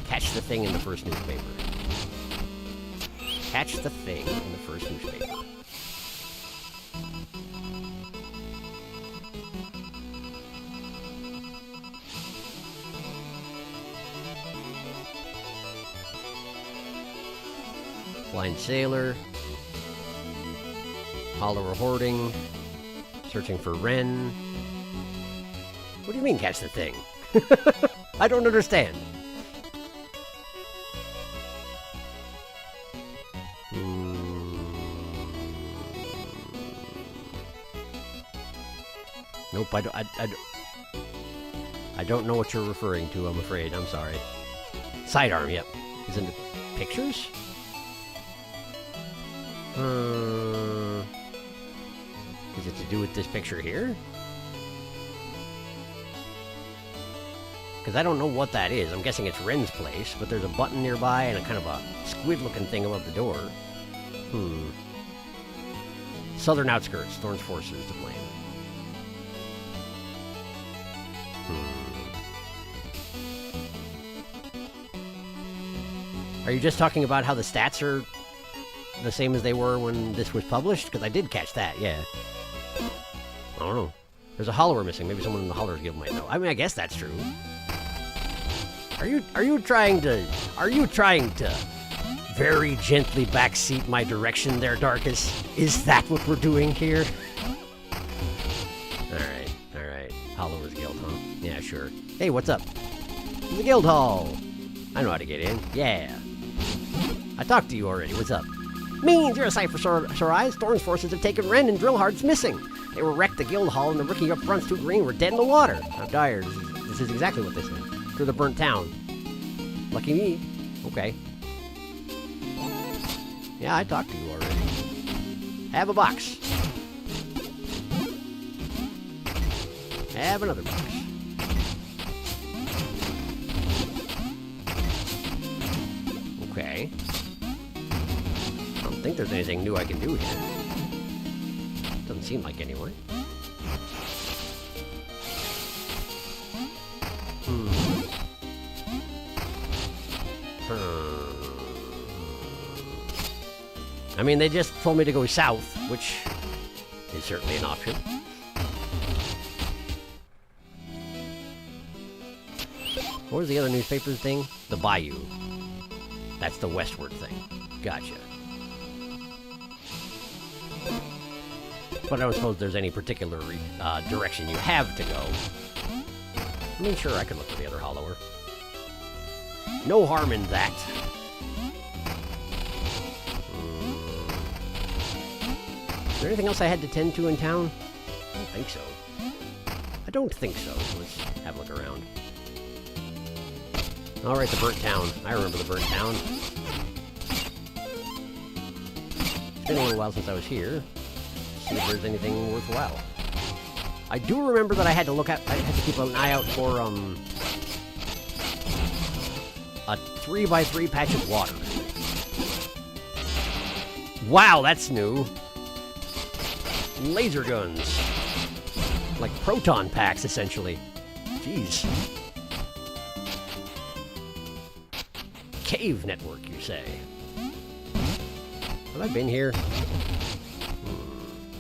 Catch the thing in the first newspaper. Catch the thing in the first newspaper. Blind sailor. Hollower hoarding. Searching for Wren. What do you mean, catch the thing? I don't understand. Nope, I don't know what you're referring to, I'm afraid. I'm sorry. Sidearm, yep. Is in the pictures? Is it to do with this picture here? Because I don't know what that is. I'm guessing it's Wren's place, but there's a button nearby and a kind of a squid-looking thing above the door. Southern outskirts, Thorn's forces to blame. Are you just talking about how the stats are the same as they were when this was published? Because I did catch that, yeah. I don't know. There's a Hollower missing. Maybe someone in the Hollowers Guild might know. I mean, I guess that's true. Are you trying to very gently backseat my direction there, Darkus? Is that what we're doing here? Alright. Hollowers Guild, huh? Yeah, sure. Hey, what's up? The Guild Hall! I know how to get in. Yeah. I talked to you already. What's up? Means you're a sight for sore eyes. Thorn's forces have taken Wren and Drillhard's missing. They were wrecked the Guild Hall and the rookie up front's too green were dead in the water. I'm tired. This is exactly what they said. Through the burnt town. Lucky me. Okay. Yeah, I talked to you already. Have a box. Have another box. Okay. I don't think there's anything new I can do here. Doesn't seem like anyway. I mean, they just told me to go south, which is certainly an option. What was the other newspaper thing? The Bayou. That's the westward thing. Gotcha. But I don't suppose there's any particular direction you have to go. I mean, sure, I could look for the other Hollower. No harm in that. Is there anything else I had to tend to in town? I don't think so. I don't think so. Let's have a look around. Alright, the burnt town. I remember the burnt town. It's been a little while since I was here. See if there's anything worthwhile. I do remember that I had to keep an eye out for, a 3x3 patch of water. Wow, that's new. Laser guns. Like proton packs, essentially. Jeez. Cave network, you say? Have I been here?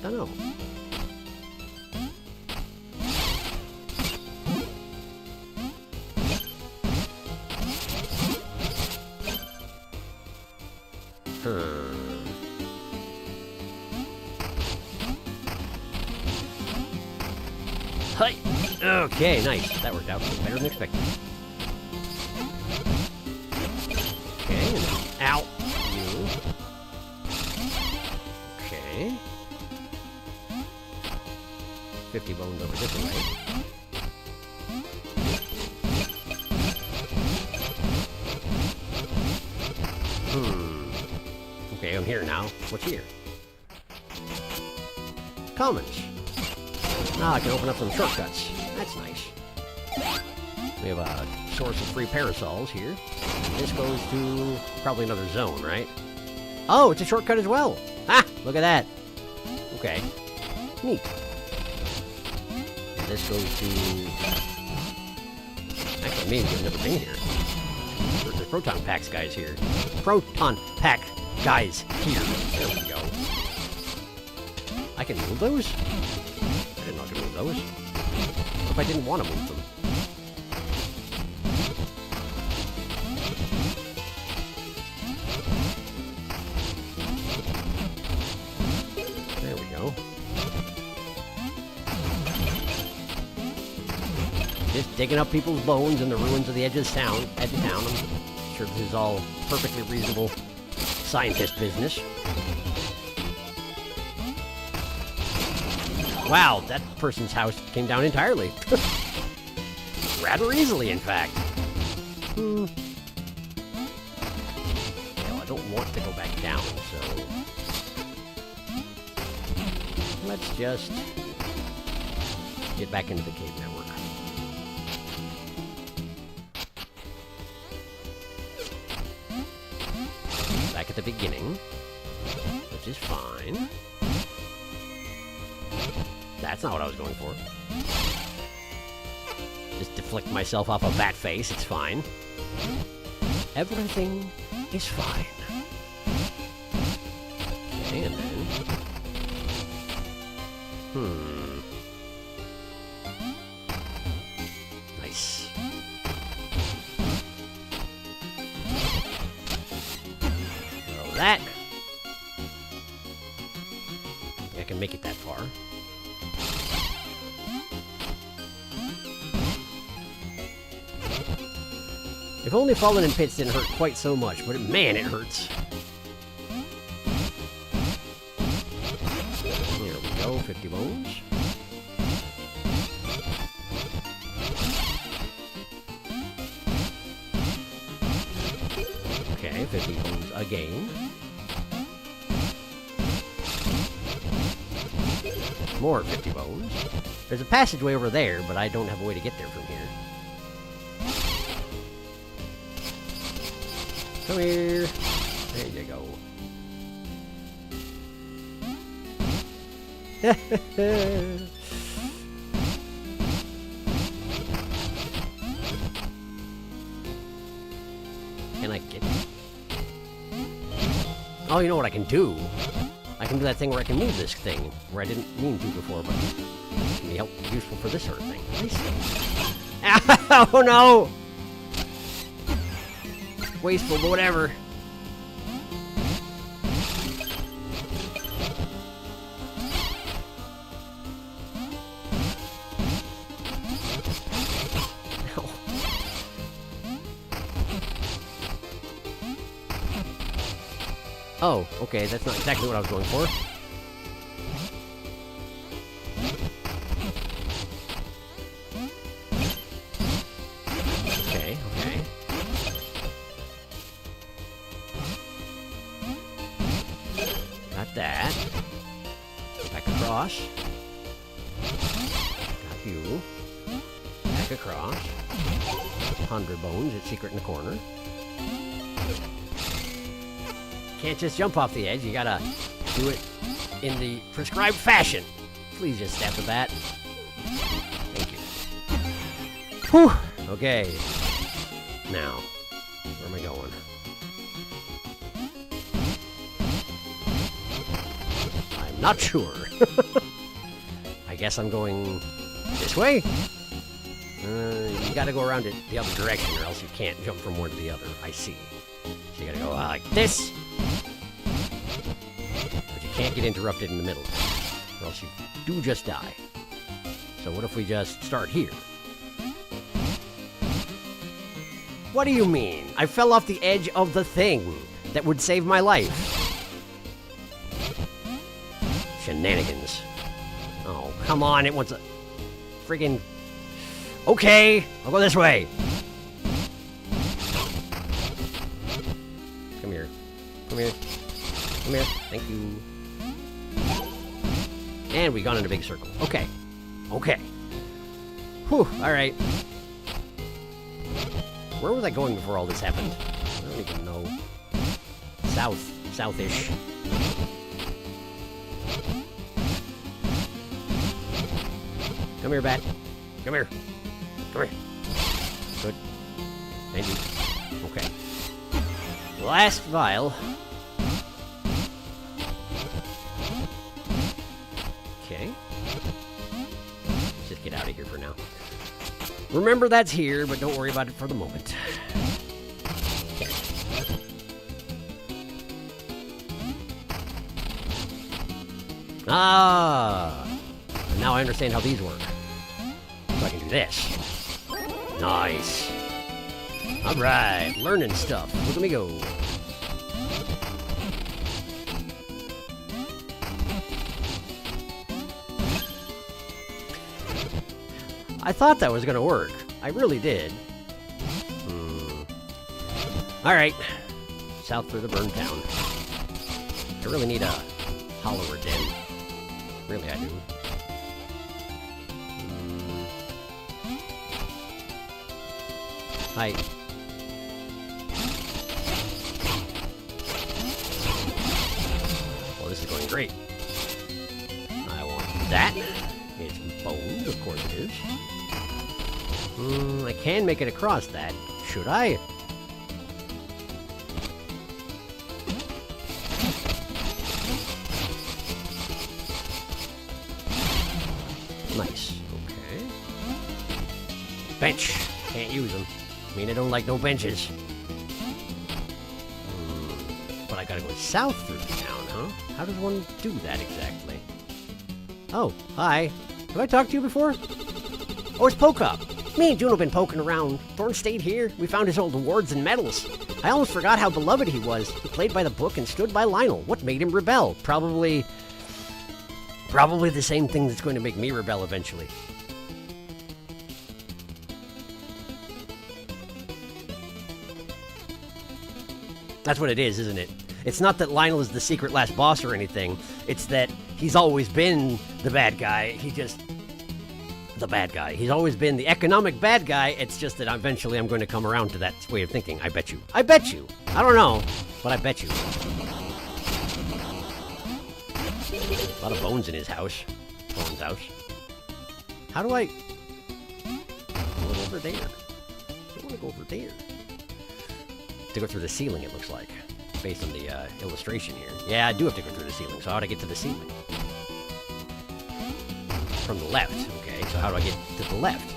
Don't know. Hi. Okay, nice. That worked out better than expected. Okay, and then, ow. You. Okay. 50 bones over this way. Okay, I'm here now. What's here? Commons. Now I can open up some shortcuts. That's nice. We have a source of free parasols here. This goes to probably another zone, right? Oh, it's a shortcut as well. Ah, look at that. Okay. Neat. And this goes to... Actually, maybe I've never been here. There's proton packs guys here. Proton pack guys here. There we go. I can move those? I didn't know I could move those. What if I didn't want to move them? There we go. Just digging up people's bones in the ruins of the edge of town. I'm sure this is all perfectly reasonable scientist business. Wow, that person's house came down entirely. Rather easily, in fact. Well, I don't want to go back down, so... Let's just get back into the cave network. Back at the beginning, which is fine. That's not what I was going for. Just deflect myself off a bat face, it's fine. Everything is fine. Okay, and then... Nice. Well, that... I can make it that far. If only falling in pits didn't hurt quite so much, but man, it hurts. There we go, 50 bones. Okay, 50 bones again. More 50 bones. There's a passageway over there, but I don't have a way to get there from here. Come here. There you go. Can I get... Oh, you know what I can do? I can do that thing where I can move this thing, where I didn't mean to before, but it can be useful for this sort of thing. Oh no! Wasteful, but whatever. Oh, okay, that's not exactly what I was going for. Okay, okay. Got that. Back across. Got you. Back across. 100 bones, it's secret in the corner. Can't just jump off the edge, you gotta do it in the prescribed fashion. Please just stab the bat. Thank you. Whew! Okay. Now, where am I going? I'm not sure. I guess I'm going this way? You gotta go around it the other direction or else you can't jump from one to the other. I see. So you gotta go like this. But you can't get interrupted in the middle, or else you do just die. So what if we just start here? What do you mean? I fell off the edge of the thing that would save my life. Shenanigans. Oh, come on, it wants a friggin'... Okay, I'll go this way. Come here. Come here. Come here. Thank you. And we gone in a big circle. Okay. Okay. Whew, alright. Where was I going before all this happened? I don't even know. South. South-ish. Come here, bat. Come here. Come here. Good. Thank you. Okay. Last vial. Okay. Let's just get out of here for now. Remember that's here, but don't worry about it for the moment. Okay. Ah! Now I understand how these work. So I can do this. Nice. Alright, learning stuff. Look at me go. I thought that was gonna work. I really did. Alright. South through the burned town. I really need a hollower den. Really, I do. Hi. Well, this is going great. I want that. It's boned, of course it is. I can make it across that. Should I? Nice. Okay. Bench. Can't use them. I mean, I don't like no benches. But I gotta go south through the town, huh? How does one do that exactly? Oh, hi. Have I talked to you before? Oh, it's Poke-Up. Me and Juno been poking around. Thorn stayed here. We found his old awards and medals. I almost forgot how beloved he was. He played by the book and stood by Lionel. What made him rebel? Probably the same thing that's going to make me rebel eventually. That's what it is, isn't it? It's not that Lionel is the secret last boss or anything. It's that he's always been the bad guy. The bad guy. He's always been the economic bad guy. It's just that eventually I'm going to come around to that way of thinking. I bet you. I bet you. I don't know, but I bet you. A lot of bones in his house. Bones house. How do I... go over there? I want to go over there. To go through the ceiling, it looks like. Based on the illustration here. Yeah, I do have to go through the ceiling, so how do I get to the ceiling? From the left. Okay, so how do I get to the left?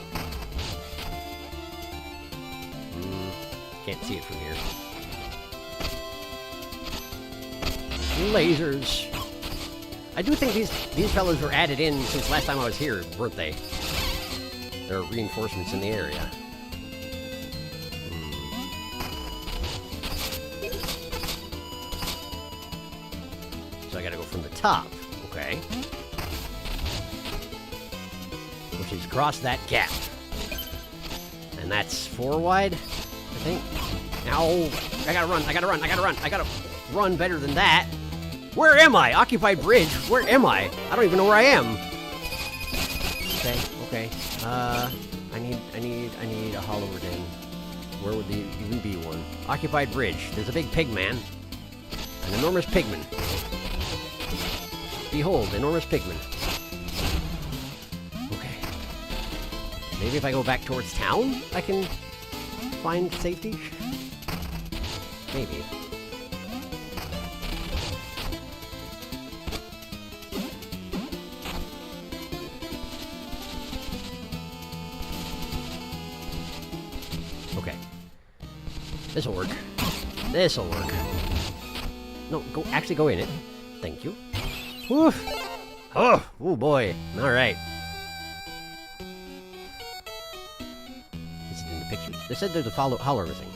Can't see it from here. Lasers. I do think these fellas were added in since last time I was here, weren't they? There are reinforcements in the area. So I gotta go from the top, okay? Which is across that gap. And that's 4 wide, I think. Ow! I gotta run, I gotta run, I gotta run, I gotta run better than that. Where am I? Occupied bridge? Where am I? I don't even know where I am. Okay, okay. I need a hollower den. Where would the even be one? Occupied bridge. There's a big pig man. An enormous pigman. Behold, enormous pigman. Okay. Maybe if I go back towards town, I can find safety? Maybe. Okay. This'll work. This'll work. No, actually go in it. Thank you. Woof. Oh boy. Alright. the pictures. They said there's a holler missing.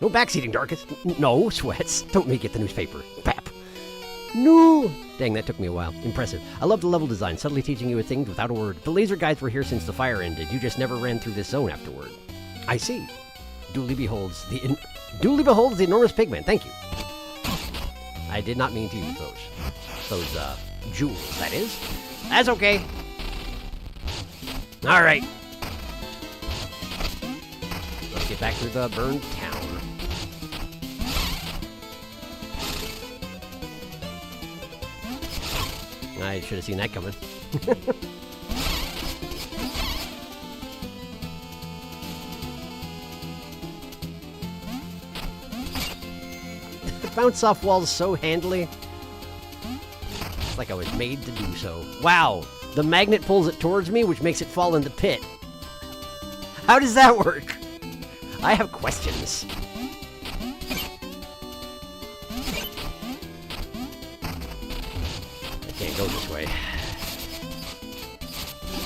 No backseating, Darkus. No, Sweats. Don't make it the newspaper. Pap. No! Dang, that took me a while. Impressive. I love the level design, subtly teaching you a thing without a word. The laser guides were here since the fire ended. You just never ran through this zone afterward. I see. Duly beholds the enormous pigman. Thank you. I did not mean to use those. Those, jewels, that is. That's okay. Alright. Let's get back to the burned town. I should have seen that coming. Bounce off walls so handily. It's like I was made to do so. Wow, the magnet pulls it towards me, which makes it fall in the pit. How does that work? I have questions. I can't go this way.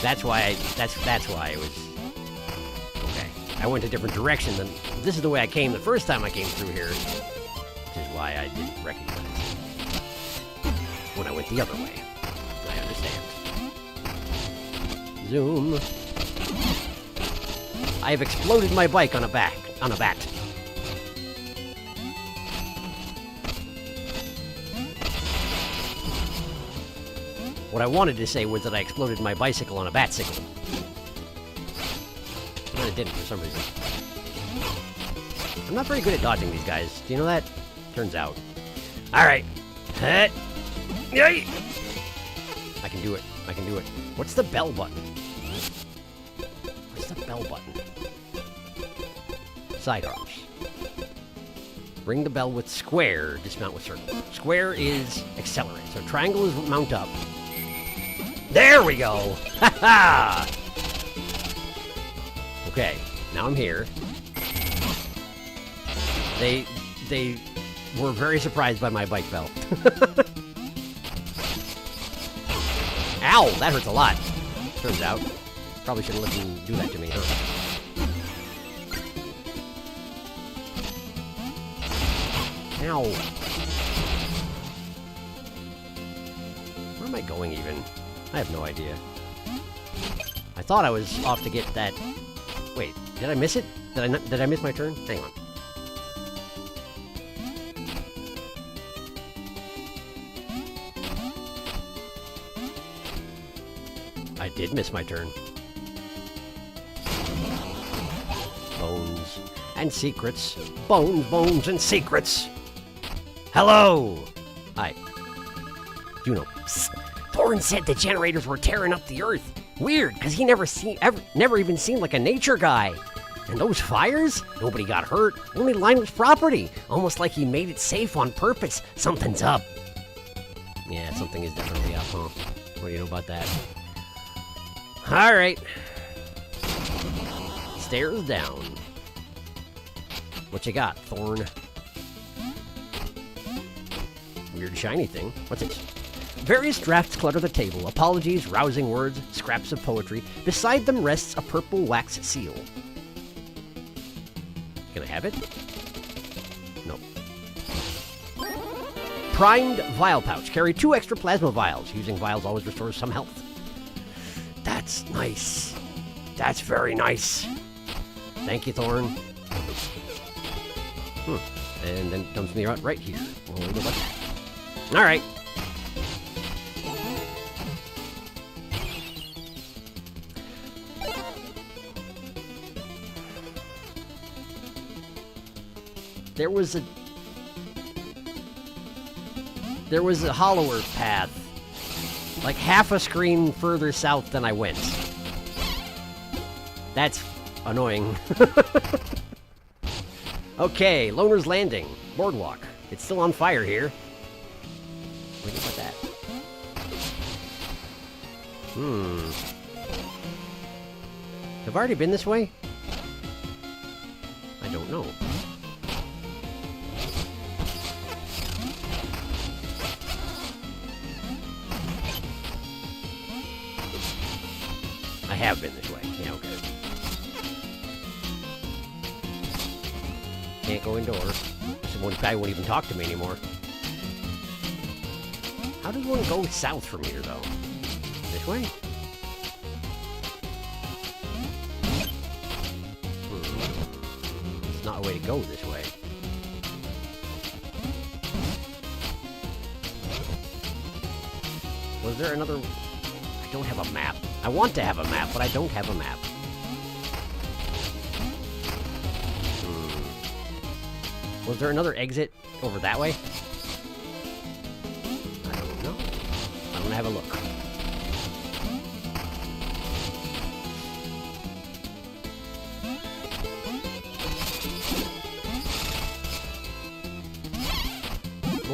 That's why it was... Okay. I went a different direction than... This is the way I came the first time I came through here. Which is why I didn't recognize it when I went the other way. I understand. Zoom. I have exploded my bike on a bat. What I wanted to say was that I exploded my bicycle on a bat-sickle. But it didn't for some reason. I'm not very good at dodging these guys. Do you know that? Turns out. Alright. Yay! I can do it. I can do it. What's the bell button? What's the bell button? Sidearms. Ring the bell with square, dismount with circle. Square is accelerate. So triangle is mount up. There we go! Ha ha! Okay, now I'm here. They were very surprised by my bike belt. Ow! That hurts a lot. Turns out. Probably shouldn't let them do that to me, huh? Ow. Where am I going even? I have no idea. I thought I was off to get that... Wait, did I miss it? Did I miss my turn? Hang on. I did miss my turn. Bones and secrets. Bones, bones, and secrets. Hello! Hi. Juno. Psst. Thorne said the generators were tearing up the earth. Weird, because he never even seemed like a nature guy. And those fires? Nobody got hurt. Only Lionel's property. Almost like he made it safe on purpose. Something's up. Yeah, something is definitely up, huh? What do you know about that? Alright. Stairs down. What you got, Thorne? Weird shiny thing. What's it? Various drafts clutter the table. Apologies, rousing words, scraps of poetry. Beside them rests a purple wax seal. Can I have it? No. Primed vial pouch. Carry 2 extra plasma vials. Using vials always restores some health. That's nice. That's very nice. Thank you, Thorne. And then it comes to me right here. Well, we go like that. Alright. There was a hollower path, like half a screen further south than I went. That's annoying. Okay, Loner's Landing, boardwalk. It's still on fire here. What do you think about that? Have I already been this way? I don't know. I have been this way. Yeah, okay. Can't go indoors. This guy won't even talk to me anymore. How does one go south from here, though? This way? It's not a way to go this way. Was there another... I don't have a map. I want to have a map, but I don't have a map. Was there another exit over that way? I don't know. I'm gonna have a look.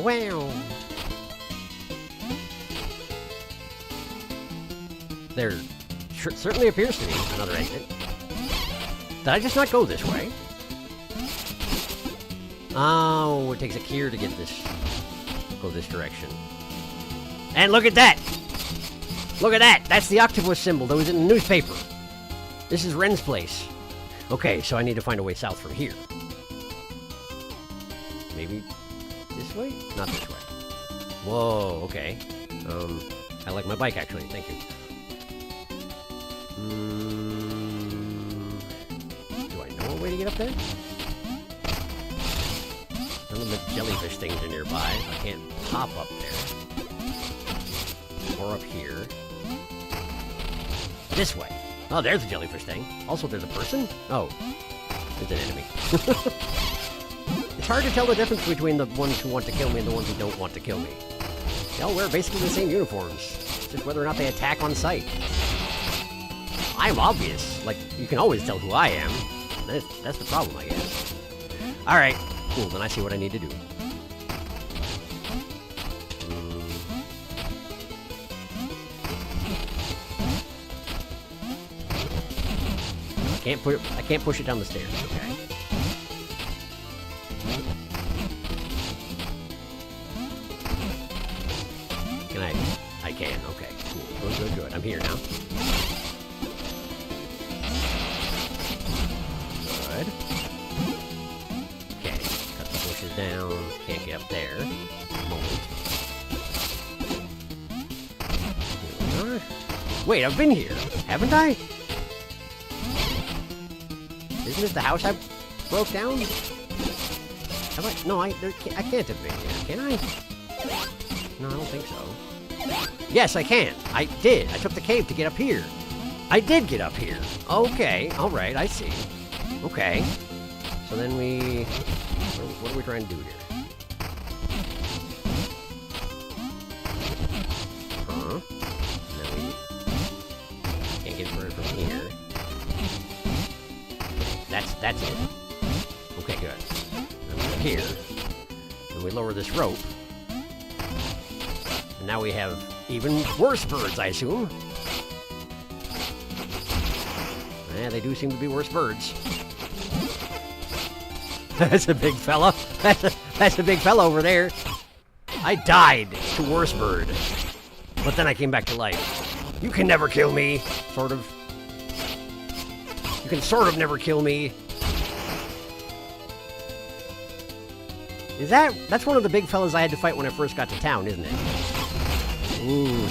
Wow. There certainly appears to be another exit. Did I just not go this way? Oh, it takes a cure to get this. Go this direction. And look at that! Look at that! That's the octopus symbol that was in the newspaper. This is Ren's place. Okay, so I need to find a way south from here. Maybe this way? Not this way. Whoa, okay. I like my bike, actually. Thank you. Do I know a way to get up there? None of the jellyfish things are nearby. I can't pop up there. Or up here. This way. Oh, there's a jellyfish thing. Also, there's a person? Oh. It's an enemy. It's hard to tell the difference between the ones who want to kill me and the ones who don't want to kill me. They all wear basically the same uniforms. It's just whether or not they attack on sight. I'm obvious. Like, you can always tell who I am. That's the problem, I guess. Alright. Cool, then I see what I need to do. I can't push it down the stairs, okay. Can I can, okay. Cool. Good. I'm here now. Good. Okay, cut the bushes down. Can't get up there. Moment. Here we are. Wait, I've been here, haven't I? Isn't this the house I broke down? Have I? No, I can't have been here, can I? No, I don't think so. Yes, I can. I did. I took the cave to get up here. I did get up here. Okay, alright, I see. Okay. So then what are we trying to do here? Huh? And then we can't get further from here. That's it. Okay, good. Then we go here. And we lower this rope. And now we have even worse birds, I assume. Yeah, they do seem to be worse birds. That's a big fella. That's a big fella over there. I died to worse bird. But then I came back to life. You can never kill me. Sort of. You can sort of never kill me. That's one of the big fellas I had to fight when I first got to town, isn't it? Ooh,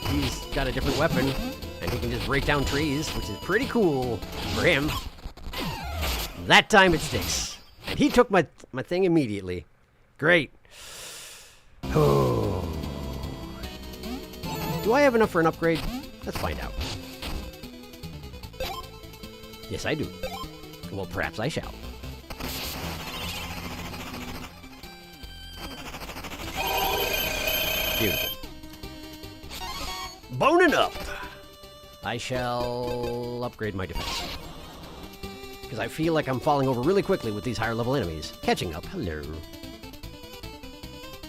he's got a different weapon, and he can just break down trees, which is pretty cool for him. That time it sticks. And he took my thing immediately. Great. Oh. Do I have enough for an upgrade? Let's find out. Yes, I do. Well, perhaps I shall. Beautiful. Boning up! I shall upgrade my defense. Because I feel like I'm falling over really quickly with these higher level enemies. Catching up. Hello.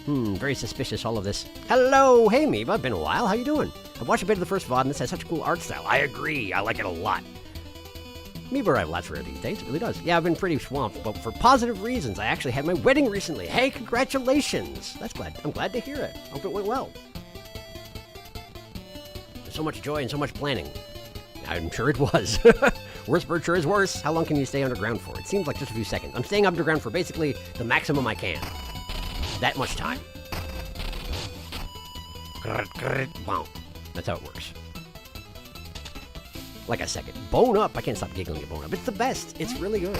Very suspicious, all of this. Hello! Hey, Meva. Been a while. How you doing? I've watched a bit of the first VOD and this has such a cool art style. I agree. I like it a lot. Meva arrived lots rare these days. It really does. Yeah, I've been pretty swamped, but for positive reasons. I actually had my wedding recently. Hey, congratulations! I'm glad to hear it. Hope it went well. There's so much joy and so much planning. I'm sure it was. Worst bird sure is worse. How long can you stay underground for? It seems like just a few seconds. I'm staying underground for basically the maximum I can. That much time. Wow. That's how it works. Like a second. Bone up. I can't stop giggling at bone up. It's the best. It's really good.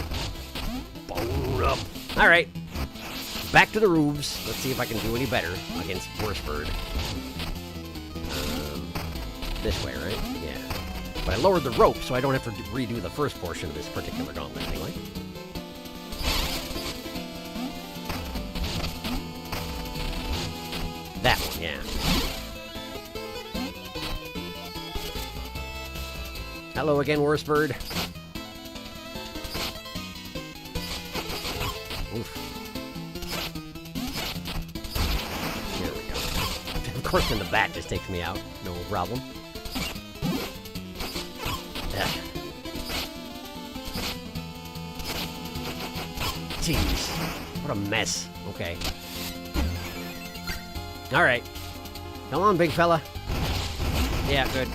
Bone up. All right. Back to the roofs. Let's see if I can do any better against worst bird. This way, right? Yeah. But I lowered the rope, so I don't have to redo the first portion of this particular gauntlet anyway. That one, yeah. Hello again, worst bird. Oof. Here we go. Of course, then the bat just takes me out. No problem. Jeez. What a mess. Okay. Alright. Come on, big fella. Yeah, good.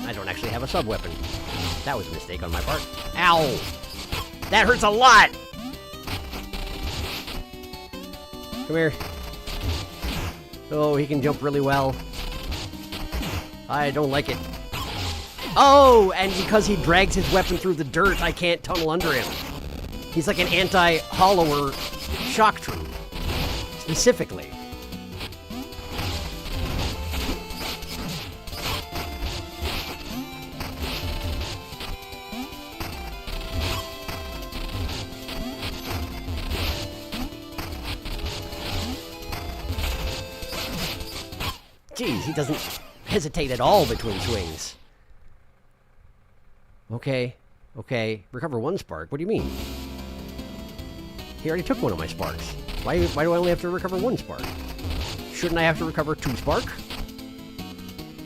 I don't actually have a sub-weapon. That was a mistake on my part. Ow! That hurts a lot! Come here. Oh, he can jump really well. I don't like it. Oh, and because he drags his weapon through the dirt, I can't tunnel under him. He's like an anti-hollower shock troop. Specifically. Jeez, he doesn't hesitate at all between swings. Okay. Recover one spark? What do you mean? He already took one of my sparks. Why do I only have to recover one spark? Shouldn't I have to recover 2 spark?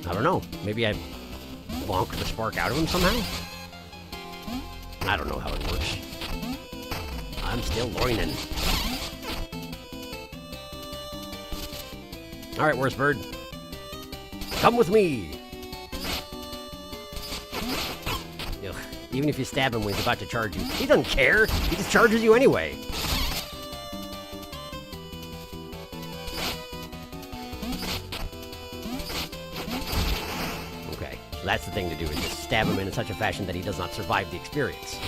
I don't know. Maybe I bonked the spark out of him somehow? I don't know how it works. I'm still loining. Alright, worst bird. Come with me! Ugh. Even if you stab him when he's about to charge you, he doesn't care! He just charges you anyway! Okay, so that's the thing to do, is just stab him in such a fashion that he does not survive the experience.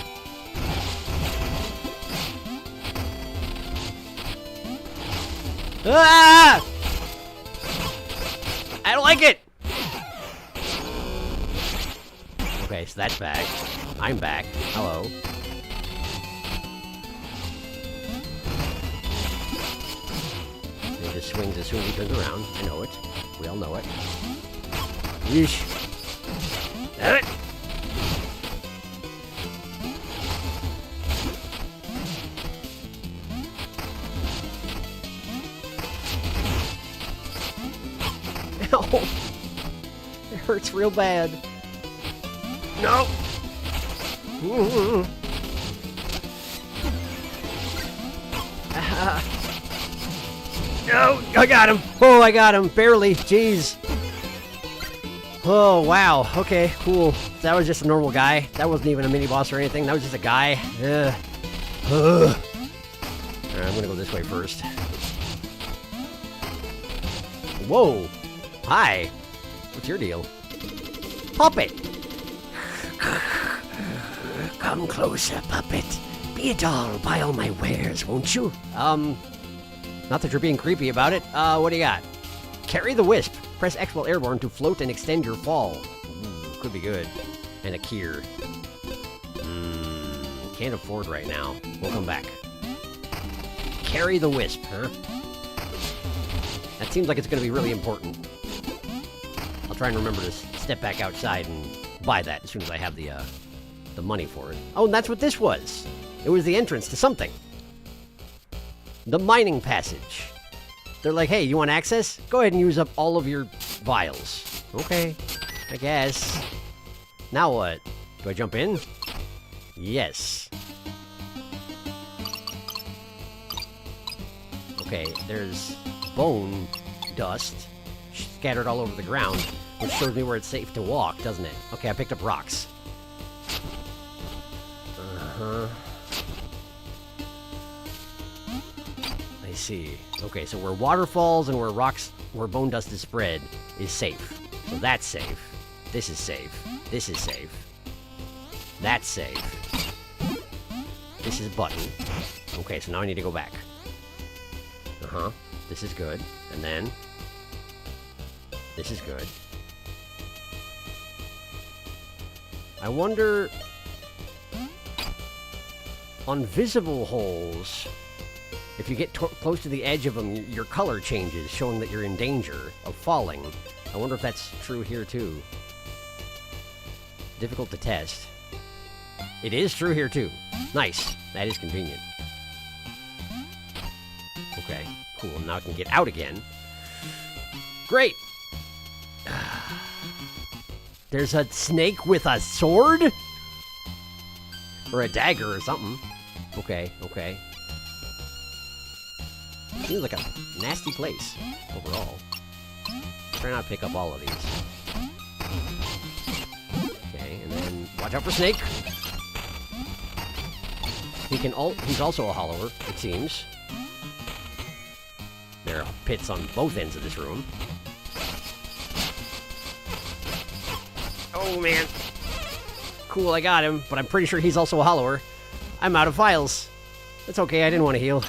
Ah! I don't like it! Okay, so that's back. I'm back. Hello. He just swings as soon as he turns around. I know it. We all know it. Yeesh. Damn it! Ow! It hurts real bad. No! No! I got him! Oh, I got him! Barely! Jeez! Oh, wow. Okay, cool. That was just a normal guy. That wasn't even a mini-boss or anything. That was just a guy. Alright, I'm gonna go this way first. Whoa! Hi! What's your deal? Puppet! Come closer, puppet. Be a doll, buy all my wares, won't you? Not that you're being creepy about it. What do you got? Carry the wisp. Press X while airborne to float and extend your fall. Ooh, could be good. And a Kier. Can't afford right now. We'll come back. Carry the wisp, huh? That seems like it's going to be really important. I'll try and remember to step back outside and buy that as soon as I have the money for it. Oh, and that's what this was. It was the entrance to something. The mining passage. They're like, hey, you want access? Go ahead and use up all of your vials. Okay, I guess. Now what? Do I jump in? Yes. Okay, there's bone dust scattered all over the ground, which shows me where it's safe to walk, doesn't it? Okay, I picked up rocks. Uh-huh. I see. Okay, so where water falls and where rocks, where bone dust is spread is safe. So that's safe. This is safe. This is safe. That's safe. This is button. Okay, so now I need to go back. Uh-huh. This is good. And then... this is good. I wonder... on visible holes, if you get close to the edge of them, your color changes, showing that you're in danger of falling. I wonder if that's true here, too. Difficult to test. It is true here, too. Nice. That is convenient. Okay, cool. Now I can get out again. Great! There's a snake with a sword? Or a dagger or something. Okay, okay. Seems like a nasty place, overall. Try not to pick up all of these. Okay, and then watch out for snake. He's also a hollower, it seems. There are pits on both ends of this room. Oh, man. Cool, I got him, but I'm pretty sure he's also a hollower. I'm out of files. That's okay, I didn't want to heal.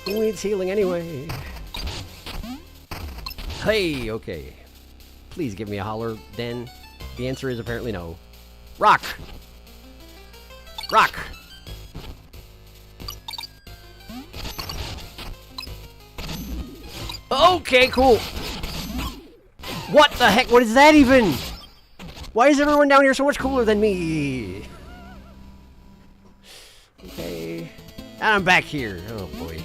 Who needs healing anyway? Hey, okay. Please give me a holler, Den. The answer is apparently no. Rock! Rock! Okay, cool. What the heck? What is that even? Why is everyone down here so much cooler than me? Okay. And I'm back here. Oh, boy.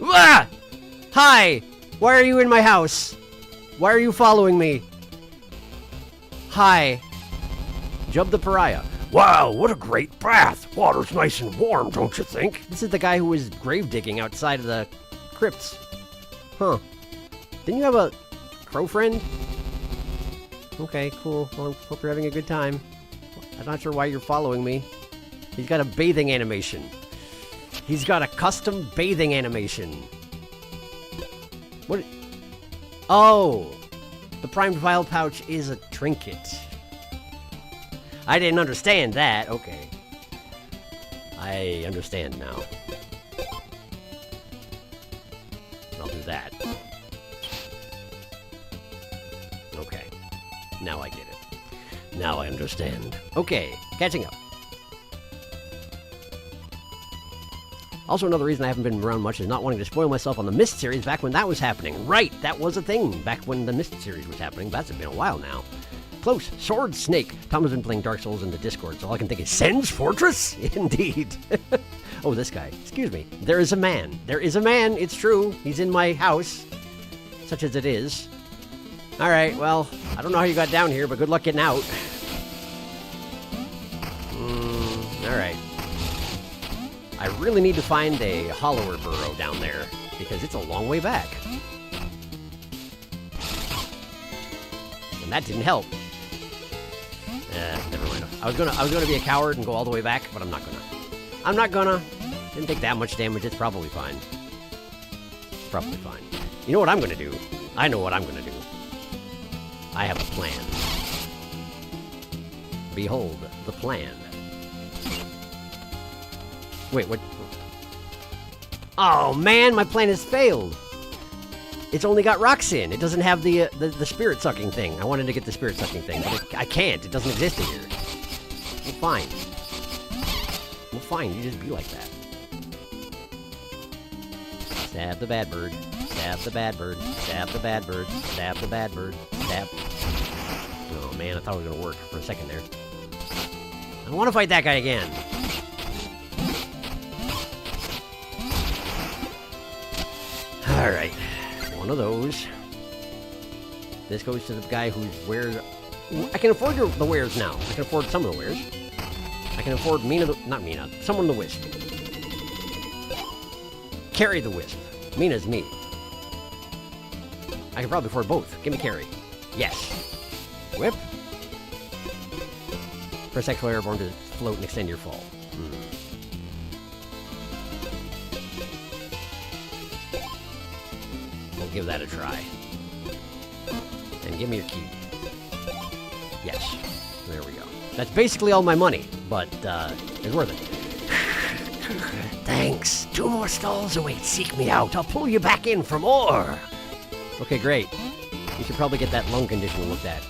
Ah! Hi! Why are you in my house? Why are you following me? Hi. Jub the Pariah. Wow, what a great bath. Water's nice and warm, don't you think? This is the guy who was grave digging outside of the crypts. Huh. Didn't you have a crow friend? Okay, cool. Well, hope you're having a good time. I'm not sure why you're following me. He's got a bathing animation. He's got a custom bathing animation. What? Oh! The primed vial pouch is a trinket. I didn't understand that. Okay. I understand now. I'll do that. Okay. Now I get it. Now I understand. Okay, catching up. Also, another reason I haven't been around much is not wanting to spoil myself on the Myst series back when that was happening. Right, that was a thing back when the Myst series was happening. That's been a while now. Close. Sword Snake. Tom has been playing Dark Souls in the Discord, so all I can think is Sen's Fortress? Indeed. Oh, this guy. Excuse me. There is a man. There is a man. It's true. He's in my house. Such as it is. Alright, well, I don't know how you got down here, but good luck getting out. Alright. I really need to find a hollower burrow down there, because it's a long way back. And that didn't help. Never mind. I was gonna be a coward and go all the way back, but I'm not gonna. I'm not gonna. Didn't take that much damage. It's probably fine. It's probably fine. You know what I'm gonna do? I know what I'm gonna do. I have a plan. Behold, the plan. Wait, what? Oh man, my plan has failed. It's only got rocks in. It doesn't have the spirit sucking thing. I wanted to get the spirit sucking thing, but I can't. It doesn't exist in here. Well, fine. Well, fine. You just be like that. Stab the bad bird. Stab the bad bird. Stab the bad bird. Stab the bad bird. Stab. Oh man, I thought it was gonna work for a second there. I don't want to fight that guy again. All right. One of those. This goes to the guy whose wares... I can afford the wares now. I can afford some of the wares. I can afford Mina not Mina. Someone the Wisp. Carry the Wisp. Mina's me. I can probably afford both. Give me carry. Yes. Whip. Press X while airborne to float and extend your fall. We'll give that a try. And give me your key. Yes. There we go. That's basically all my money, but it's worth it. Thanks. 2 more stalls await. Seek me out. I'll pull you back in for more. Okay, great. You should probably get that lung condition looked at.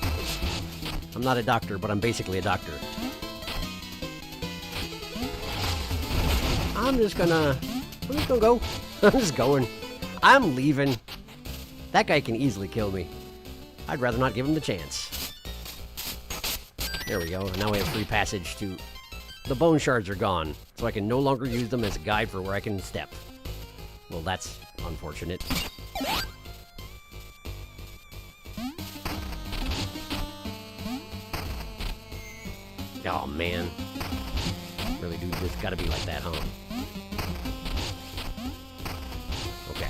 I'm not a doctor, but I'm basically a doctor. I'm just gonna go. I'm just going. I'm leaving. That guy can easily kill me. I'd rather not give him the chance. There we go. Now we have free passage to... The bone shards are gone, so I can no longer use them as a guide for where I can step. Well, that's unfortunate. Oh, man. Really, dude, this gotta be like that, huh? Okay.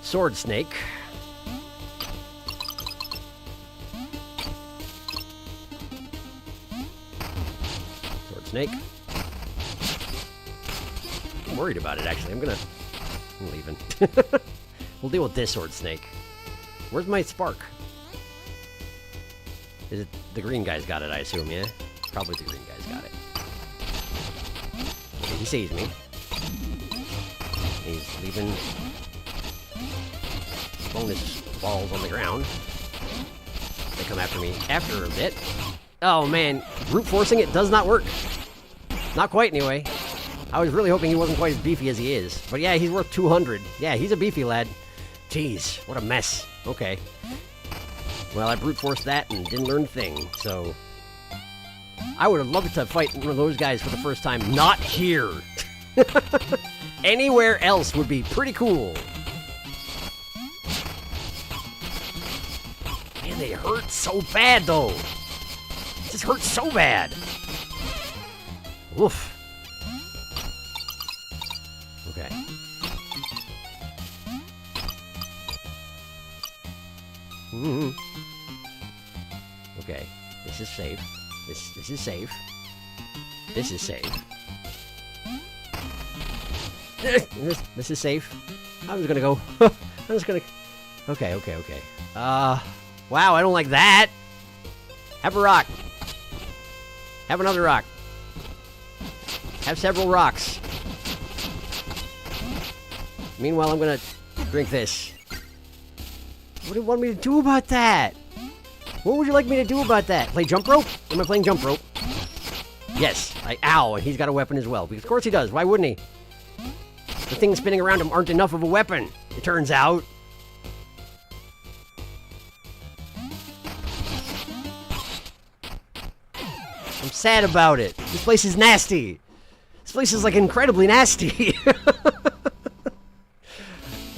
Sword snake. Sword snake. I'm worried about it, actually. I'm leaving. We'll deal with this sword snake. Where's my spark? Is it the green guy's got it, I assume, yeah? Probably the green guy's got it. Okay, he sees me. He's leaving bonus balls on the ground. They come after me after a bit. Oh man, brute forcing it does not work. Not quite, anyway. I was really hoping he wasn't quite as beefy as he is. But yeah, he's worth 200. Yeah, he's a beefy lad. Jeez, what a mess. Okay. Well, I brute forced that and didn't learn a thing, so... I would have loved to fight one of those guys for the first time. Not here! Anywhere else would be pretty cool. Man, they hurt so bad, though. It just hurts so bad. Oof. Okay. Okay, this is safe. This is safe. This is safe. This is safe. I'm just gonna go. I'm just gonna... Okay. Wow, I don't like that. Have a rock. Have another rock. Have several rocks. Meanwhile, I'm gonna drink this. What do you want me to do about that? What would you like me to do about that? Play jump rope? Am I playing jump rope? Yes. Ow, and he's got a weapon as well. Because of course he does. Why wouldn't he? The things spinning around him aren't enough of a weapon, it turns out. I'm sad about it. This place is nasty. This place is, like, incredibly nasty.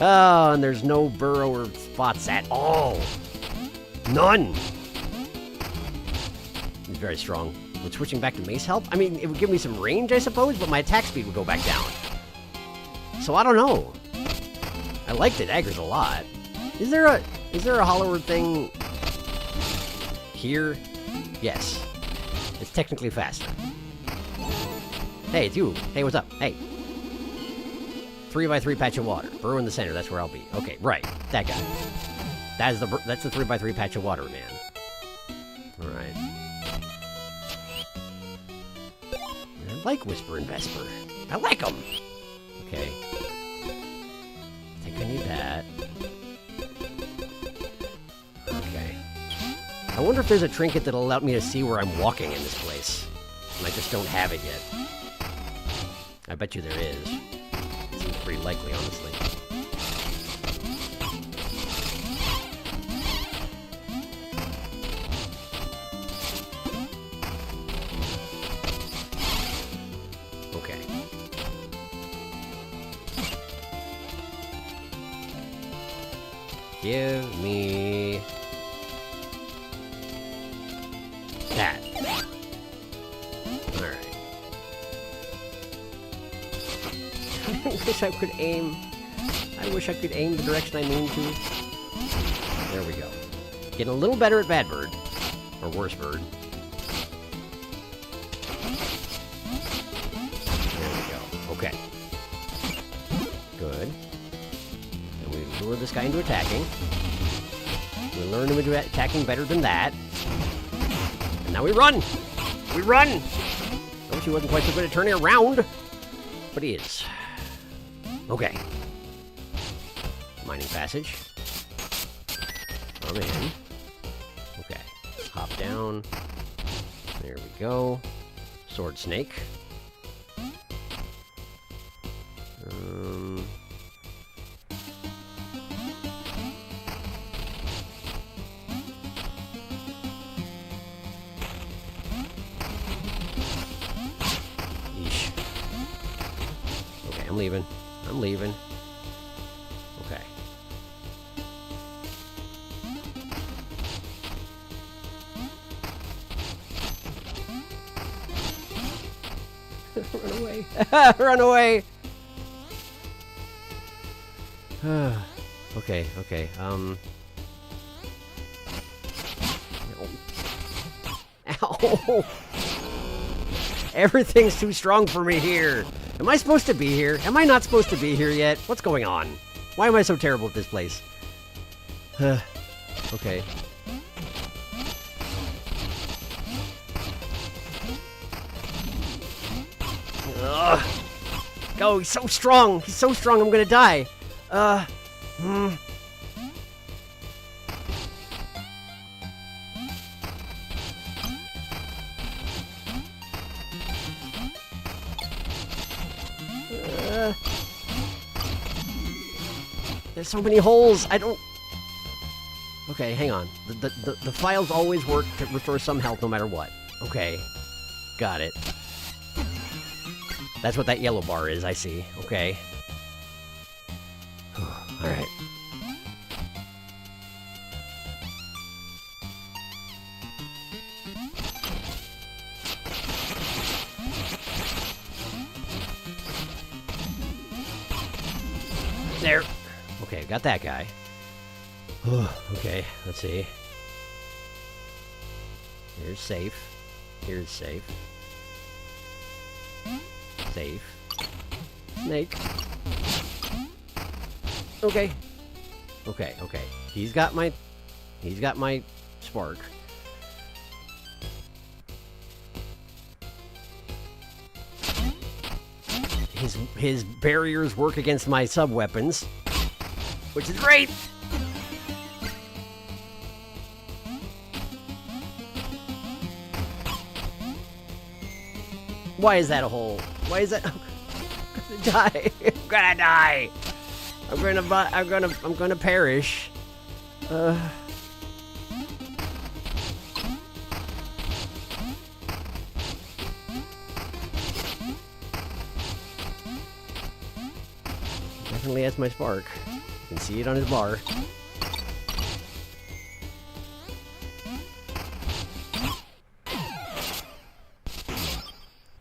Oh, and there's no burrower spots at all. None. He's very strong. Would switching back to mace help? I mean, it would give me some range, I suppose, but my attack speed would go back down. So I don't know. I like the daggers a lot. Is there a hollower thing here? Yes. It's technically faster. Hey, it's you. Hey, what's up? Hey. 3x3 patch of water. Burrow in the center. That's where I'll be. Okay, right. That guy. That's the 3x3 patch of water, man. All right. I like Whisper and Vesper. I like them. Okay. I think I need that. Okay. I wonder if there's a trinket that'll allow me to see where I'm walking in this place. And I just don't have it yet. I bet you there is. Seems pretty likely, honestly. Okay. Give me that. Alright. I wish I could aim. I wish I could aim the direction I mean to. There we go. Getting a little better at Bad Bird. Or Worse Bird. lure this guy into attacking. We learn him into attacking better than that. And now we run! We run! I wish he wasn't quite so good at turning around. But he is. Okay. Mining passage. I'm in. Okay. Hop down. There we go. Sword snake. Yeesh. Okay, I'm leaving. I'm leaving. Okay. Run away. Run away. Okay, okay. Ow. Everything's too strong for me here. Am I supposed to be here? Am I not supposed to be here yet? What's going on? Why am I so terrible at this place? Okay. Ugh. Go, he's so strong. He's so strong, I'm gonna die. There's so many holes. I don't... Okay, hang on. The files always work to restore some health no matter what. Okay. Got it. That's what that yellow bar is, I see. Okay. Alright. There. Okay, got that guy. Okay, let's see. Here's safe. Here's safe. Safe. Snake. Okay. Okay, okay. He's got my spark. His barriers work against my sub-weapons, which is great! Why is that a hole? Why is that? I'm gonna die. I'm gonna die. I'm gonna perish. Definitely has my spark. You can see it on his bar.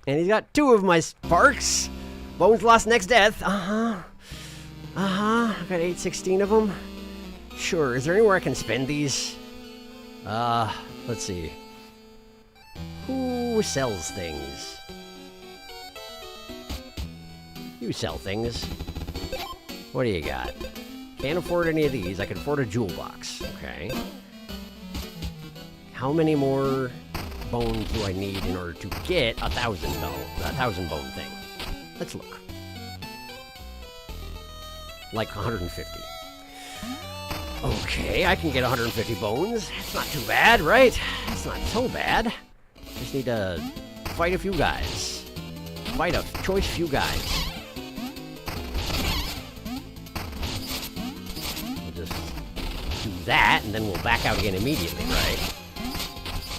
And he's got 2 of my sparks. Bones lost next death. I got 816 of them. Sure. Is there anywhere I can spend these? Let's see. Who sells things? You sell things. What do you got? Can't afford any of these. I can afford a jewel box. Okay. How many more bones do I need in order to get 1,000 though? The 1,000 bone thing. Let's look. Like 150. Okay, I can get 150 bones. It's not too bad, right? It's not so bad. Just need to fight a few guys. Fight a choice few guys. We'll just do that, and then we'll back out again immediately, right?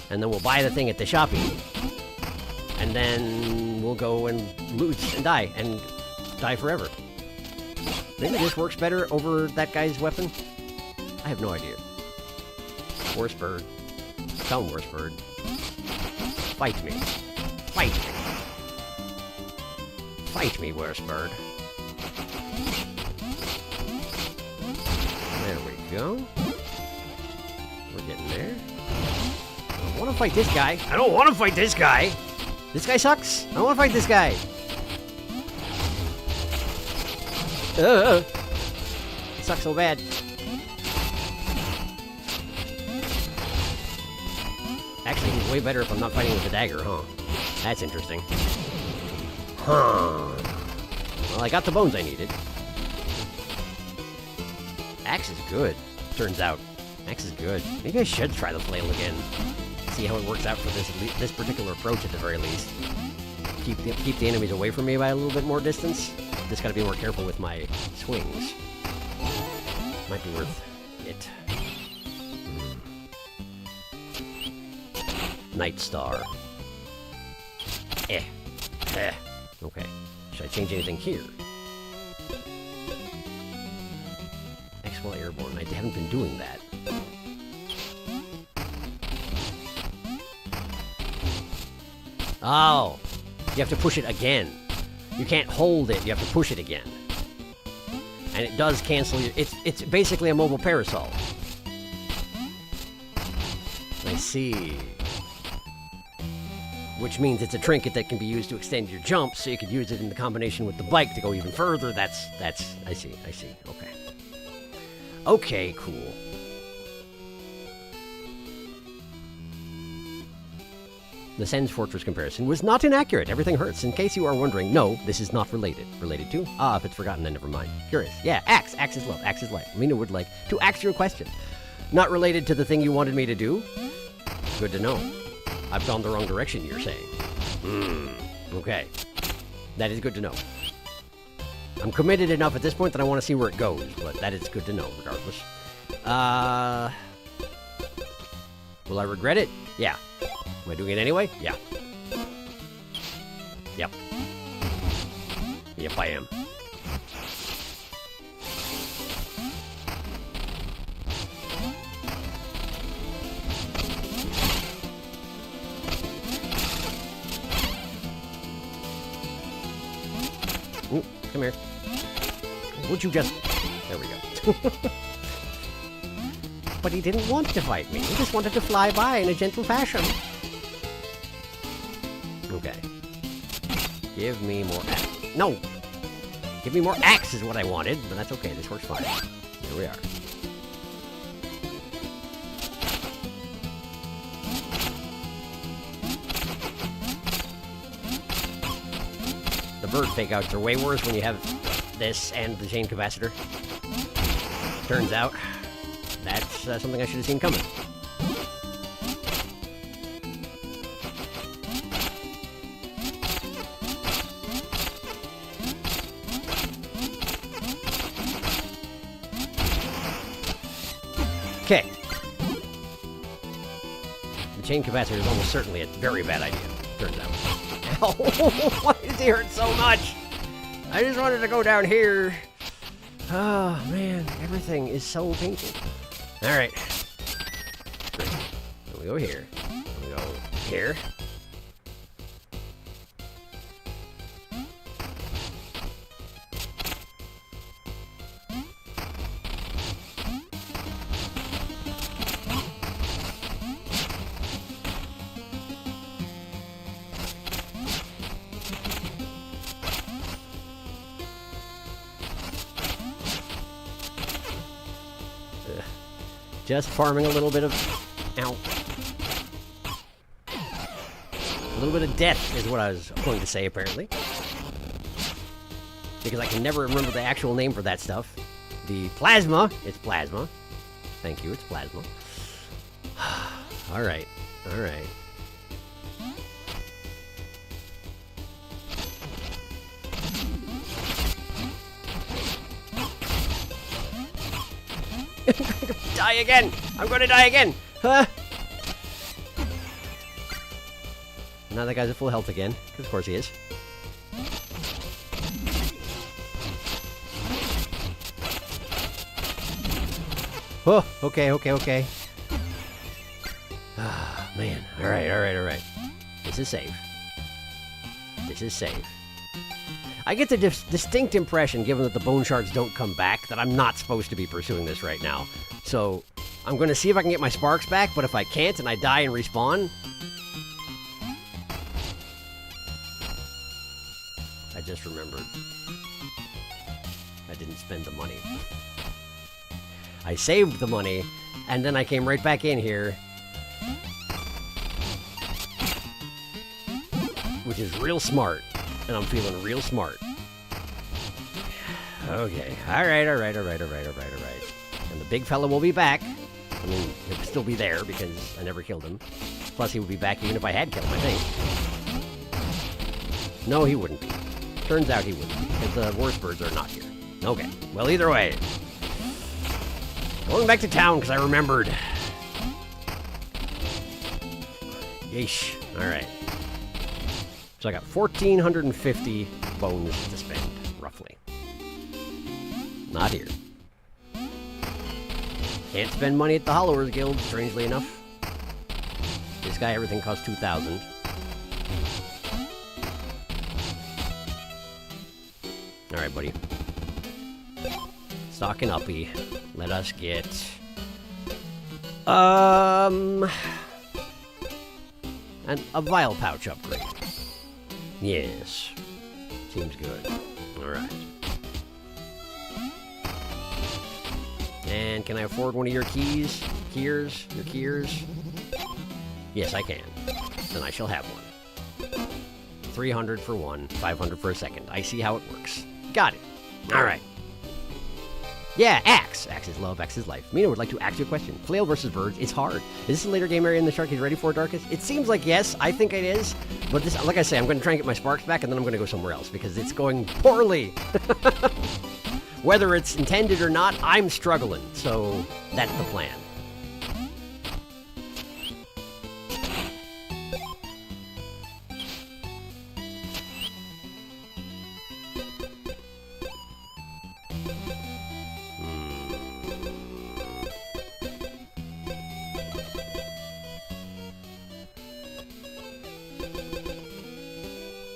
And then we'll buy the thing at the shopping. And then we'll go and loot and die forever. Maybe this works better over that guy's weapon? I have no idea. Worst bird. Come, worst bird. Fight me. Fight me. Fight me, worst bird. There we go. We're getting there. I don't want to fight this guy. I don't want to fight this guy. This guy sucks. I don't want to fight this guy. suck so bad. Actually, he's way better if I'm not fighting with the dagger, huh? That's interesting. Huh. Well, I got the bones I needed. Axe is good, turns out. Axe is good. Maybe I should try the flail again. See how it works out for this particular approach at the very least. Keep the enemies away from me by a little bit more distance. Just gotta be more careful with my swings. Might be worth it. Night Star. Okay. Should I change anything here? X-Wall Airborne. I haven't been doing that. Oh! You have to push it again. You can't hold it, you have to push it again. And it does cancel your... It's basically a mobile parasol. I see. Which means it's a trinket that can be used to extend your jump, so you could use it in the combination with the bike to go even further. That's... I see. Okay. Okay, cool. The Sen's Fortress comparison was not inaccurate. Everything hurts. In case you are wondering, no, this is not related. Related to? Ah, if it's forgotten, then never mind. Curious. Yeah, axe. Axe is love. Axe is light. Mina would like to axe your question. Not related to the thing you wanted me to do? Good to know. I've gone the wrong direction, you're saying. Okay. That is good to know. I'm committed enough at this point that I want to see where it goes, but that is good to know, regardless. Will I regret it? Yeah. Am I doing it anyway? Yeah. Yep. Yep, I am. Ooh, come here. Would you just... There we go. But he didn't want to fight me. He just wanted to fly by in a gentle fashion. Okay. Give me more axe. No! Give me more axe is what I wanted, but that's okay. This works fine. Here we are. The bird fake-outs are way worse when you have this and the chain capacitor. Turns out, that's something I should have seen coming. Okay. The chain capacitor is almost certainly a very bad idea, turns out. Ow! Why does he hurt so much? I just wanted to go down here. Oh, man. Everything is so painful. Alright. We go here. We go here. Just farming a little bit of... Ow. A little bit of death is what I was going to say, apparently. Because I can never remember the actual name for that stuff. The plasma. It's plasma. Thank you, it's plasma. Alright. Alright. Die again! I'm gonna die again! Huh? Now that guy's at full health again, because of course he is. Oh, okay. Ah, man. Alright. This is safe. This is safe. I get the distinct impression, given that the bone shards don't come back, that I'm not supposed to be pursuing this right now. So, I'm going to see if I can get my sparks back, but if I can't and I die and respawn... I just remembered. I didn't spend the money. I saved the money, and then I came right back in here. Which is real smart, and I'm feeling real smart. Okay, alright. And the big fella will be back. I mean, he'll still be there because I never killed him. Plus, he would be back even if I had killed him, I think. No, he wouldn't be. Turns out he wouldn't be, because the worst birds are not here. Okay, well, either way. Going back to town, because I remembered. Yeesh. Alright. So I got 1,450 bones to spend, roughly. Not here. Can't spend money at the Hollowers Guild, strangely enough. This guy, everything costs 2,000. Alright, buddy. Stocking uppy. Let us get... and a vial pouch upgrade. Yes. Seems good. Alright. And can I afford one of your keys? Your keys? Yes, I can. Then I shall have one. 300 for one, 500 for a second. I see how it works. Got it. Alright. Yeah, axe. Axe is love, axe is life. Mina would like to ask you a question. Flail versus birds, it's hard. Is this a later game area in the Sharky's Ready for Darkest? It seems like yes, I think it is. But this, like I say, I'm going to try and get my sparks back, and then I'm going to go somewhere else, because it's going poorly. Whether it's intended or not, I'm struggling. So, that's the plan.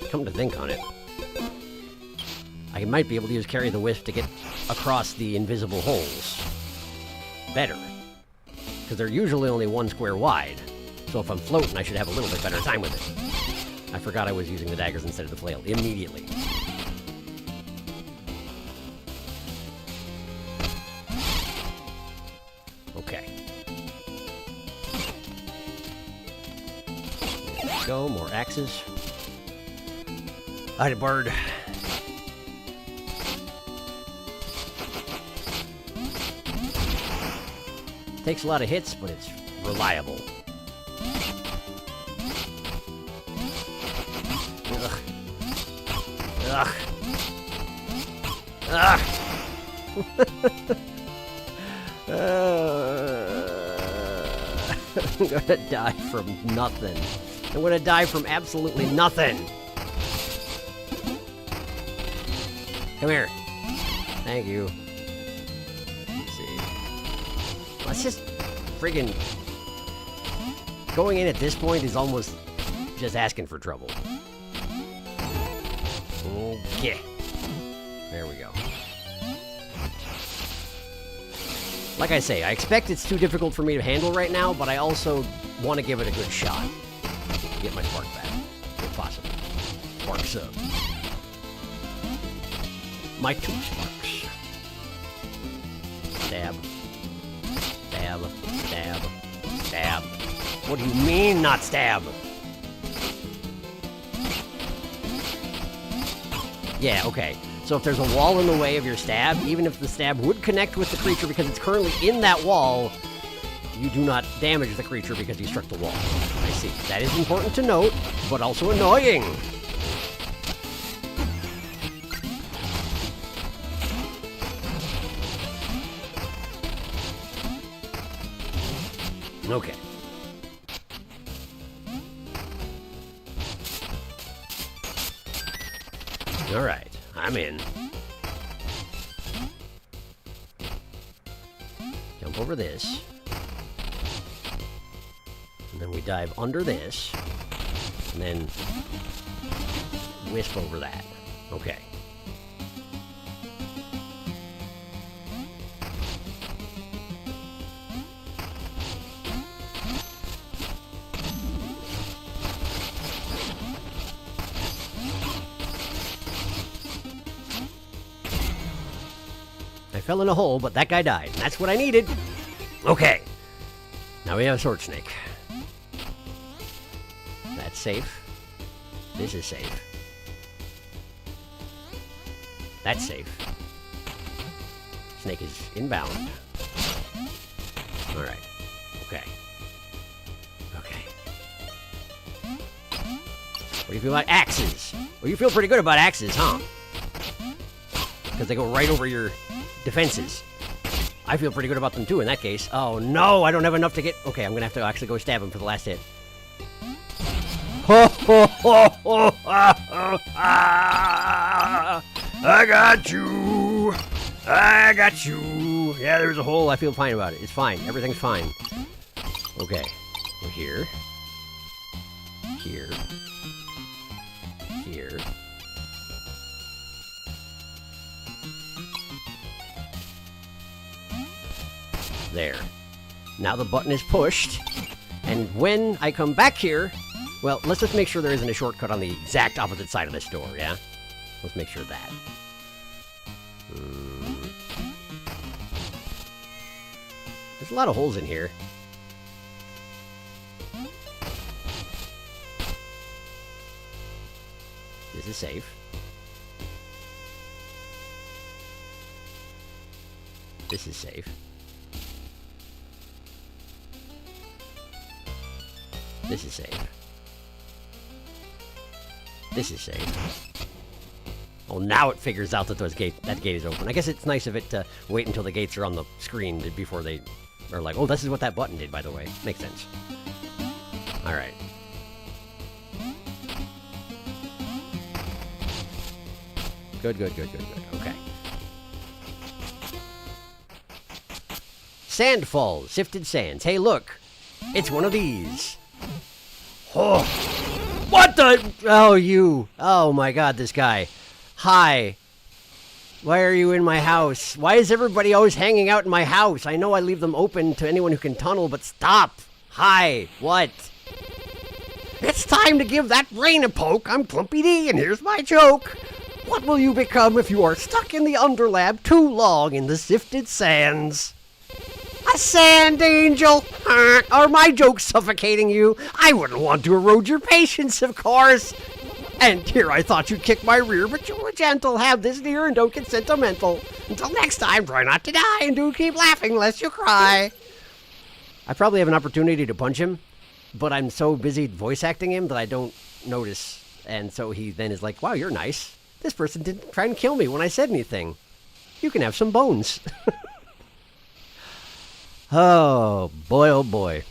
Come to think on it, I might be able to use Carry the Wisp to get across the invisible holes better, because they're usually only 1 square wide, so if I'm floating I should have a little bit better time with it. I forgot I was using the daggers instead of the flail immediately. Okay. There we go, more axes. Alright, bird. Takes a lot of hits, but it's reliable. Ugh. Ugh. Ugh. I'm gonna die from nothing. I'm gonna die from absolutely nothing. Come here. Thank you. Let's see. Let's just friggin... Going in at this point is almost just asking for trouble. Okay. There we go. Like I say, I expect it's too difficult for me to handle right now, but I also want to give it a good shot. Get my spark back, if possible. Sparks up. My 2 sparks. Stab. Stab. Stab. Stab. What do you mean, not stab? Yeah, okay. So if there's a wall in the way of your stab, even if the stab would connect with the creature because it's currently in that wall, you do not damage the creature because you struck the wall. I see. That is important to note, but also annoying. Okay. Alright, I'm in. Jump over this. And then we dive under this. And then wisp over that. Okay. I fell in a hole, but that guy died. And that's what I needed. Okay. Now we have a sword snake. That's safe. This is safe. That's safe. Snake is inbound. Alright. Okay. Okay. What do you feel about axes? Well, you feel pretty good about axes, huh? Because they go right over your defenses. I feel pretty good about them too in that case. Oh no, I don't have enough to get... Okay, I'm gonna have to actually go stab him for the last hit. Ho ho ho ho I got you! I got you! Yeah, there's a hole. I feel fine about it. It's fine. Everything's fine. Okay. We're here. Here. Here. There. Now the button is pushed, and when I come back here, well, let's just make sure there isn't a shortcut on the exact opposite side of this door, yeah? Let's make sure of that. There's a lot of holes in here. This is safe. This is safe. This is safe. This is safe. Oh, now it figures out that that gate is open. I guess it's nice of it to wait until the gates are on the screen before they are like, oh, this is what that button did, by the way. Makes sense. Alright. Good. Okay. Sand falls. Sifted sands. Hey, look. It's one of these. Oh. What the? Oh, you. Oh, my God, this guy. Hi. Why are you in my house? Why is everybody always hanging out in my house? I know I leave them open to anyone who can tunnel, but stop. Hi. What? It's time to give that brain a poke. I'm Clumpy D, and here's my joke. What will you become if you are stuck in the Underlab too long in the sifted sands? A sand angel! Are my jokes suffocating you? I wouldn't want to erode your patience, of course. And here I thought you'd kick my rear, but you were gentle. Have this dear and don't get sentimental. Until next time, try not to die and do keep laughing lest you cry. I probably have an opportunity to punch him, but I'm so busy voice acting him that I don't notice. And so he then is like, wow, you're nice. This person didn't try and kill me when I said anything. You can have some bones. Oh boy.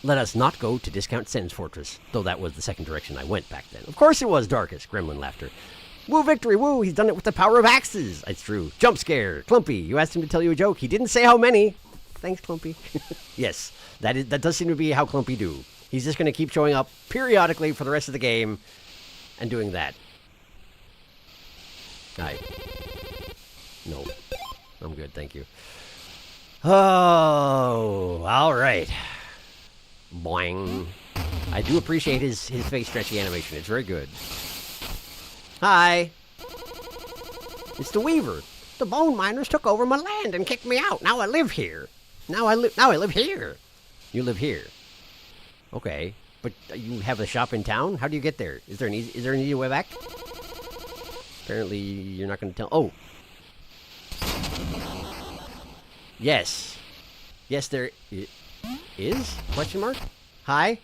Let us not go to Discount Sen's Fortress, though that was the second direction I went back then. Of course it was, Darkest. Gremlin laughter. Woo, victory, woo, he's done it with the power of axes. It's true. Jump scare. Clumpy, you asked him to tell you a joke. He didn't say how many. Thanks, Clumpy. Yes, that does seem to be how Clumpy do. He's just going to keep showing up periodically for the rest of the game and doing that. Hi. No. I'm good, thank you. Oh, all right. Boing. I do appreciate his face stretchy animation. It's very good. Hi. It's the Weaver. The bone miners took over my land and kicked me out. Now I live here. Now I live here. You live here. Okay. But you have a shop in town? How do you get there? Is there an easy way back? Apparently you're not going to tell. Oh. Yes. Yes, there is? Question mark? Hi?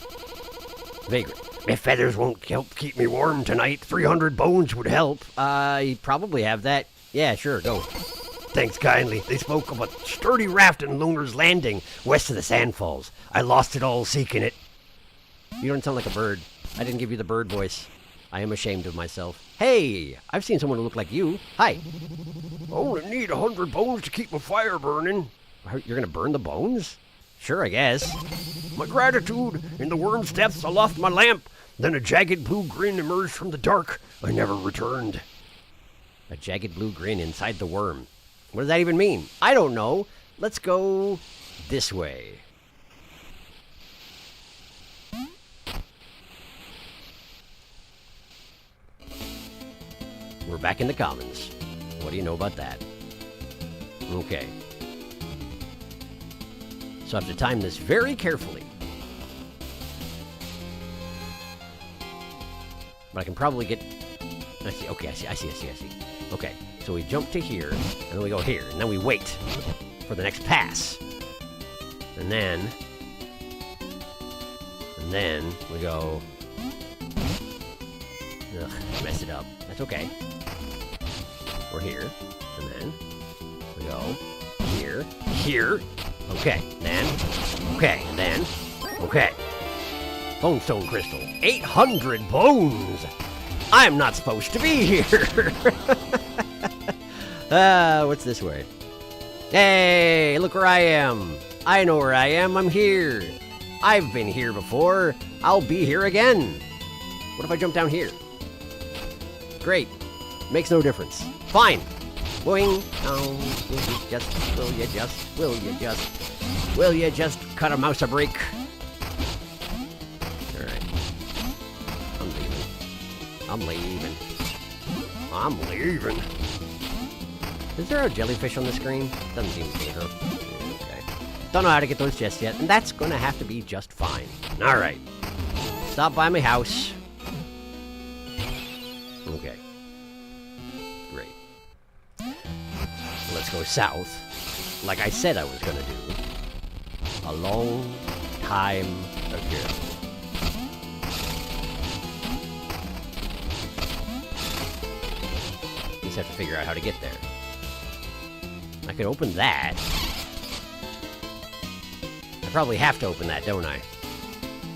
Vagrant. My feathers won't help keep me warm tonight. 300 bones would help. You probably have that. Yeah, sure, go. Thanks kindly. They spoke of a sturdy raft in Loner's Landing, west of the Sandfalls. I lost it all seeking it. You don't sound like a bird. I didn't give you the bird voice. I am ashamed of myself. Hey, I've seen someone who looked like you. Hi. I only need 100 bones to keep my fire burning. You're gonna burn the bones? Sure, I guess. My gratitude. In the worm's depths, I lost my lamp. Then a jagged blue grin emerged from the dark. I never returned. A jagged blue grin inside the worm. What does that even mean? I don't know. Let's go this way. We're back in the commons. What do you know about that? Okay. So I have to time this very carefully. But I can probably get... I see. Okay, I see. Okay, so we jump to here, and then we go here, and then we wait for the next pass. And then we go... Ugh, messed it up. That's okay. We're here, and then we go here. Okay, and then, okay. Bone stone crystal. 800 bones! I'm not supposed to be here! What's this way? Hey, look where I am! I know where I am, I'm here! I've been here before, I'll be here again! What if I jump down here? Great. Makes no difference. Fine! Boing! Oh, will you just cut a mouse a break? Alright. I'm leaving. Is there a jellyfish on the screen? Doesn't seem to be, huh? Okay. Don't know how to get those just yet, and that's gonna have to be just fine. Alright. Stop by my house. Okay. Great. Let's go south, like I said I was gonna do. A long time ago. Just have to figure out how to get there. I could open that. I probably have to open that, don't I?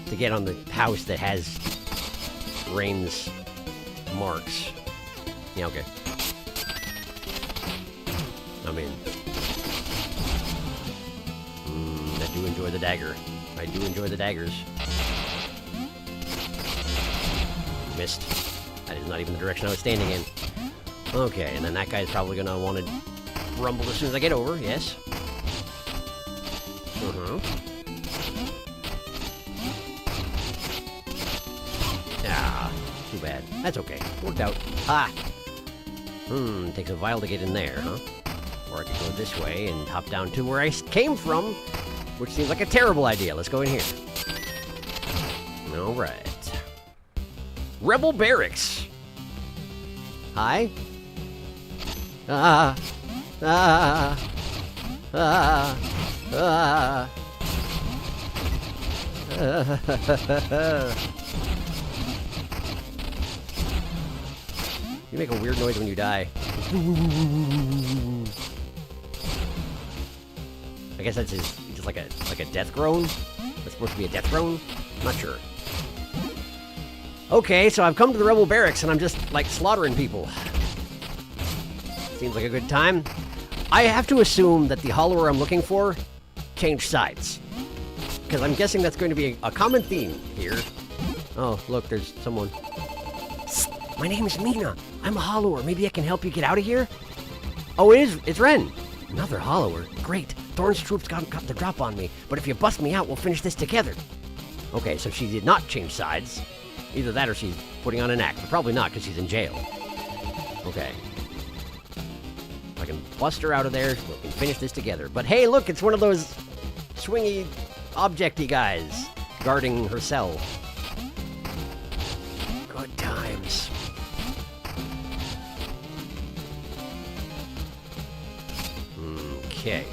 To get on the house that has Rain's marks. Yeah, okay. I mean... I do enjoy the dagger. I do enjoy the daggers. Missed. That is not even the direction I was standing in. Okay, and then that guy's probably gonna want to rumble as soon as I get over, yes. Ah, too bad. That's okay. Worked out. Ah! Takes a while to get in there, huh? Or I could go this way and hop down to where I came from, which seems like a terrible idea. Let's go in here. Alright. Rebel Barracks! Hi? Ah! Ah! Ah! Ah! You make a weird noise when you die. I guess that's just like a death groan. That's supposed to be a death groan. I'm not sure. Okay, so I've come to the Rebel Barracks and I'm just like slaughtering people. Seems like a good time. I have to assume that the hollower I'm looking for changed sides, because I'm guessing that's going to be a common theme here. Oh, look, there's someone. My name is Mina. I'm a hollower. Maybe I can help you get out of here? Oh, it's Ren. Another hollower. Great. Thorn's troops got the drop on me, but if you bust me out, we'll finish this together. Okay, so she did not change sides. Either that or she's putting on an act, but probably not, because she's in jail. Okay. If I can bust her out of there, we can finish this together. But hey, look, it's one of those swingy, objecty guys guarding her cell. Good times. Okay.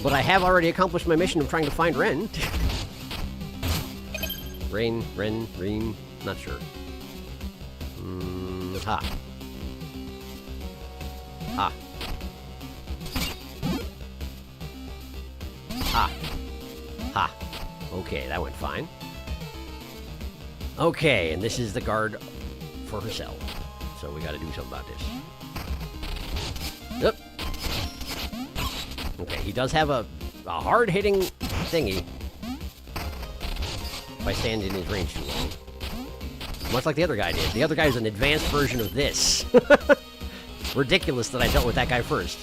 But I have already accomplished my mission of trying to find Ren. Reen, not sure. Ha. Ha. Ha. Ha. Okay, that went fine. Okay, and this is the guard for her cell. So we gotta do something about this. Yep. Okay, he does have a hard-hitting thingy. If I stand in his range too long. Much like the other guy did. The other guy is an advanced version of this. Ridiculous that I dealt with that guy first.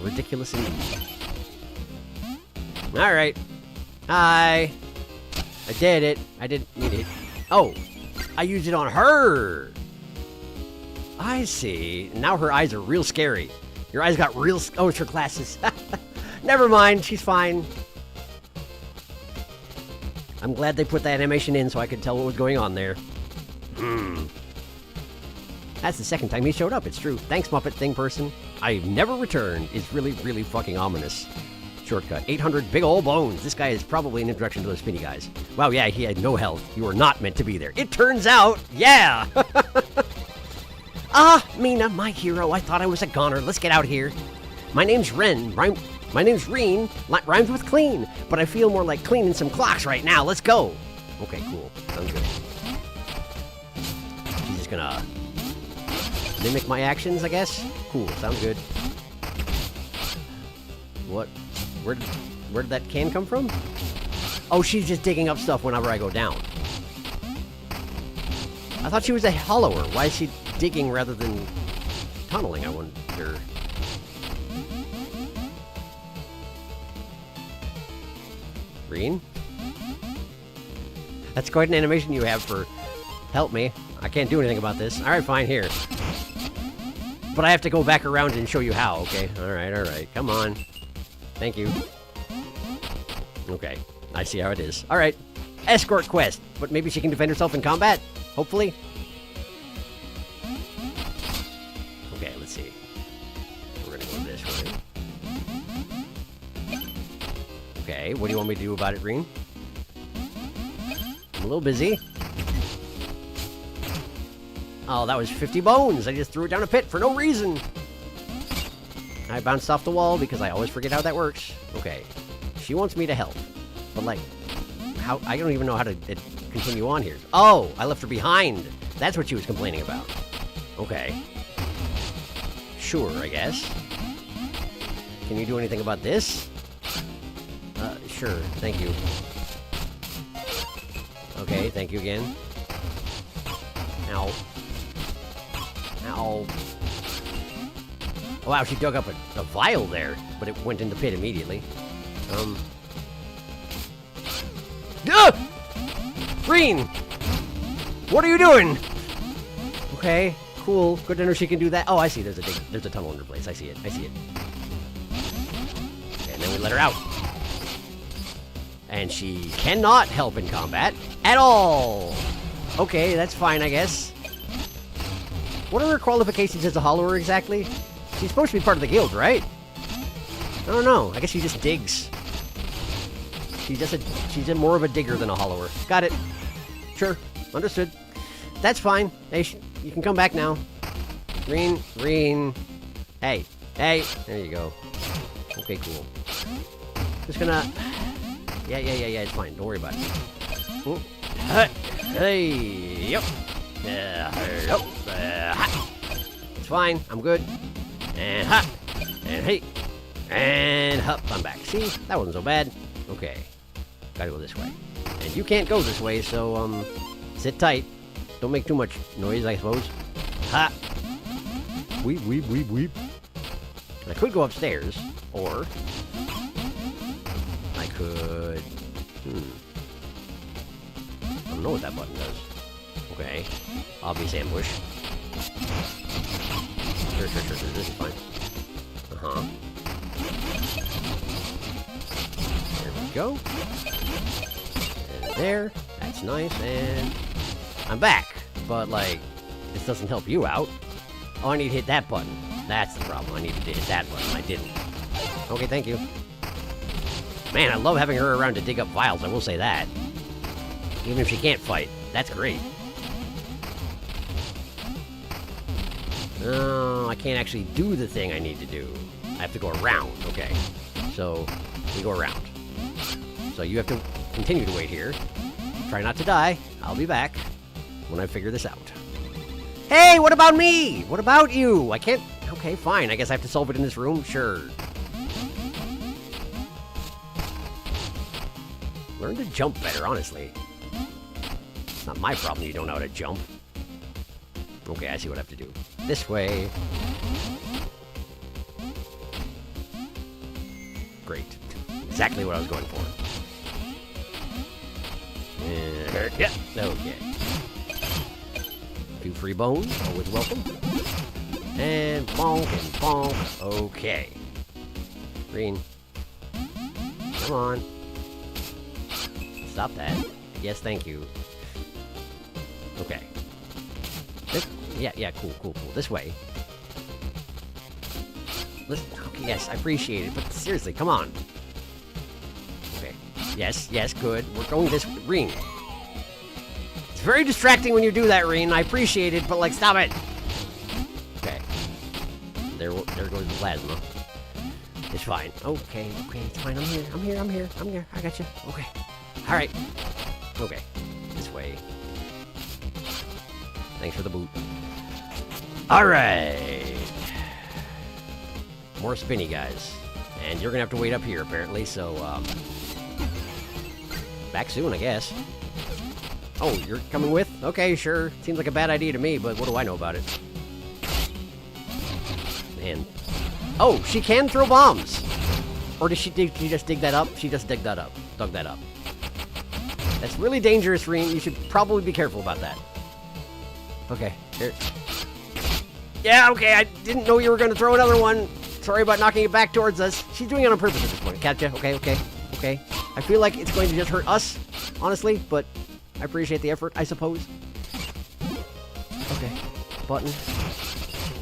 Ridiculous indeed. Alright. Hi. I did it. I didn't need it. Oh. I used it on her. I see. Now her eyes are real scary. Your eyes got real... Oh, it's her glasses. Never mind. She's fine. I'm glad they put that animation in so I could tell what was going on there. That's the second time he showed up. It's true. Thanks, Muppet Thing Person. I've never returned. It's really, really fucking ominous. Shortcut. 800 big ol' bones. This guy is probably an introduction to those spinny guys. Wow, yeah, he had no health. You were not meant to be there. It turns out, yeah! Ah, Mina, my hero. I thought I was a goner. Let's get out of here. My name's Ren. My name's Reen. Rhymes with clean. But I feel more like cleaning some clocks right now. Let's go. Okay, cool. Sounds good. He's just gonna mimic my actions, I guess? Cool. Sounds good. What? Where did that can come from? Oh, she's just digging up stuff whenever I go down. I thought she was a hollower. Why is she digging rather than tunneling, I wonder? Green? That's quite an animation you have for help me. I can't do anything about this. Alright, fine, here. But I have to go back around and show you how, okay? Alright. Come on. Thank you. Okay, I see how it is. Alright. Escort quest. But maybe she can defend herself in combat? Hopefully? Okay, let's see. We're gonna go this way. Okay, what do you want me to do about it, Green? I'm a little busy. Oh, that was 50 bones! I just threw it down a pit for no reason! I bounced off the wall because I always forget how that works. Okay. She wants me to help. But, like, how... I don't even know how to continue on here. Oh! I left her behind! That's what she was complaining about. Okay. Sure, I guess. Can you do anything about this? Sure. Thank you. Okay, thank you again. Ow. Ow. Oh, wow, she dug up a vial there, but it went in the pit immediately. Green! What are you doing? Okay, cool. Good to know she can do that. Oh, I see. There's a tunnel in her place. I see it. Okay, and then we let her out. And she cannot help in combat at all. Okay, that's fine, I guess. What are her qualifications as a hollower exactly? She's supposed to be part of the guild, right? I don't know. I guess she just digs. She's more of a digger than a hollower. Got it. Sure. Understood. That's fine. Hey, you can come back now. Green. Hey. There you go. Okay, cool. Just gonna... Yeah, it's fine. Don't worry about it. Hey, yep. It's fine. I'm good. And ha! And hey! And hup, I'm back. See? That wasn't so bad. Okay. Gotta go this way. And you can't go this way, so, sit tight. Don't make too much noise, I suppose. Ha! Weep. I could go upstairs, or... I could... I don't know what that button does. Okay. Obvious ambush. Sure. This is fine. There we go. And there. That's nice. And I'm back. But, like, this doesn't help you out. Oh, I need to hit that button. That's the problem. I needed to hit that button. I didn't. Okay, thank you. Man, I love having her around to dig up vials, I will say that. Even if she can't fight. That's great. No, I can't actually do the thing I need to do. I have to go around. Okay. So, we go around. So you have to continue to wait here. Try not to die. I'll be back when I figure this out. Hey, what about me? What about you? I can't... Okay, fine. I guess I have to solve it in this room? Sure. Learn to jump better, honestly. It's not my problem you don't know how to jump. Okay, I see what I have to do. This way. Great. Exactly what I was going for. Yeah, okay. 2 free bones, always welcome. And bonk and bonk. Okay. Green. Come on. Stop that. Yes, thank you. Okay. Yeah, cool. This way. Listen, okay, yes, I appreciate it, but seriously, come on. Okay. Yes, good. We're going this way. Reen. It's very distracting when you do that, Reen. I appreciate it, but, like, stop it. Okay. There goes the plasma. It's fine. Okay, it's fine. I'm here. I got you. Okay. Alright. Okay. This way. Thanks for the boot. Alright. More spinny guys. And you're gonna have to wait up here, apparently, so, back soon, I guess. Oh, you're coming with? Okay, sure. Seems like a bad idea to me, but what do I know about it? Man. Oh, she can throw bombs! Or did she just dig that up? She just dug that up. That's really dangerous, Reen. You should probably be careful about that. Okay, here. Yeah, okay, I didn't know you were gonna throw another one. Sorry about knocking it back towards us. She's doing it on purpose at this point. Gotcha. Okay. I feel like it's going to just hurt us, honestly, but I appreciate the effort, I suppose. Okay. Button.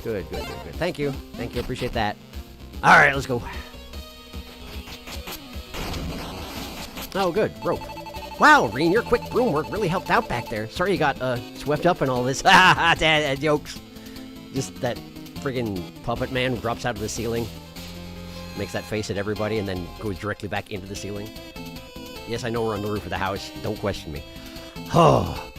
Good. Thank you. Appreciate that. Alright, let's go. Oh, good. Rope. Wow, Reen, your quick broom work really helped out back there. Sorry you got swept up in all this. Jokes. Just that friggin' puppet man drops out of the ceiling, makes that face at everybody, and then goes directly back into the ceiling. Yes, I know we're on the roof of the house. Don't question me. Oh,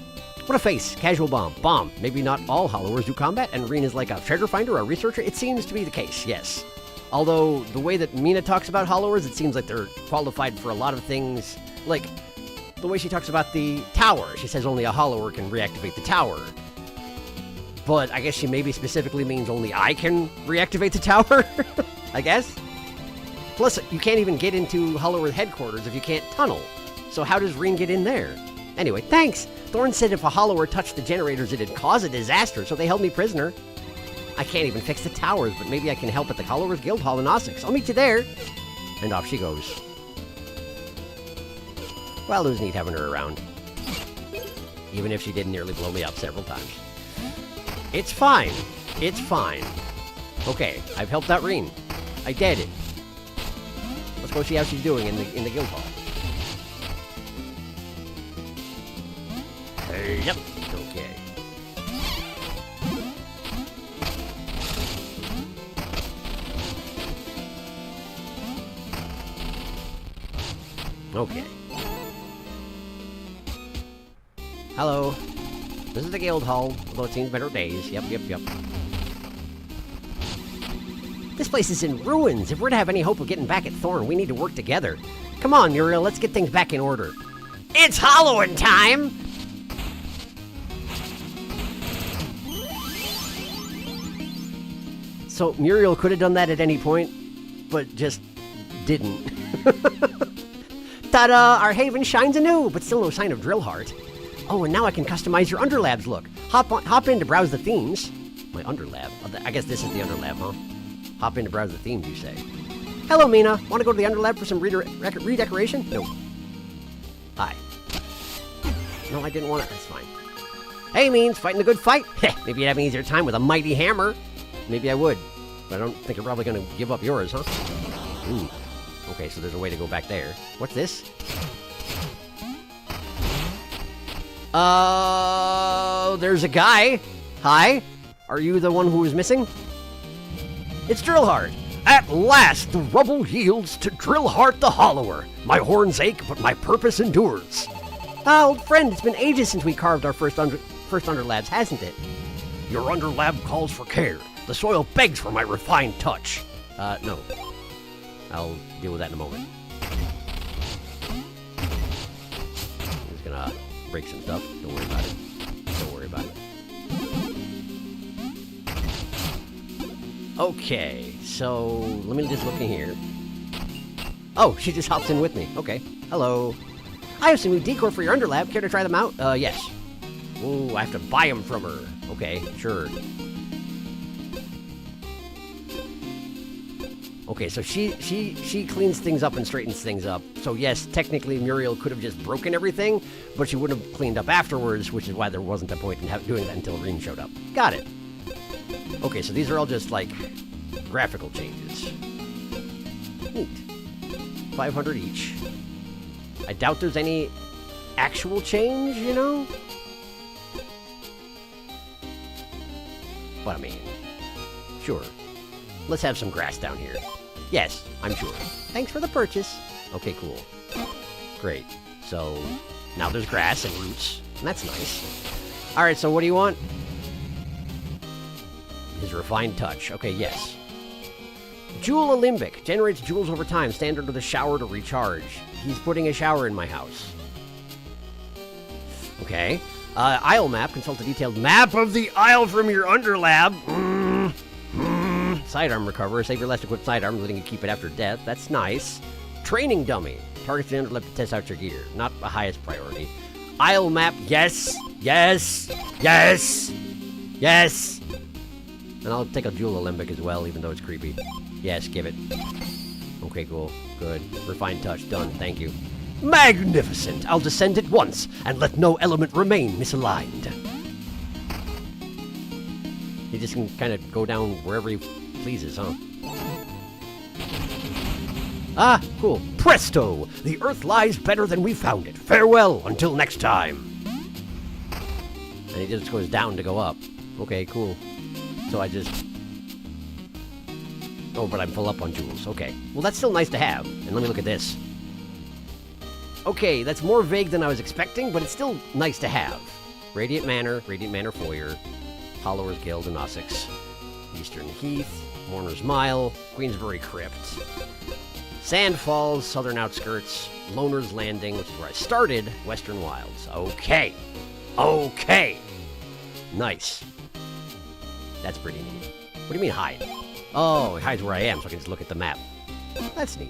what a face. Casual bomb. Bomb. Maybe not all hollowers do combat, and Reen is like a treasure finder or a researcher. It seems to be the case, yes. Although, the way that Mina talks about hollowers, it seems like they're qualified for a lot of things. Like, the way she talks about the tower. She says only a hollower can reactivate the tower. But I guess she maybe specifically means only I can reactivate the tower, I guess? Plus, you can't even get into Hollower headquarters if you can't tunnel. So how does Reen get in there? Anyway, thanks! Thorn said if a Hollower touched the generators, it'd cause a disaster, so they held me prisoner. I can't even fix the towers, but maybe I can help at the Hollowers Guild Hall in Ossex. I'll meet you there! And off she goes. Well, it was neat having her around. Even if she did nearly blow me up several times. It's fine. Okay, I've helped out Reen. I did it. Let's go see how she's doing in the guild hall. Yep. Okay. Okay. Hello. This is the guild hall, although it seems better days. Yep. This place is in ruins. If we're to have any hope of getting back at Thorn, we need to work together. Come on, Muriel, let's get things back in order. It's Halloween time! So, Muriel could have done that at any point, but just didn't. Ta-da! Our haven shines anew, but still no sign of Drillheart. Oh, and now I can customize your Underlab's look. Hop in to browse the themes. My Underlab? I guess this is the Underlab, huh? Hop in to browse the themes, you say. Hello, Mina. Want to go to the Underlab for some redecoration? No. Hi. No, I didn't want to. That's fine. Hey, Means, fighting a good fight? Heh, maybe you'd have an easier time with a mighty hammer. Maybe I would. But I don't think you're probably going to give up yours, huh? Ooh. Okay, so there's a way to go back there. What's this? There's a guy. Hi. Are you the one who was missing? It's Drillheart. At last, the rubble yields to Drillheart the Hollower. My horns ache, but my purpose endures. Ah, old friend, it's been ages since we carved our first Underlabs, hasn't it? Your Underlab calls for care. The soil begs for my refined touch. No. I'll deal with that in a moment. I'm just gonna break some stuff. Don't worry about it. Don't worry about it. Okay, so let me just look in here. Oh, she just hops in with me. Okay. Hello. I have some new decor for your Underlab. Care to try them out? Yes. Ooh, I have to buy them from her. Okay, sure. Okay, so she cleans things up and straightens things up. So yes, technically Muriel could have just broken everything, but she wouldn't have cleaned up afterwards, which is why there wasn't a point in doing that until Reen showed up. Got it. Okay, so these are all just, like, graphical changes. Neat. 500 each. I doubt there's any actual change, you know? But I mean, sure. Let's have some grass down here. Yes, I'm sure. Thanks for the purchase. Okay, cool. Great. So, now there's grass and roots, and that's nice. Alright, so what do you want? His refined touch. Okay, yes. Jewel Alembic. Generates jewels over time. Standard with a shower to recharge. He's putting a shower in my house. Okay. Isle map. Consult a detailed map of the Isle from your underlab. Sidearm recover. Save your last equipped sidearm, letting you keep it after death. That's nice. Training dummy. Targets the underlab to test out your gear. Not the highest priority. Isle map. Yes. Yes. Yes. Yes. And I'll take a Jewel Alembic as well, even though it's creepy. Yes, give it. Okay, cool. Good. Refined touch. Done. Thank you. Magnificent! I'll descend at once, and let no element remain misaligned. He just can kind of go down wherever he pleases, huh? Ah, cool. Presto! The Earth lies better than we found it. Farewell, until next time. And he just goes down to go up. Okay, cool. So I just... Oh, but I'm full up on jewels. Okay. Well, that's still nice to have. And let me look at this. Okay, that's more vague than I was expecting, but it's still nice to have. Radiant Manor Foyer, Hollowers Guild in Sussex, Eastern Heath, Mourner's Mile, Queensbury Crypt, Sand Falls, Southern Outskirts, Loner's Landing, which is where I started, Western Wilds. Okay. Okay. Nice. That's pretty neat. What do you mean hide? Oh, it hides where I am, so I can just look at the map. That's neat.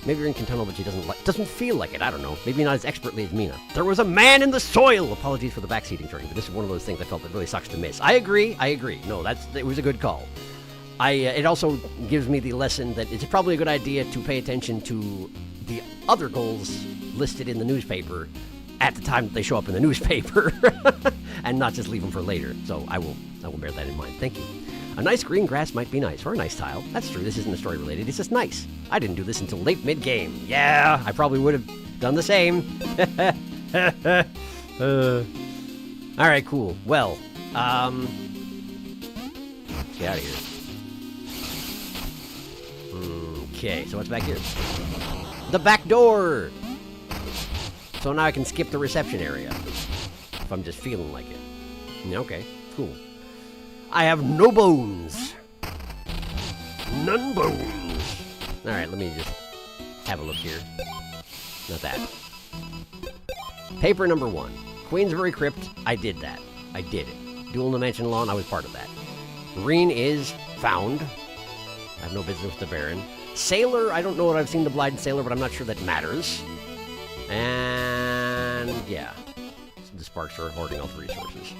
Maybe Rin can tunnel, but she doesn't feel like it. I don't know. Maybe not as expertly as Mina. There was a man in the soil! Apologies for the backseating turning, but this is one of those things I felt that really sucks to miss. I agree. No, it was a good call. It also gives me the lesson that it's probably a good idea to pay attention to the other goals listed in the newspaper at the time that they show up in the newspaper, and not just leave them for later. So I will bear that in mind. Thank you. A nice green grass might be nice, or a nice tile. That's true, this isn't a story related, it's just nice. I didn't do this until late mid-game. Yeah, I probably would have done the same. Alright, cool. Well, let's get out of here. Okay, so what's back here? The back door! So now I can skip the reception area, if I'm just feeling like it. Okay, cool. I have no bones. None bones. Alright, let me just have a look here. Not that. Paper number 1. Queensbury Crypt, I did that. I did it. Dual Dimension Lawn, I was part of that. Reen is found. I have no business with the Baron. Sailor, I don't know what I've seen the Blind Sailor, but I'm not sure that matters. And yeah. The Sparks are hoarding all the resources.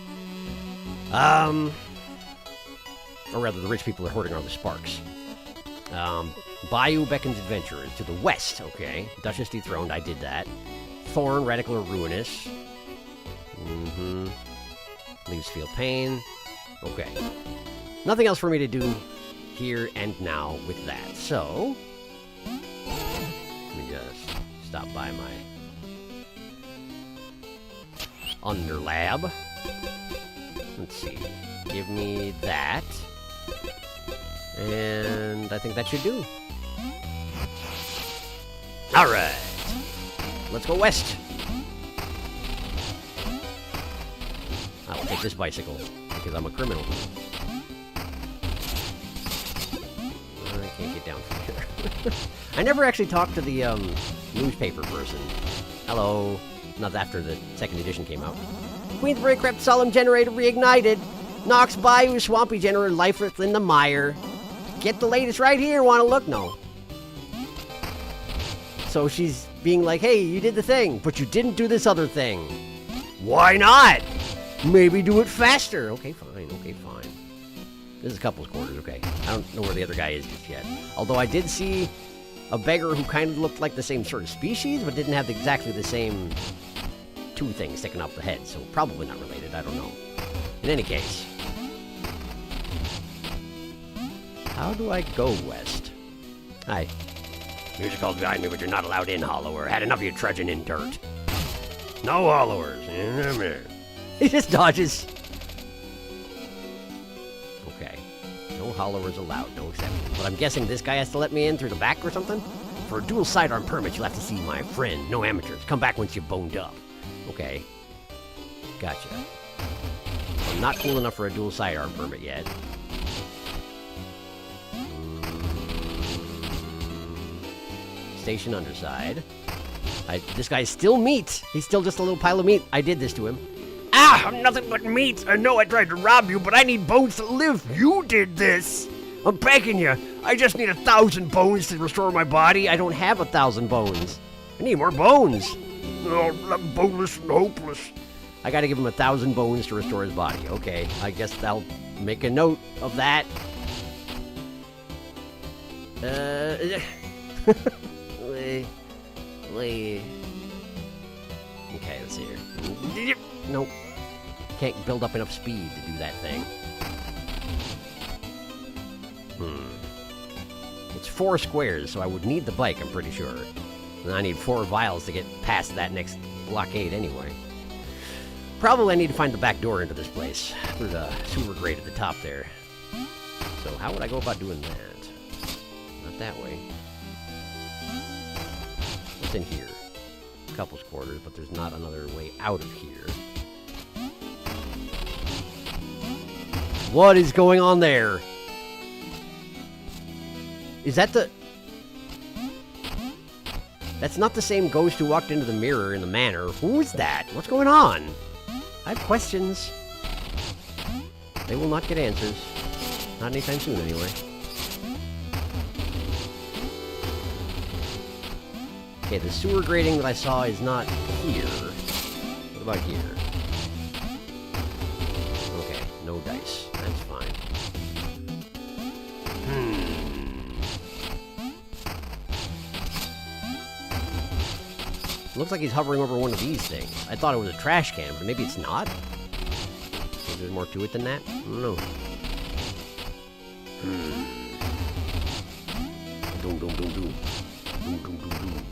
Or rather, the rich people are hoarding all the sparks. Bayou Beckons Adventurers to the west, okay. Duchess Dethroned, I did that. Thorn, Radical or Ruinous. Leaves Feel Pain. Okay. Nothing else for me to do here and now with that. So, let me just stop by my underlab. Let's see. Give me that. And I think that should do. Alright. Let's go west. I will take this bicycle, because I'm a criminal. I can't get down from here. I never actually talked to the newspaper person. Hello. Not after the second edition came out. Queensbury Crypt Solemn Generator reignited. Knox Bayou Swampy Generator lifeless in the mire. Get the latest right here. Want to look? No. So she's being like, hey, you did the thing, but you didn't do this other thing. Why not? Maybe do it faster. Okay, fine. Okay, fine. This is couples quarters. Okay. I don't know where the other guy is just yet. Although I did see a beggar who kind of looked like the same sort of species, but didn't have exactly the same two things sticking off the head. So probably not related. I don't know. In any case. How do I go west? Hi. Music calls behind me, but you're not allowed in, Hollower. Had enough of you trudging in dirt. No Hollowers. He just dodges. Okay. No Hollowers allowed. No exceptions. But I'm guessing this guy has to let me in through the back or something? For a dual sidearm permit, you'll have to see my friend. No amateurs. Come back once you've boned up. Okay. Gotcha. I'm not cool enough for a dual sidearm permit yet. Station underside. This guy's still meat. He's still just a little pile of meat. I did this to him. Ah, I'm nothing but meat. I know I tried to rob you, but I need bones to live. You did this. I'm begging you. I just need 1,000 bones to restore my body. I don't have 1,000 bones. I need more bones. Oh, I'm boneless and hopeless. I gotta give him 1,000 bones to restore his body. Okay, I guess I'll make a note of that. Okay, let's see here. Nope. Can't build up enough speed to do that thing. It's 4 squares, so I would need the bike, I'm pretty sure. And I need 4 vials to get past that next blockade anyway. Probably I need to find the back door into this place, through the sewer grate at the top there. So how would I go about doing that? Not that way. What's in here? Couples quarters, but there's not another way out of here. What is going on there? Is that the... That's not the same ghost who walked into the mirror in the manor. Who is that? What's going on? I have questions. They will not get answers. Not anytime soon, anyway. Okay, the sewer grating that I saw is not here. What about here? Okay, no dice. That's fine. Looks like he's hovering over one of these things. I thought it was a trash can, but maybe it's not? Maybe there's more to it than that? I don't know. Doom, doom, doom, doom. Doom, doom, doom, doom.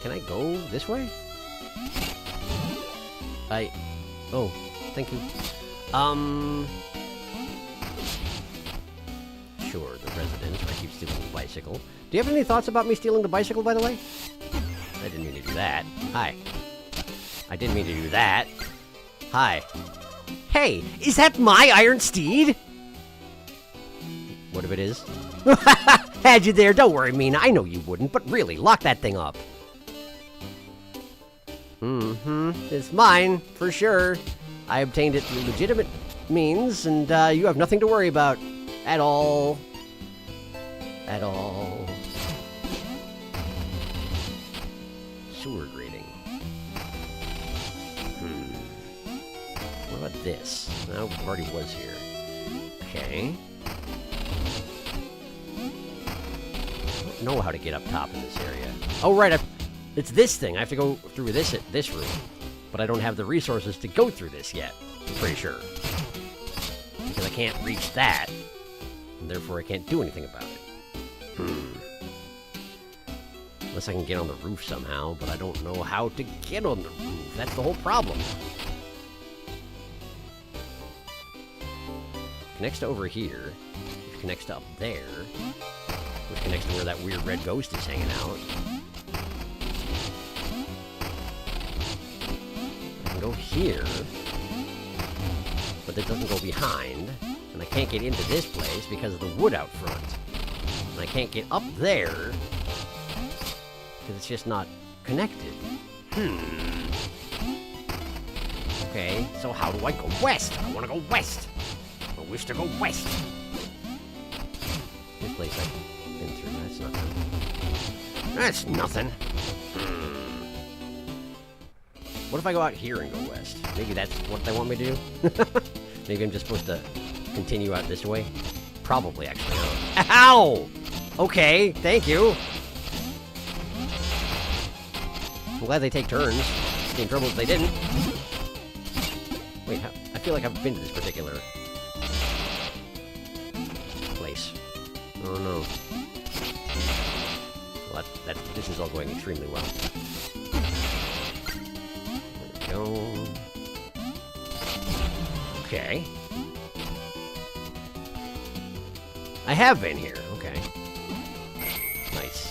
Can I go this way? Oh, thank you. Sure, the residence. I keep stealing the bicycle. Do you have any thoughts about me stealing the bicycle, by the way? I didn't mean to do that. Hi. I didn't mean to do that. Hi. Hey, is that my iron steed? What if it is? Had you there. Don't worry, Mina. I know you wouldn't, but really, lock that thing up. It's mine, for sure. I obtained it through legitimate means, and you have nothing to worry about. At all. At all. Sewer grating. What about this? No, it already was here. Okay. I don't know how to get up top in this area. Oh, right, it's this thing. I have to go through this room. But I don't have the resources to go through this yet. I'm pretty sure. Because I can't reach that. And therefore I can't do anything about it. Unless I can get on the roof somehow, but I don't know how to get on the roof. That's the whole problem. Connects to over here. Which connects to up there. Which connects to where that weird red ghost is hanging out. I can go here. But it doesn't go behind. And I can't get into this place because of the wood out front. And I can't get up there because it's just not connected. Okay, so how do I go west? I want to go west. I wish to go west. place I've been through. That's nothing. That's nothing. What if I go out here and go west? Maybe that's what they want me to do? Maybe I'm just supposed to continue out this way? Probably, actually. Ow! Okay, thank you. I'm glad they take turns. Be in trouble if they didn't. Wait, I feel like I've been to this particular place. Oh no. Well, this is all going extremely well. There we go. Okay. I have been here. Okay. Nice.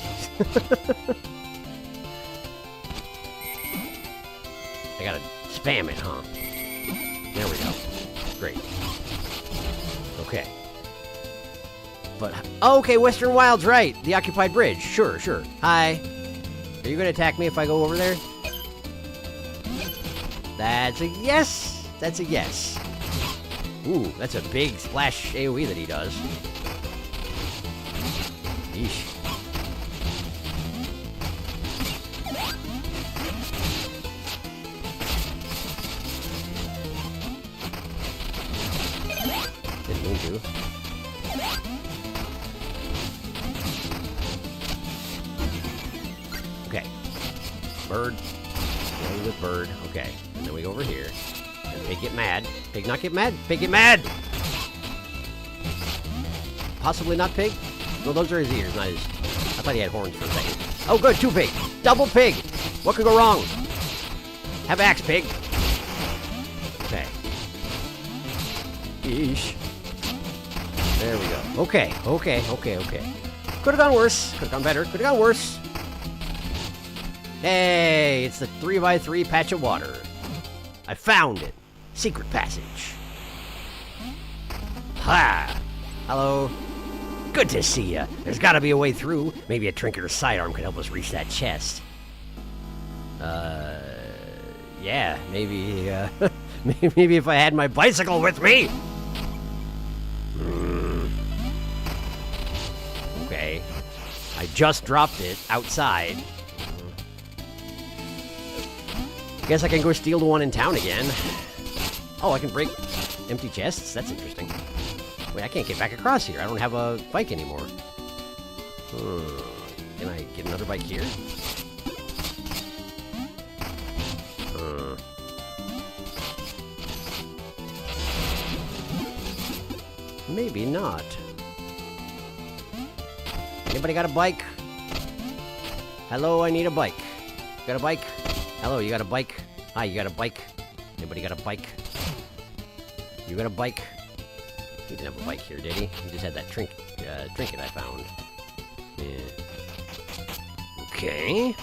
I gotta spam it, huh? There we go. Great. Okay. But, oh, okay, Western Wild's right. The occupied bridge. Sure, sure. Hi. Are you gonna attack me if I go over there? That's a yes. That's a yes. Ooh, that's a big splash AoE that he does. Yeesh. Didn't mean to. Okay. Bird. Going with bird. Okay. And then we go over here. And pig get mad. Pig not get mad? Pig get mad! Possibly not pig? Well, those are his ears, not his... I thought he had horns for a second. Oh, good, 2 pig! Double pig! What could go wrong? Have axe, pig! Okay. Yeesh. There we go. Okay, okay, okay, okay. Could have gone worse. Could have gone better. Could have gone worse. Hey, it's the 3x3 patch of water. I found it. Secret passage. Ha! Hello. Good to see ya. There's gotta be a way through. Maybe a trinket or sidearm could help us reach that chest. Yeah, maybe, maybe if I had my bicycle with me. Okay. I just dropped it outside. Guess I can go steal the one in town again. Oh, I can break empty chests? That's interesting. Wait, I can't get back across here. I don't have a bike anymore. Can I get another bike here? Maybe not. Anybody got a bike? Hello, I need a bike. Got a bike? Hello, you got a bike? Hi, you got a bike? Anybody got a bike? You got a bike? He didn't have a bike here, did he? He just had that trinket I found. Yeah. Okay.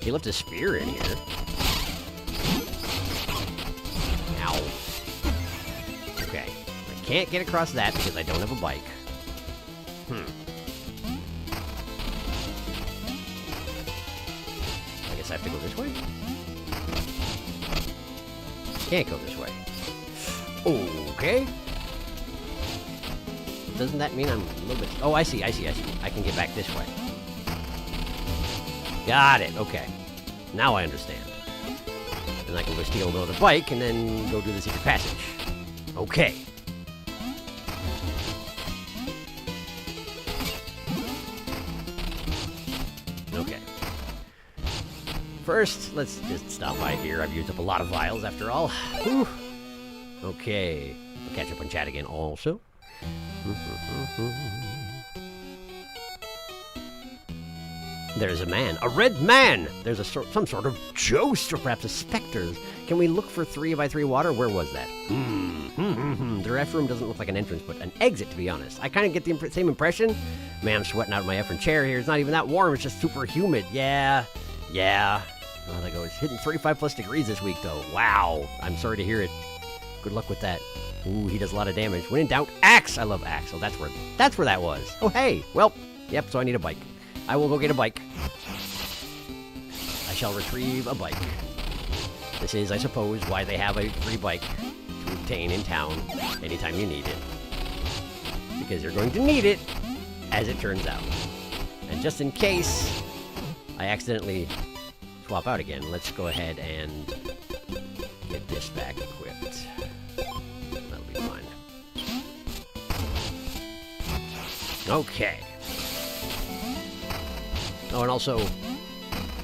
He left a spear in here. Ow. Okay. I can't get across that because I don't have a bike. I guess I have to go this way? Can't go this way. Okay. Doesn't that mean I'm a little bit... Oh, I see. I can get back this way. Got it. Okay. Now I understand. And I can go steal another bike and then go do the secret passage. Okay. Okay. First, let's just stop by here. I've used up a lot of vials after all. Whew. Okay. I'll catch up on chat again also. There's a man. A red man! There's some sort of ghost or perhaps a specter. Can we look for 3x3 water? Where was that? The ref room doesn't look like an entrance, but an exit, to be honest. I kind of get the same impression. Man, I'm sweating out of my effing chair here. It's not even that warm. It's just super humid. Yeah. Oh, there goes. Hitting 35 plus degrees this week, though. Wow. I'm sorry to hear it. Good luck with that. Ooh, he does a lot of damage. When in doubt, axe! I love axe. So that's where that was. Oh, hey. Well, yep, so I need a bike. I will go get a bike. I shall retrieve a bike. This is, I suppose, why they have a free bike to obtain in town anytime you need it. because you're going to need it, as it turns out. And just in case I accidentally swap out again, let's go ahead and get this back equipped. That'll be fine. Okay. Oh, and also,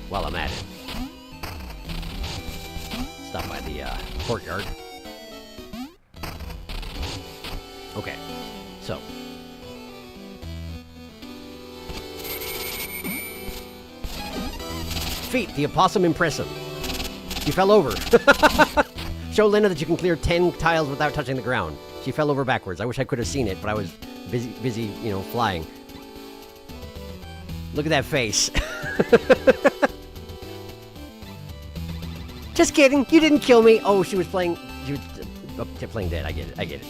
while I'm at it, stop by the courtyard. Okay, so. Feet, the opossum impressum. She fell over. Show Lena that you can clear 10 tiles without touching the ground. She fell over backwards. I wish I could have seen it, but I was busy, you know, flying. Look at that face. Just kidding. You didn't kill me. Oh, she was playing. She was playing dead. I get it.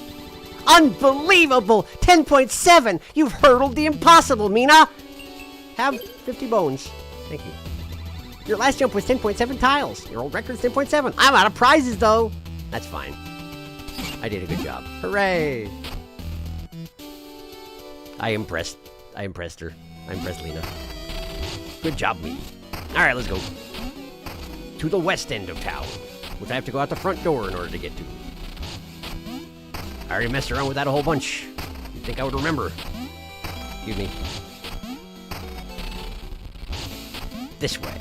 Unbelievable! 10.7! You've hurdled the impossible, Mina! Have 50 bones. Thank you. Your last jump was 10.7 tiles. Your old record's 10.7. I'm out of prizes, though. That's fine. I did a good job. Hooray! I impressed her. I impressed Lena. Good job, me. Alright, let's go. To the west end of town, which I have to go out the front door in order to get to. I already messed around with that a whole bunch. You'd think I would remember. Excuse me. This way.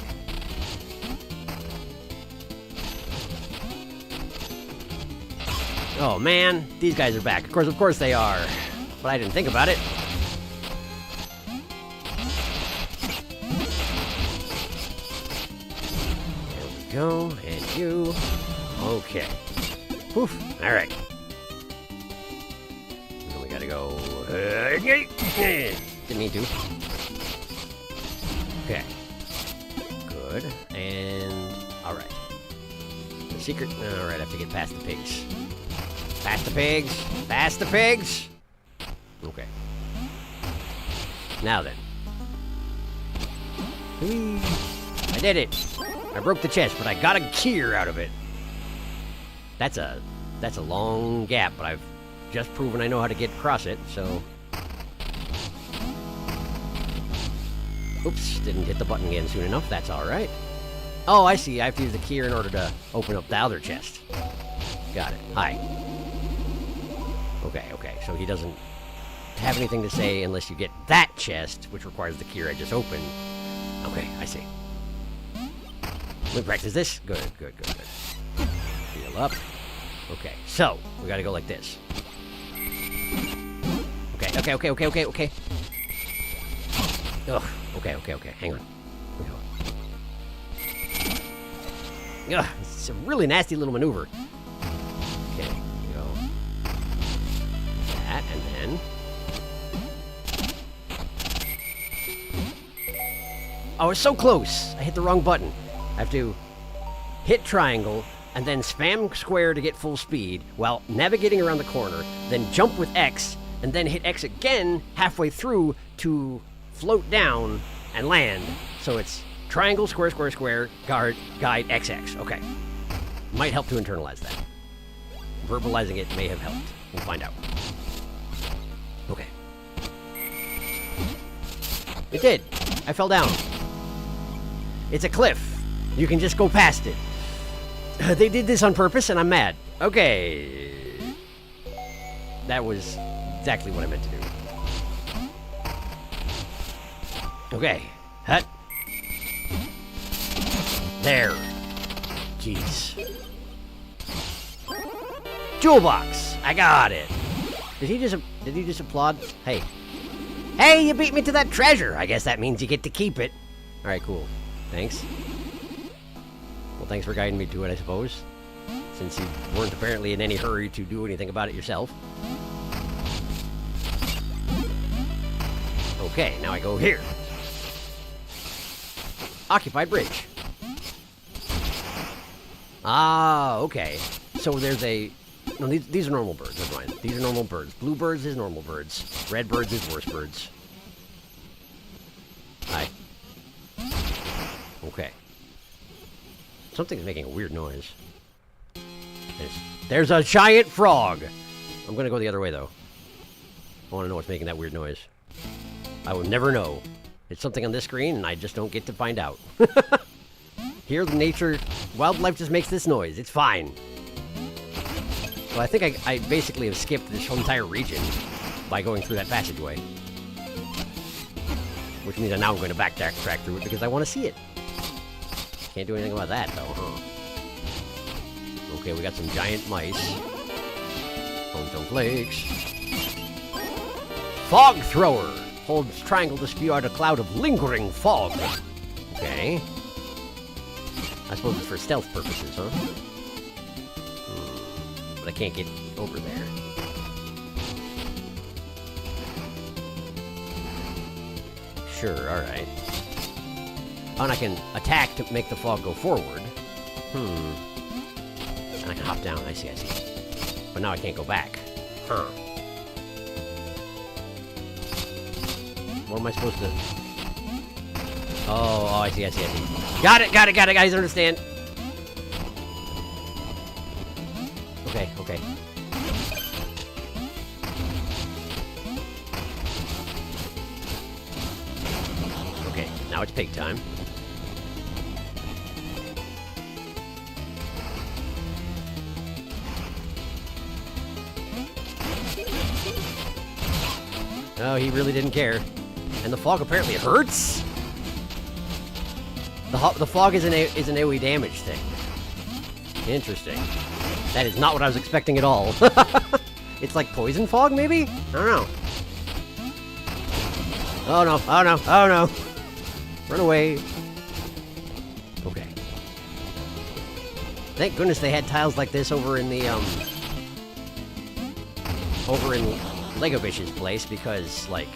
Oh man, these guys are back. Of course they are. But I didn't think about it. There we go, and you. Okay. Poof. All right. Now we gotta go. Didn't need to. Okay. Good. And all right. The secret. All right, I have to get past the pigs. Past the pigs! Past the pigs! Okay. Now then. Whee! I did it! I broke the chest, but I got a gear out of it. That's a long gap, but I've just proven I know how to get across it, so... Oops, didn't hit the button again soon enough. That's alright. Oh, I see. I have to use the key in order to open up the other chest. Got it. Hi. Okay, so he doesn't have anything to say unless you get that chest, which requires the key I just opened. Okay, I see. Let me practice this. Good. Heal up. Okay, so, we gotta go like this. Okay. Ugh, okay, hang on. Ugh, it's a really nasty little maneuver. Okay, go. That, and then... Oh, it's so close! I hit the wrong button. I have to hit triangle, and then spam square to get full speed, while navigating around the corner, then jump with X, and then hit X again halfway through to float down and land. So it's triangle, square, guide, XX. Okay. Might help to internalize that. Verbalizing it may have helped. We'll find out. Okay. It did. I fell down. It's a cliff. You can just go past it. They did this on purpose, and I'm mad. Okay. That was exactly what I meant to do. Okay. Hut. There. Jeez. Jewel box. I got it. Did he just applaud? Hey. Hey, you beat me to that treasure. I guess that means you get to keep it. All right, cool. Thanks. Well, thanks for guiding me to it, I suppose. Since you weren't apparently in any hurry to do anything about it yourself. Okay, now I go here. Occupied bridge. Ah, okay. So there's a... No, these are normal birds. Never mind. These are normal birds. Blue birds is normal birds. Red birds is worse birds. Hi. Okay. Something's making a weird noise. There's a giant frog! I'm gonna go the other way, though. I want to know what's making that weird noise. I will never know. It's something on this screen, and I just don't get to find out. Here, the nature, wildlife just makes this noise. It's fine. So I think I basically have skipped this whole entire region by going through that passageway. Which means now I'm going to backtrack through it because I want to see it. Can't do anything about that, though, huh? Okay, we got some giant mice. Hometown flakes. Fog thrower. Holds triangle to spew out a cloud of lingering fog. Okay. I suppose it's for stealth purposes, huh? But I can't get over there. Sure, alright. Oh, and I can attack to make the fog go forward. And I can hop down, I see. But now I can't go back. Huh. What am I supposed to... Oh, I see. Got it, guys, understand. Okay. Okay, now it's pig time. Oh, he really didn't care. And the fog apparently hurts? The fog is an AoE damage thing. Interesting. That is not what I was expecting at all. It's like poison fog, maybe? I don't know. Oh no. Run away. Okay. Thank goodness they had tiles like this over in the, over in Lego Bish's place, because, like,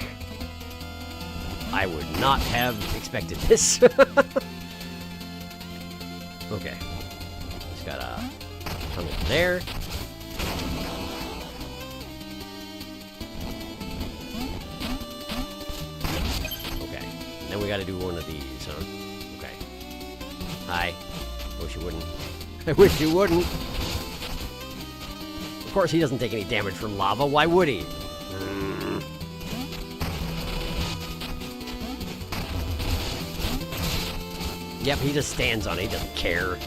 I would not have expected this. Okay. Just gotta come in there. Okay. And then we gotta do one of these, huh? Okay. Hi. I wish you wouldn't. I wish you wouldn't. Of course he doesn't take any damage from lava. Why would he? Yep, he just stands on it. He doesn't care.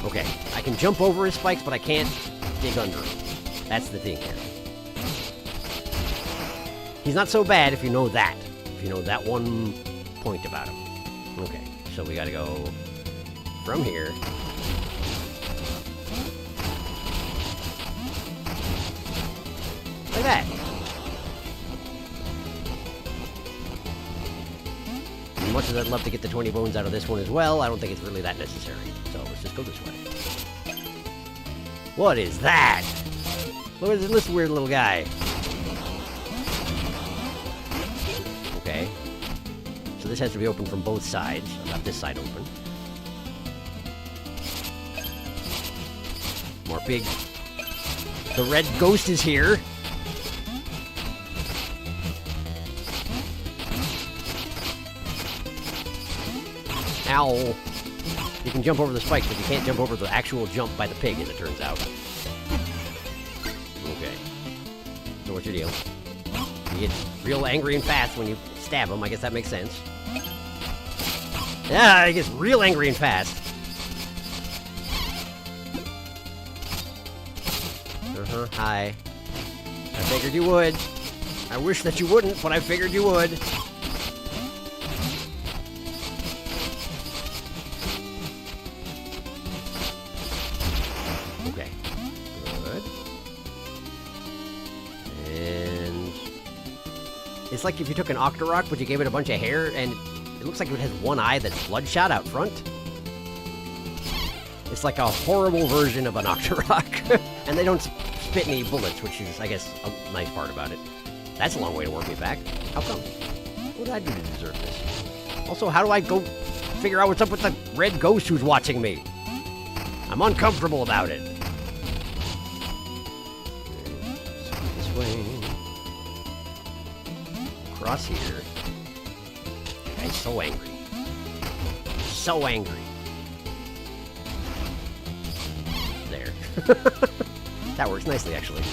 Okay, I can jump over his spikes, but I can't dig under him. That's the thing here. He's not so bad if you know that. If you know that one point about him. Okay, so we gotta go from here. Like that. As much as I'd love to get the 20 bones out of this one as well, I don't think it's really that necessary. So let's just go this way. What is that? Look at this weird little guy. Okay. So this has to be open from both sides. I've got this side open. More big. The red ghost is here. Ow. You can jump over the spikes, but you can't jump over the actual jump by the pig, as it turns out. Okay. So what's your deal? You get real angry and fast when you stab him. I guess that makes sense. Yeah, he gets real angry and fast. Hi. I figured you would. I wish that you wouldn't, but I figured you would. Okay. Good. And it's like if you took an Octorok, but you gave it a bunch of hair, and it looks like it has one eye that's bloodshot out front. It's like a horrible version of an Octorok. And they don't spit any bullets, which is, I guess, a nice part about it. That's a long way to work me back. How come? What did I do to deserve this? Also, how do I go figure out what's up with the red ghost who's watching me? I'm uncomfortable about it. So this way. Across here. The guy's so angry. So angry. There. That works nicely, actually.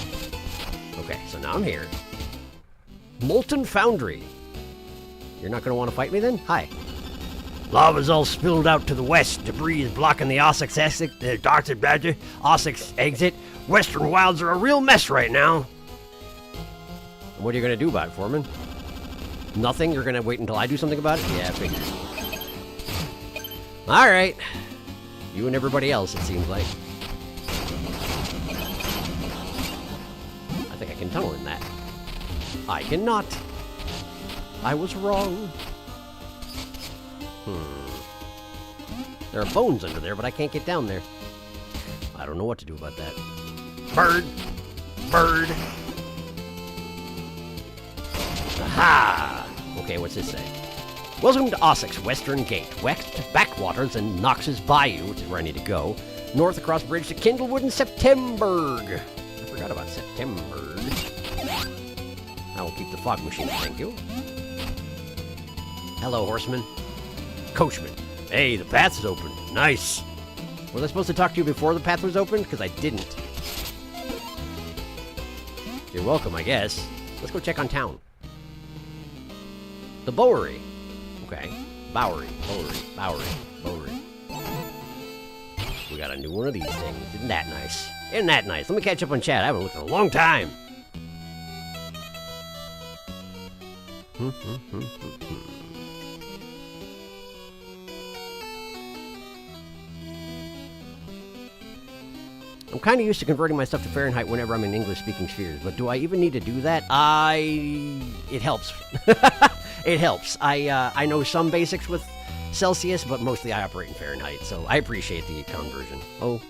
Okay, so now I'm here. Molten Foundry. You're not going to want to fight me then? Hi. Lava's all spilled out to the west. Debris is blocking the Ossex exit. Ossex exit. Western Wilds are a real mess right now. What are you going to do about it, Foreman? Nothing? You're going to wait until I do something about it? Yeah, I figured. All right. You and everybody else, it seems like. I think I can tunnel in that. I cannot. I was wrong. There are bones under there, but I can't get down there. I don't know what to do about that. Bird! Bird! Aha! Okay, what's this say? Welcome to Ossex Western Gate. West backwaters and Knox's Bayou, which is where I need to go. North across bridge to Kindlewood and Septemberg. I forgot about Septemberg. I will keep the fog machine, thank you. Hello, horseman. Coachman. Hey, the path is open. Nice. Was I supposed to talk to you before the path was open? Because I didn't. You're welcome, I guess. Let's go check on town. The Bowery. Okay. Bowery. We got a new one of these things. Isn't that nice? Isn't that nice? Let me catch up on chat. I haven't looked in a long time. I'm kind of used to converting my stuff to Fahrenheit whenever I'm in English-speaking spheres, but do I even need to do that? It helps. It helps. I know some basics with Celsius, but mostly I operate in Fahrenheit, so I appreciate the conversion. Oh,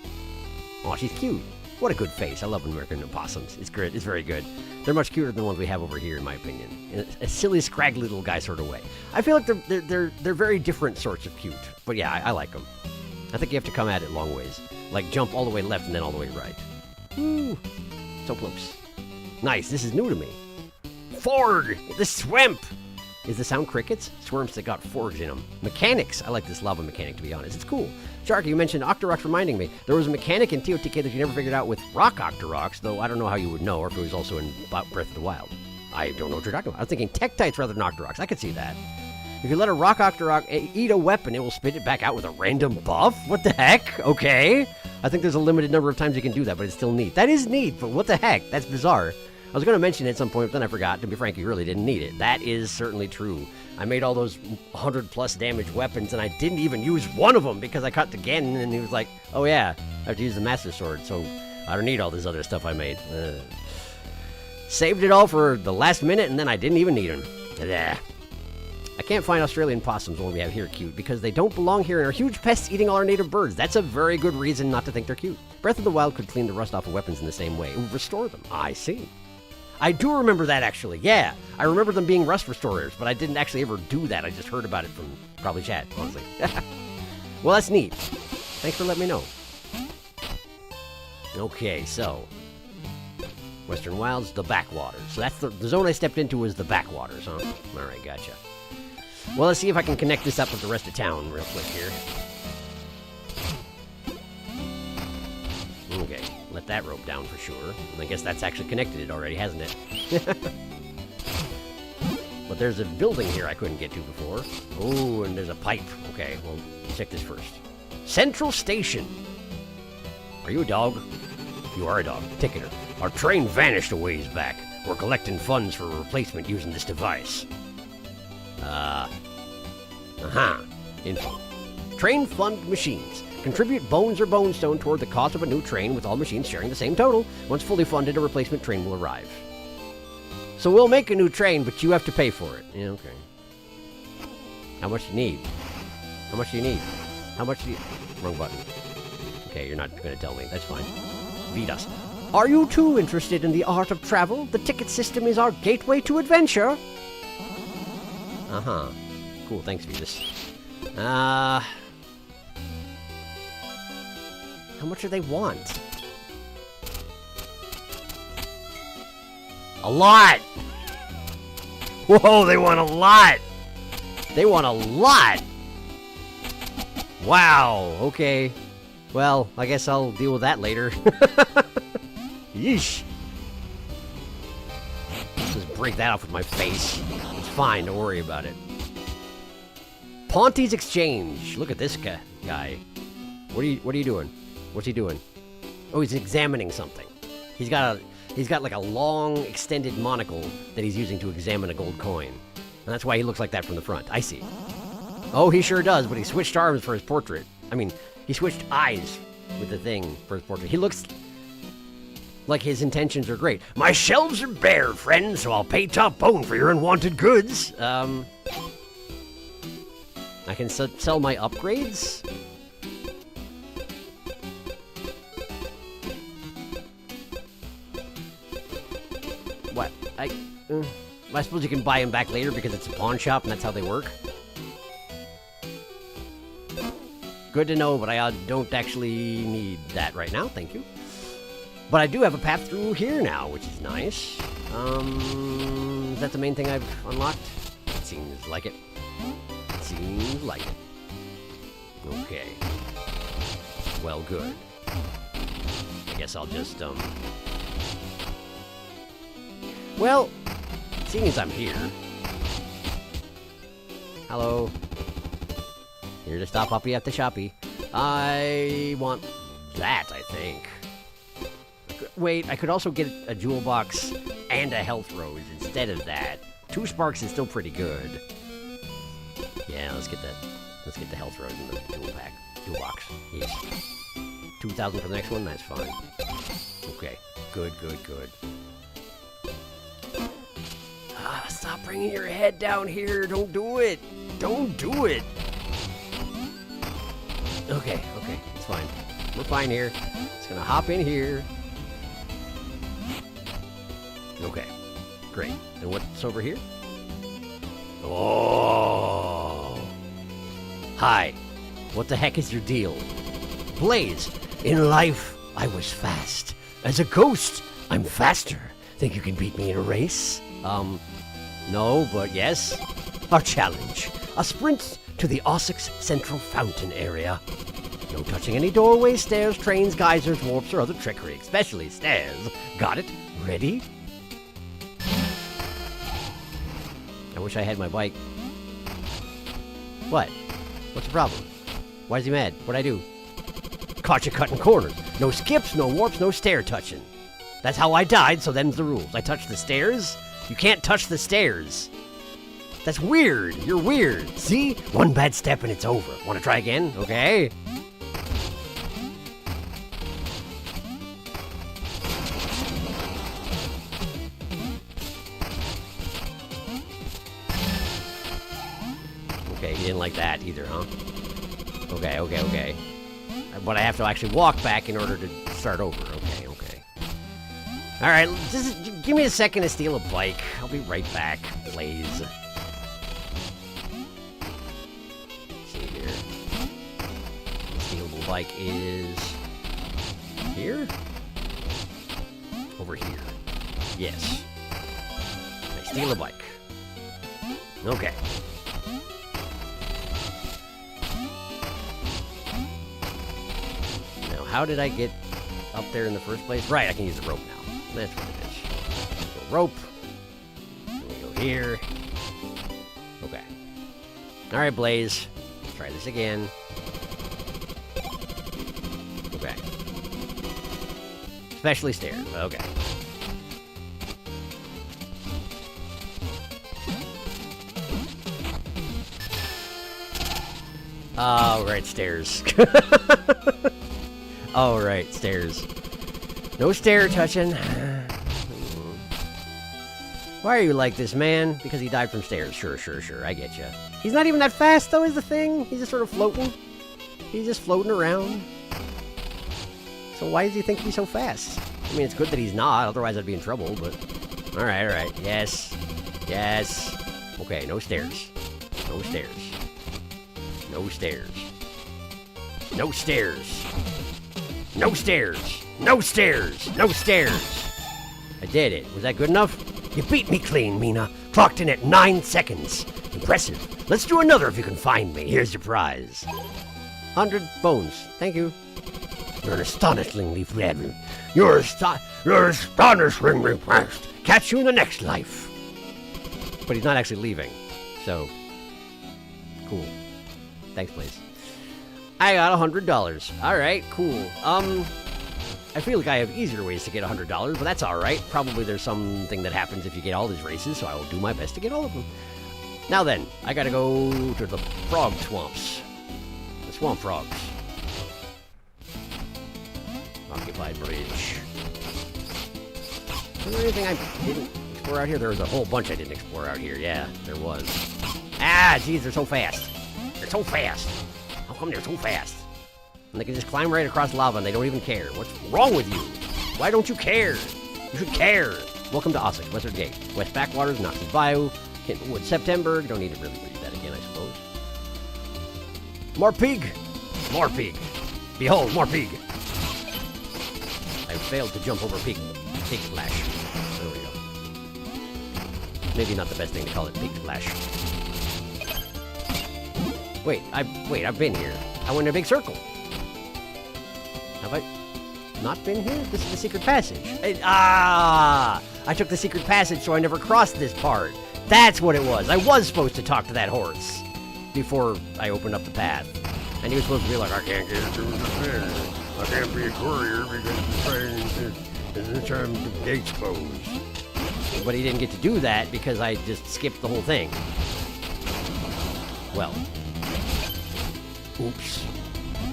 she's cute. What a good face. I love American opossums. It's great. It's very good. They're much cuter than the ones we have over here, in my opinion. In a silly, scraggly little guy sort of way. I feel like they're very different sorts of cute, but yeah, I like them. I think you have to come at it long ways. Like jump all the way left and then all the way right. Woo! So close. Nice, this is new to me. Forg! The swamp! Is the sound crickets? Swarms that got forgs in them. Mechanics! I like this lava mechanic, to be honest. It's cool. Sharky, you mentioned Octoroks reminding me. There was a mechanic in TOTK that you never figured out with rock Octoroks, though I don't know how you would know, or if it was also in Breath of the Wild. I don't know what you're talking about. I was thinking Tektites rather than Octoroks. I could see that. If you let a rock Octorok eat a weapon, it will spit it back out with a random buff? What the heck? Okay. I think there's a limited number of times you can do that, but it's still neat. That is neat, but what the heck? That's bizarre. I was going to mention it at some point, but then I forgot. To be frank, you really didn't need it. That is certainly true. I made all those 100-plus damage weapons, and I didn't even use one of them because I caught the Ganon, and he was like, oh yeah, I have to use the Master Sword, so I don't need all this other stuff I made. Saved it all for the last minute, and then I didn't even need them. I can't find Australian possums, the one we have here, cute, because they don't belong here and are huge pests eating all our native birds. That's a very good reason not to think they're cute. Breath of the Wild could clean the rust off of weapons in the same way. It would restore them. I see. I do remember that, actually. Yeah, I remember them being rust restorers, but I didn't actually ever do that. I just heard about it from probably chat, honestly. Well, that's neat. Thanks for letting me know. Okay, so Western Wilds, the backwaters. So that's the zone I stepped into was the backwaters, huh? All right, gotcha. Well, let's see if I can connect this up with the rest of town real quick here. Okay, let that rope down for sure. I guess that's actually connected it already, hasn't it? But there's a building here I couldn't get to before. Oh, and there's a pipe. Okay, well, check this first. Central Station. Are you a dog? You are a dog. Ticketer. Our train vanished a ways back. We're collecting funds for a replacement using this device. Info. Train fund machines. Contribute bones or bone stone toward the cost of a new train with all machines sharing the same total. Once fully funded, a replacement train will arrive. So we'll make a new train, but you have to pay for it. Yeah, okay. How much do you need? How much do you need? How much do you... Wrong button. Okay, you're not going to tell me. That's fine. Vidas. Are you too interested in the art of travel? The ticket system is our gateway to adventure. Uh-huh. Cool, thanks, Vidas. How much do they want? A lot! Whoa, they want a lot! They want a lot! Wow, okay. Well, I guess I'll deal with that later. Yeesh. break that off with my face. It's fine, don't worry about it. Ponty's Exchange. Look at this guy. What are you doing? What's he doing? Oh, he's examining something. He's got like a long, extended monocle that he's using to examine a gold coin. And that's why he looks like that from the front. I see. Oh, he sure does, but he switched arms for his portrait. I mean, he switched eyes with the thing for his portrait. He looks like his intentions are great. My shelves are bare, friend, so I'll pay top bone for your unwanted goods. I can sell my upgrades? What? I suppose you can buy them back later because it's a pawn shop and that's how they work. Good to know, but I don't actually need that right now, thank you. But I do have a path through here now, which is nice. Is that the main thing I've unlocked? It seems like it. It seems like it. Okay. Well, good. I guess I'll just, Well, seeing as I'm here... Hello. Here to stop Hoppy at the shoppy. I want that, I think. Wait, I could also get a jewel box and a health rose instead of that. 2 sparks is still pretty good. Yeah, let's get the health rose in the jewel box. Yes. 2,000 for the next one, that's fine. Okay, good. Stop bringing your head down here. Don't do it. Don't do it. Okay, it's fine. We're fine here. Just gonna hop in here. Okay, great. And what's over here? Oh! Hi. What the heck is your deal? Blaze, in life, I was fast. As a ghost, I'm faster. Think you can beat me in a race? No, but yes. Our challenge. A sprint to the Ossex Central Fountain area. No touching any doorways, stairs, trains, geysers, warps, or other trickery. Especially stairs. Got it? Ready? I wish I had my bike. What? What's the problem? Why is he mad? What'd I do? Caught you cutting corners. No skips, no warps, no stair touching. That's how I died, so them's the rules. I touched the stairs? You can't touch the stairs. That's weird. You're weird. See? One bad step and it's over. Want to try again? Okay. Okay, he didn't like that either, huh? Okay. But I have to actually walk back in order to start over. Okay. Alright, give me a second to steal a bike. I'll be right back, Blaze. Let's see here. The stealable bike is... here? Over here. Yes. I steal a bike. Okay. Now, how did I get up there in the first place? Right, I can use the rope now. That's what it is. Go rope. We go here. Okay. Alright, Blaze. Let's try this again. Okay. Especially stairs. Okay. Oh, right, stairs. Oh, right, stairs. No stair touching. Why are you like this, man? Because he died from stairs. Sure. I get you. He's not even that fast, though, is the thing. He's just sort of floating. He's just floating around. So why does he think he's so fast? I mean, it's good that he's not. Otherwise, I'd be in trouble, but... Alright. Yes. Okay, no stairs. No stairs. No stairs. No stairs. No stairs. No stairs! No stairs! I did it. Was that good enough? You beat me clean, Mina. Clocked in at 9 seconds. Impressive. Let's do another if you can find me. Here's your prize. 100 bones. Thank you. You're an astonishingly fast. You're astonishingly fast. Catch you in the next life. But he's not actually leaving. So, cool. Thanks, please. I got $100. Alright, cool. I feel like I have easier ways to get $100, but that's alright. Probably there's something that happens if you get all these races, so I will do my best to get all of them. Now then, I gotta go to the frog swamps. The swamp frogs. Occupied bridge. Was there anything I didn't explore out here? There was a whole bunch I didn't explore out here. Yeah, there was. Ah, jeez, they're so fast. They're so fast. How come they're so fast? And they can just climb right across lava and they don't even care. What's wrong with you? Why don't you care? You should care. Welcome to Ossex, Western Gate. West Backwaters, Nazi Bayou, Kentonwood, September. Don't need to really read that again, I suppose. More pig! More pig! Behold, more pig! I failed to jump over pig splash. There we go. Maybe not the best thing to call it, pig splash. Wait, I've been here. I went in a big circle. Have I not been here? This is the secret passage. I took the secret passage, so I never crossed this part. That's what it was. I was supposed to talk to that horse before I opened up the path. And he was supposed to be like, I can't get through the fence. I can't be a courier because the time the gate's closed. But he didn't get to do that because I just skipped the whole thing. Well. Oops.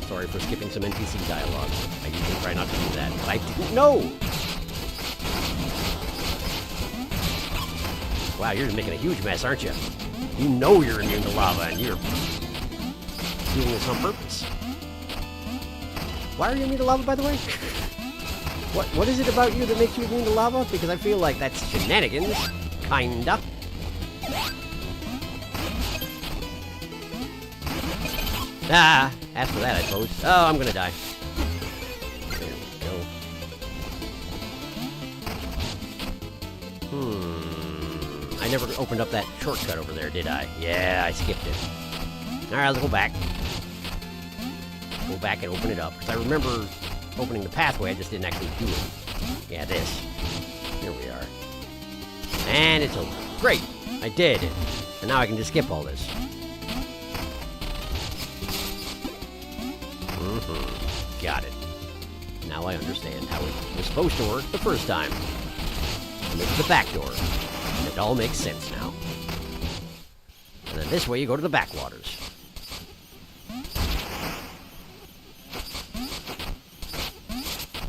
Sorry for skipping some NPC dialogue. I usually try not to do that, but I didn't know! Wow, you're just making a huge mess, aren't you? You know you're immune to lava, and you're doing this on purpose. Why are you immune to lava, by the way? What is it about you that makes you immune to lava? Because I feel like that's shenanigans. Kinda. Ah, as for that, I suppose. Oh, I'm gonna die. There we go. I never opened up that shortcut over there, did I? Yeah, I skipped it. Alright, let's go back. Go back and open it up. Because I remember opening the pathway, I just didn't actually do it. Yeah, this. Here we are. And it's over. Great! I did. And now I can just skip all this. Got it. Now I understand how it was supposed to work the first time. And it's the back door. And it all makes sense now. And then this way you go to the backwaters.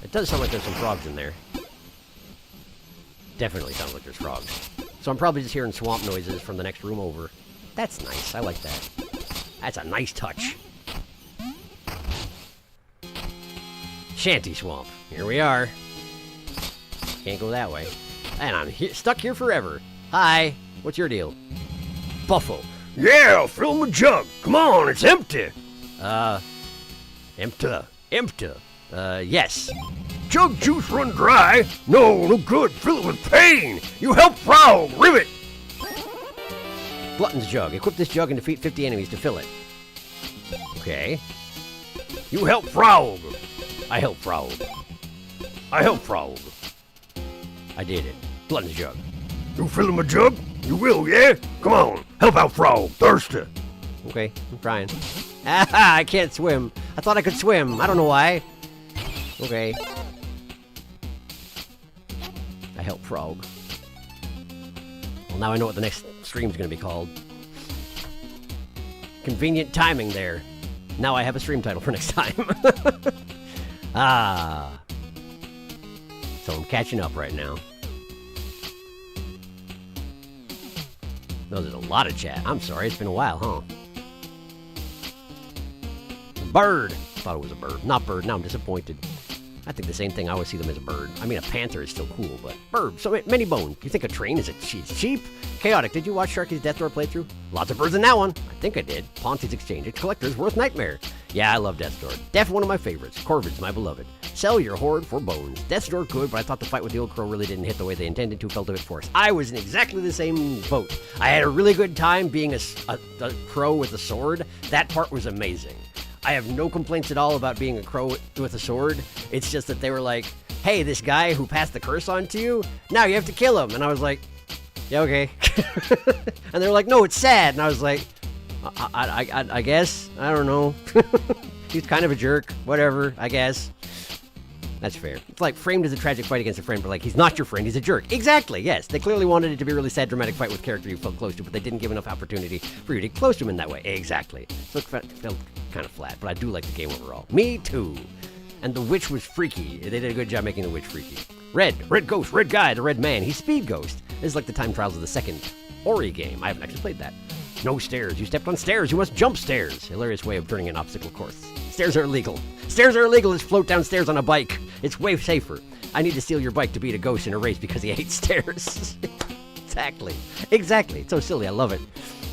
It does sound like there's some frogs in there. Definitely sounds like there's frogs. So I'm probably just hearing swamp noises from the next room over. That's nice. I like that. That's a nice touch. Shanty Swamp. Here we are. Can't go that way. And I'm stuck here forever. Hi. What's your deal? Buffo. Yeah, fill my jug. Come on, it's empty. Empty. Yes. Jug juice run dry? No good. Fill it with pain. You help Frog. Rivet. Glutton's jug. Equip this jug and defeat 50 enemies to fill it. Okay. You help Frog. I help Frog. I did it. Glutton's jug. You fill him a jug? You will, yeah? Come on. Help out Frog. Thirsty. Okay, I'm trying. I can't swim. I thought I could swim. I don't know why. Okay. I help Frog. Well, now I know what the next stream's gonna be called. Convenient timing there. Now I have a stream title for next time. So I'm catching up right now. No, there's a lot of chat. I'm sorry, it's been a while, huh? Bird! Thought it was a bird. Not bird, now I'm disappointed. I think the same thing, I always see them as a bird. I mean, a panther is still cool, but bird, so many bones. You think a train is cheap? Chaotic, did you watch Sharky's Death Door playthrough? Lots of birds in that one. I think I did. Ponty's Exchange, a collector's worth nightmare. Yeah, I love Death's Door. Def one of my favorites. Corvid's my beloved. Sell your hoard for bones. Death's Door good, but I thought the fight with the old crow really didn't hit the way they intended to. Felt a bit forced. I was in exactly the same boat. I had a really good time being a crow with a sword. That part was amazing. I have no complaints at all about being a crow with a sword. It's just that they were like, hey, this guy who passed the curse on to you, now you have to kill him. And I was like, Yeah, okay. And they were like, no, it's sad. And I was like, I guess. I don't know. He's kind of a jerk. Whatever, I guess. That's fair. It's like framed as a tragic fight against a friend, but like, he's not your friend, he's a jerk. Exactly, yes. They clearly wanted it to be a really sad, dramatic fight with a character you felt close to, but they didn't give enough opportunity for you to get close to him in that way. Exactly. So it felt kind of flat, but I do like the game overall. Me too. And the witch was freaky. They did a good job making the witch freaky. Red ghost, red guy, the red man. He's Speed Ghost. This is like the time trials of the second Ori game. I haven't actually played that. No stairs. You stepped on stairs. You must jump stairs. Hilarious way of turning an obstacle course. Stairs are illegal. Stairs are illegal. Let's float downstairs on a bike. It's way safer. I need to steal your bike to beat a ghost in a race because he hates stairs. Exactly. It's so silly. I love it.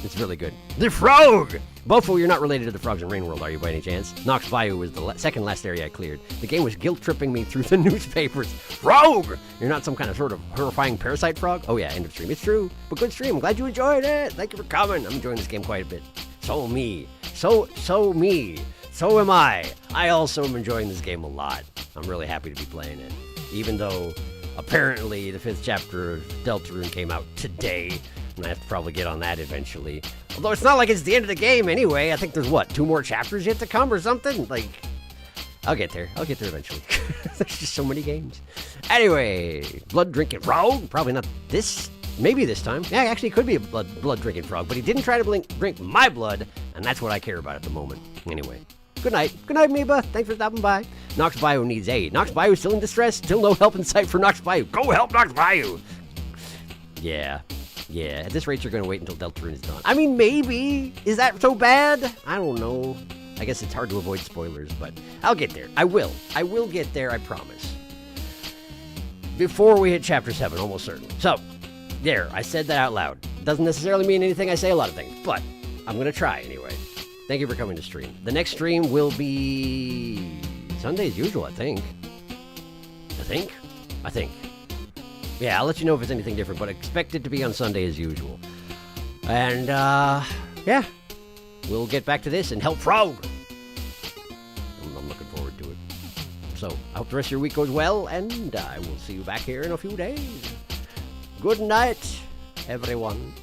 It's really good. The frog! Bofo, you're not related to the frogs in Rain World, are you, by any chance? Nox Bayou was the second last area I cleared. The game was guilt-tripping me through the newspapers. Frog! You're not some kind of sort of horrifying parasite frog? Oh yeah, end of stream. It's true, but good stream. I'm glad you enjoyed it. Thank you for coming. I'm enjoying this game quite a bit. So me. So me. So am I. I also am enjoying this game a lot. I'm really happy to be playing it. Even though, apparently, the 5th chapter of Deltarune came out today. And I have to probably get on that eventually. Although it's not like it's the end of the game anyway. I think there's, 2 more chapters yet to come or something? Like, I'll get there. I'll get there eventually. There's just so many games. Anyway, blood drinking frog? Probably not this. Maybe this time. Yeah, actually, it could be a blood drinking frog. But he didn't try to drink my blood. And that's what I care about at the moment. Anyway. Good night. Good night, Meba. Thanks for stopping by. Nox Bayou needs aid. Nox Bayou still in distress. Still no help in sight for Nox Bayou. Go help Nox Bayou. Yeah. At this rate, you're going to wait until Deltarune is done. I mean, maybe. Is that so bad? I don't know. I guess it's hard to avoid spoilers, but I'll get there. I will. I will get there, I promise. Before we hit Chapter 7, almost certainly. So, there. I said that out loud. Doesn't necessarily mean anything. I say a lot of things, but I'm going to try anyway. Thank you for coming to stream. The next stream will be Sunday as usual, I think. Yeah, I'll let you know if it's anything different, but expect it to be on Sunday as usual. And, yeah. We'll get back to this and help Frog. I'm looking forward to it. So, I hope the rest of your week goes well, and I will see you back here in a few days. Good night, everyone.